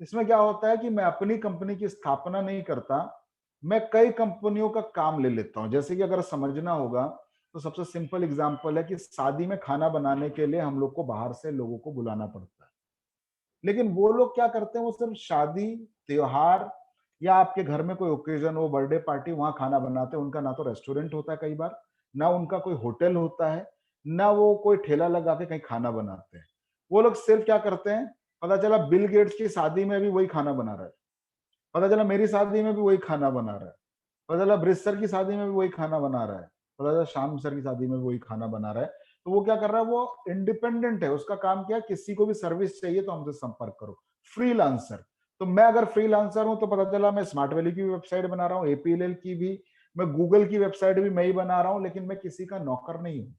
इसमें क्या होता है कि मैं अपनी कंपनी की स्थापना नहीं करता, मैं कई कंपनियों का काम ले लेता हूं। जैसे कि अगर समझना होगा तो सबसे सिंपल एग्जांपल है कि शादी में खाना बनाने के लिए हम लोग को बाहर से लोगों को बुलाना पड़ता है, लेकिन वो लोग क्या करते हैं, वो सिर्फ शादी, त्योहार या आपके घर में कोई ओकेजन हो, बर्थडे पार्टी, वहां खाना बनाते हैं। उनका ना तो रेस्टोरेंट होता है कई बार, ना उनका कोई होटल होता है, ना वो कोई ठेला लगा के कहीं खाना बनाते हैं। वो लोग सिर्फ क्या करते हैं, पता चला बिल गेट्स की शादी में भी वही खाना बना रहा है, पता चला मेरी शादी में भी वही खाना बना रहा है, पता चला ब्रिज सर की शादी में भी वही खाना बना रहा है, पता चला श्याम सर की शादी में भी वही खाना बना रहा है। तो वो क्या कर रहा है, वो इंडिपेंडेंट है, उसका काम क्या है, किसी को भी सर्विस चाहिए तो हमसे संपर्क करो। फ्रीलांसर, तो मैं अगर फ्रीलांसर हूं तो पता चला मैं स्मार्ट वैली की वेबसाइट बना रहा हूँ, APLL की भी, मैं गूगल की वेबसाइट भी मैं ही बना रहा हूँ, लेकिन मैं किसी का नौकर नहीं हूँ।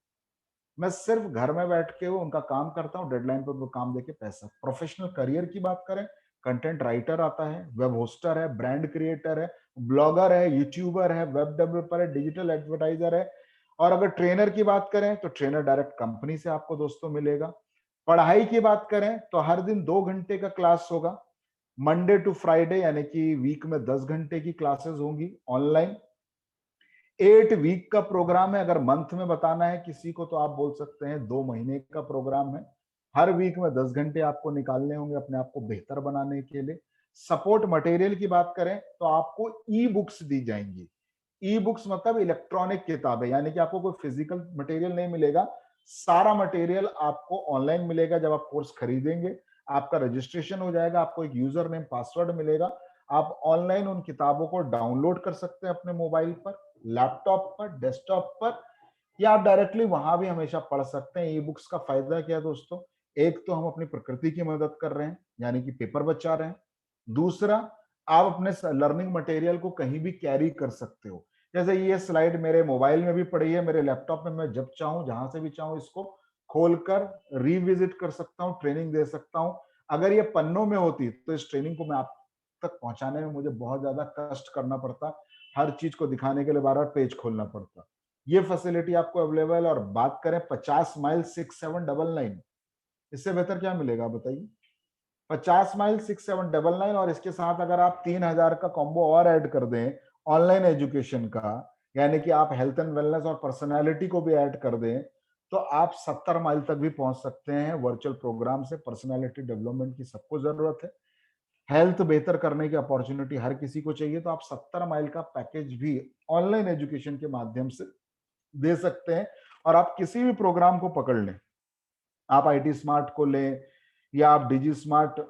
मैं सिर्फ घर में बैठ के वो उनका काम करता हूँ, डेडलाइन पर वो काम देके पैसा। प्रोफेशनल करियर की बात करें, कंटेंट राइटर आता है, वेब होस्टर है, ब्रांड क्रिएटर है, ब्लॉगर है, यूट्यूबर है, वेब डेवलपर है, डिजिटल एडवर्टाइजर है। और अगर ट्रेनर की बात करें तो ट्रेनर डायरेक्ट कंपनी से आपको दोस्तों मिलेगा। पढ़ाई की बात करें तो हर दिन 2 घंटे का क्लास होगा, मंडे टू फ्राइडे, यानी कि वीक में 10 घंटे की क्लासेस होंगी ऑनलाइन। 8 वीक का प्रोग्राम है। अगर मंथ में बताना है किसी को तो आप बोल सकते हैं 2 महीने का प्रोग्राम है। हर वीक में 10 घंटे आपको निकालने होंगे अपने आप को बेहतर बनाने के लिए। सपोर्ट मटेरियल की बात करें तो आपको ई बुक्स दी जाएंगी। ई बुक्स मतलब इलेक्ट्रॉनिक किताबें, यानी कि आपको कोई फिजिकल मटेरियल नहीं मिलेगा, सारा मटेरियल आपको ऑनलाइन मिलेगा जब आप कोर्स खरीदेंगे। आपका रजिस्ट्रेशन हो जाएगा, आपको एक यूजर नेम पासवर्ड मिलेगा, आप ऑनलाइन उन किताबों को डाउनलोड कर सकते हैं अपने मोबाइल पर, लैपटॉप पर, डेस्कटॉप पर, या आप डायरेक्टली वहां भी हमेशा पढ़ सकते हैं। ई बुक्स का फायदा क्या है दोस्तों, एक तो हम अपनी प्रकृति की मदद कर रहे हैं, यानी कि पेपर बचा रहे हैं। दूसरा, आप अपने लर्निंग मटेरियल को कहीं भी कैरी कर सकते हो। जैसे ये स्लाइड मेरे मोबाइल में भी पड़ी है, मेरे लैपटॉप में मैं जब चाहूं जहां से भी चाहूं इसको खोलकर रिविजिट कर सकता हूं, ट्रेनिंग दे सकता हूं। अगर ये पन्नों में होती तो इस ट्रेनिंग को मैं आप तक पहुंचाने में मुझे बहुत ज्यादा कष्ट करना पड़ता, हर चीज को दिखाने के लिए बार बार पेज खोलना पड़ता। ये फैसिलिटी आपको अवेलेबल है। और बात करें 50 माइल 6799, इससे बेहतर क्या मिलेगा बताइए। 50 माइल 6799, और इसके साथ अगर आप 3000 का कॉम्बो और ऐड कर दें ऑनलाइन एजुकेशन का, यानी कि आप हेल्थ एंड वेलनेस और पर्सनालिटी को भी ऐड कर दें, तो आप 70 माइल तक भी पहुंच सकते हैं वर्चुअल प्रोग्राम से। पर्सनालिटी डेवलपमेंट की सबको जरूरत है, हेल्थ बेहतर करने की अपॉर्चुनिटी हर किसी को चाहिए, तो आप 70 माइल का पैकेज भी ऑनलाइन एजुकेशन के माध्यम से दे सकते हैं। और आप किसी भी प्रोग्राम को पकड़ लें, आप आईटी स्मार्ट को लें, या आप डिजी स्मार्ट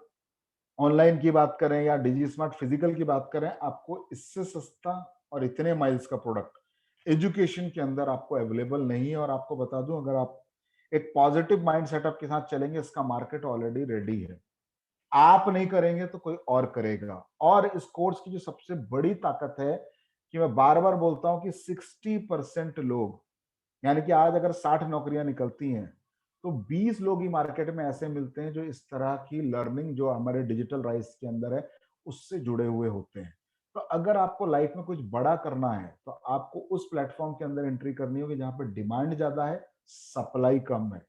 ऑनलाइन की बात करें, या डिजी स्मार्ट फिजिकल की बात करें, आपको इससे सस्ता और इतने माइल्स का प्रोडक्ट एजुकेशन के अंदर आपको अवेलेबल नहीं है। और आपको बता दूं, अगर आप एक पॉजिटिव माइंड सेटअप के साथ चलेंगे, इसका मार्केट ऑलरेडी रेडी है। आप नहीं करेंगे तो कोई और करेगा। और इस कोर्स की जो सबसे बड़ी ताकत है, कि मैं बार बार बोलता हूं कि 60% लोग, यानी कि आज अगर 60 नौकरियां निकलती हैं, तो 20 लोग ही मार्केट में ऐसे मिलते हैं जो इस तरह की लर्निंग जो हमारे डिजिटल राइस के अंदर है उससे जुड़े हुए होते हैं। तो अगर आपको लाइफ में कुछ बड़ा करना है, तो आपको उस प्लेटफॉर्म के अंदर एंट्री करनी होगी जहां पर डिमांड ज्यादा है, सप्लाई कम है।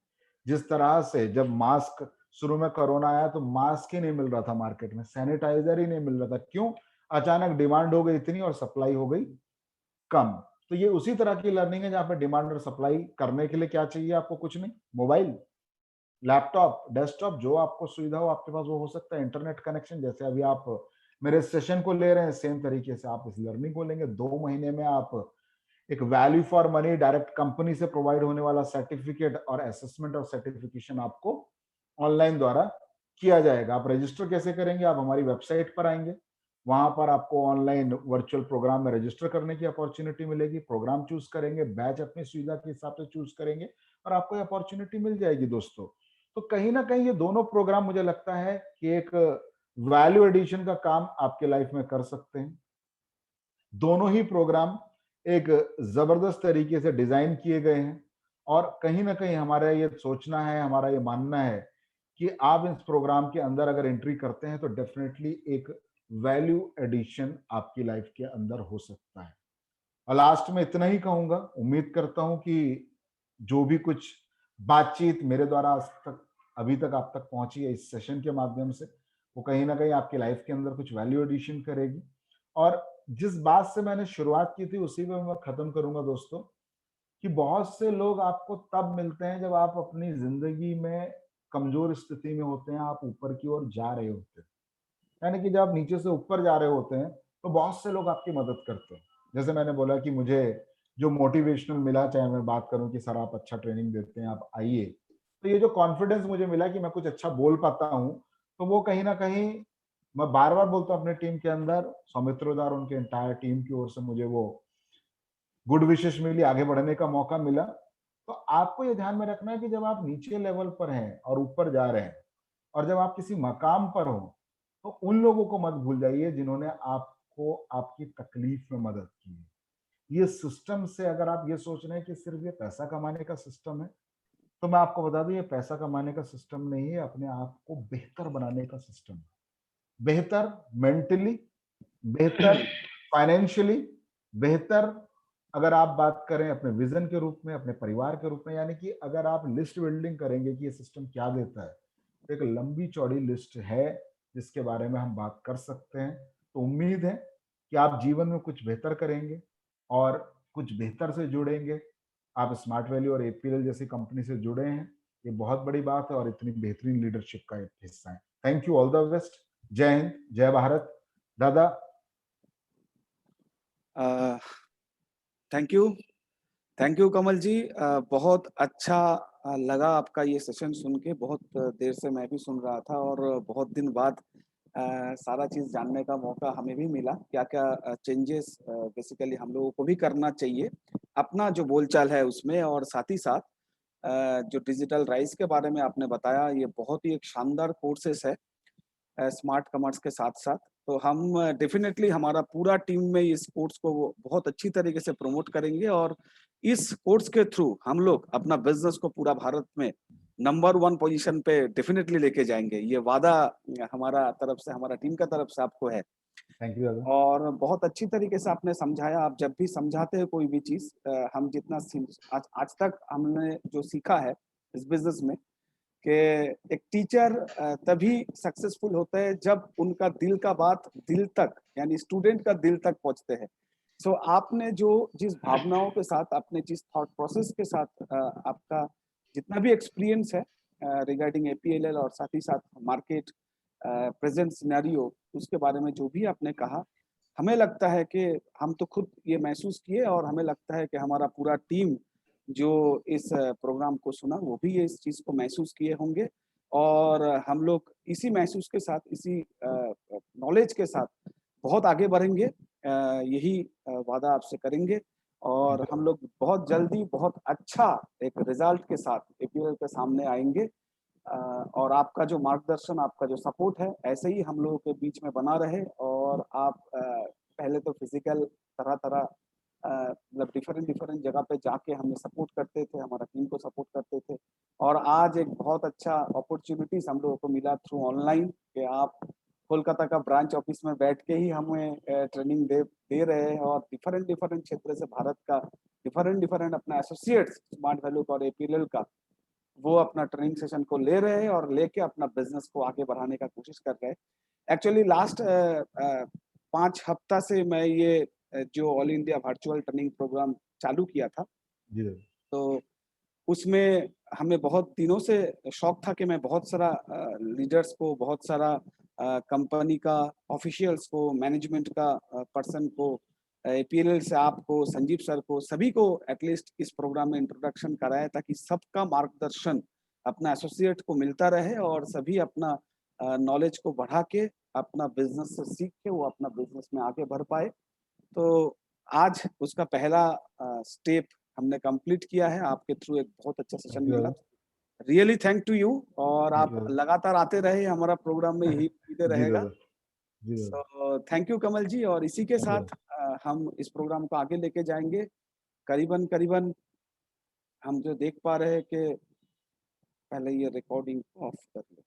जिस तरह से जब मास्क, शुरू में कोरोना आया तो मास्क ही नहीं मिल रहा था मार्केट में, सैनिटाइजर ही नहीं मिल रहा था, क्यों? अचानक डिमांड हो गई इतनी और सप्लाई हो गई कम। तो ये उसी तरह की लर्निंग है जहां पे डिमांड और सप्लाई करने के लिए क्या चाहिए आपको? कुछ नहीं, मोबाइल, लैपटॉप, डेस्कटॉप, जो आपको सुविधा हो आपके पास वो हो सकता है। इंटरनेट कनेक्शन, जैसे अभी आप मेरे सेशन को ले रहे हैं, सेम तरीके से आप इस लर्निंग को लेंगे। 2 महीने में आप एक value for money direct company से प्रोवाइड होने वाला सर्टिफिकेट और असेसमेंट और सर्टिफिकेशन आपको ऑनलाइन द्वारा किया जाएगा। आप रजिस्टर कैसे करेंगे? आप हमारी वेबसाइट पर आएंगे, वहां पर आपको ऑनलाइन वर्चुअल प्रोग्राम में रजिस्टर करने की अपॉर्चुनिटी मिलेगी। प्रोग्राम चूज करेंगे, बैच अपनी सुविधा के हिसाब से चूज करेंगे और आपको अपॉर्चुनिटी मिल जाएगी दोस्तों। तो कहीं ना कहीं ये दोनों प्रोग्राम मुझे लगता है कि एक वैल्यू एडिशन का काम आपके लाइफ में कर सकते हैं। दोनों ही प्रोग्राम एक जबरदस्त तरीके से डिजाइन किए गए हैं और कहीं ना कहीं हमारा ये सोचना है, हमारा ये मानना है कि आप इस प्रोग्राम के अंदर अगर एंट्री करते हैं तो डेफिनेटली एक वैल्यू एडिशन आपकी लाइफ के अंदर हो सकता है। और लास्ट में इतना ही कहूंगा, उम्मीद करता हूं कि जो भी कुछ बातचीत मेरे द्वारा आज तक अभी तक आप तक पहुंची है इस सेशन के माध्यम से, वो कहीं ना कहीं आपकी लाइफ के अंदर कुछ वैल्यू एडिशन करेगी। और जिस बात से मैंने शुरुआत की थी उसी पे मैं खत्म करूंगा दोस्तों, कि बहुत से लोग आपको तब मिलते हैं जब आप अपनी जिंदगी में कमजोर स्थिति में होते हैं, आप ऊपर की ओर जा रहे होते हैं, यानी कि जब आप नीचे से ऊपर जा रहे होते हैं तो बहुत से लोग आपकी मदद करते हैं। जैसे मैंने बोला कि मुझे जो मोटिवेशनल मिला, चाहे मैं बात करूं कि सर आप अच्छा ट्रेनिंग देते हैं, आप आइए, तो ये जो कॉन्फिडेंस मुझे मिला कि मैं कुछ अच्छा बोल पाता हूं, तो वो कहीं ना कहीं मैं बार बार बोलता हूं अपने टीम के अंदर, सौमित्र और उनके एंटायर टीम की ओर से मुझे वो गुड विशेष मिली, आगे बढ़ने का मौका मिला। तो आपको ये ध्यान में रखना है कि जब आप नीचे लेवल पर हैं और ऊपर जा रहे हैं, और जब आप किसी मकाम पर हो, तो उन लोगों को मत भूल जाइए जिन्होंने आपको आपकी तकलीफ में मदद की है। ये सिस्टम से अगर आप ये सोच रहे हैं कि सिर्फ ये पैसा कमाने का सिस्टम है, तो मैं आपको बता दूं ये पैसा कमाने का सिस्टम नहीं है, अपने आप को बेहतर बनाने का सिस्टम है। बेहतर मेंटली, बेहतर फाइनेंशियली, बेहतर अगर आप बात करें अपने विजन के रूप में, अपने परिवार के रूप में, यानी कि अगर आप लिस्ट बिल्डिंग करेंगे कि ये सिस्टम क्या देता है, तो एक लंबी चौड़ी लिस्ट है जिसके बारे में हम बात कर सकते हैं। तो उम्मीद है कि आप जीवन में कुछ बेहतर करेंगे और कुछ बेहतर से जुड़ेंगे। आप स्मार्ट वैल्यू और एपीएल जैसी कंपनी से जुड़े हैं, ये बहुत बड़ी बात है और इतनी बेहतरीन लीडरशिप का एक हिस्सा है। Thank you, all the best. जय हिंद, जय भारत। दादा, थैंक यू कमल जी, बहुत अच्छा लगा आपका ये सेशन सुन के, बहुत देर से मैं भी सुन रहा था और बहुत दिन बाद सारा चीज़ जानने का मौका हमें भी मिला। क्या-क्या चेंजेस बेसिकली हम लोगों को भी करना चाहिए, अपना जो बोलचाल है उसमें, और साथ ही साथ जो डिजिटल राइज़ के बारे में आपने बताया, ये बहुत ही एक शानदार कोर्सेस है स्मार्ट कॉमर्स के साथ-साथ। तो हम डेफ़िनेटली हमारा पूरा टीम में इस कोर्स को वो बहुत अच्छी तरीके से प्रमोट करेंगे, और इस कोर्स के थ्रू हम लोग अपना बिज़नेस को पूरा भारत में नंबर 1 पोज़ीशन पे डेफ़िनेटली लेके जाएँगे। ये वादा हमारा तरफ से, हमारा टीम का तरफ से आपको है। थैंक यू दादा। और बहुत अच्छी तरीके से आपने समझाया। आप जब भी समझाते हैं कोई भी चीज़, हम जितना आज आज तक हमने जो सीखा है इस बिज़नेस में, कि एक टीचर तभी सक्सेसफुल होता है जब उनका दिल का बात दिल तक, यानी स्टूडेंट का दिल तक पहुंचते हैं। सो आपने जो जिस भावनाओं के साथ, आपने जिस थॉट प्रोसेस के साथ आपका जितना भी एक्सपीरियंस है रिगार्डिंग एपीएलएल, और साथ ही साथ मार्केट प्रेजेंट सिनेरियो, उसके बारे में जो भी आपने कहा, हमें लगता है कि हम तो खुद ये महसूस किए, और हमें लगता है कि हमारा पूरा टीम जो इस प्रोग्राम को सुना, वो भी ये इस चीज़ को महसूस किए होंगे। और हम लोग इसी महसूस के साथ, इसी नॉलेज के साथ बहुत आगे बढ़ेंगे। यही वादा आपसे करेंगे, थैंक और यू हम दादा। लोग बहुत जल्दी बहुत अच्छा एक रिजल्ट के साथ एपीएल के सामने आएँगे। और आपका जो मार्गदर्शन, आपका जो सपोर्ट है, ऐसे ही हम लोगों के बीच में बना रहे। और आप पहले तो फिज़िकल तरह-तरह मतलब डिफरेंट-डिफरेंट जगह पे जाके हमें सपोर्ट करते थे, हमारा टीम को सपोर्ट करते थे। और आज एक बहुत अच्छा अपॉर्च्युनिटीज़ हम लोगों को मिला थ्रू ऑनलाइन, कि आप कोलकाता का ब्रांच ऑफिस में बैठ के ही हमें ट्रेनिंग दे दे रहे हैं, और डिफरेंट-डिफरेंट क्षेत्र से भारत का डिफरेंट-डिफरेंट अपना एसोसिएट्स स्मार्ट वैल्यू और एपीएलएल का, वो अपना ट्रेनिंग सेशन को ले रहे हैं, और लेके अपना बिज़नेस को आगे बढ़ाने का कोशिश कर रहे हैं। एक्चुअली लास्ट 5 हफ्ता से मैं ये जो all India virtual training program चालू किया था, जी दादा। तो उसमें हमें बहुत दिनों से शौक था कि मैं बहुत सारा लीडर्स को, बहुत सारा कंपनी का ऑफिशियल्स को, मैनेजमेंट का पर्सन को, एपीएलएल से आपको, संजीव सर को, सभी को एटलीस्ट इस प्रोग्राम में इंट्रोडक्शन कराया, ताकि सबका मार्गदर्शन अपना एसोसिएट को मिलता रहे, और सभी अपना नॉलेज को बढ़ा के, अपना बिजनेस से सीख के वो अपना बिजनेस में आगे बढ़ पाए। तो आज उसका पहला स्टेप हमने कंप्लीट किया है। आपके थ्रू एक बहुत अच्छा सेशन थैंक यू मिला। दादा। रियली थैंक टू यू, और थैंक आप यू दादा। लगातार आते रहे, हमारा प्रोग्राम में यही उम्मीदें जी रहेगा। दादा। जी दादा। सो थैंक यू कमल जी, और इसी के थैंक यू साथ दादा। हम इस प्रोग्राम को आगे लेके जाएँगे। करीबन-करीबन हम जो देख पा रहे हैं कि पहले ये रिकॉर्डिंग ऑफ कर लो।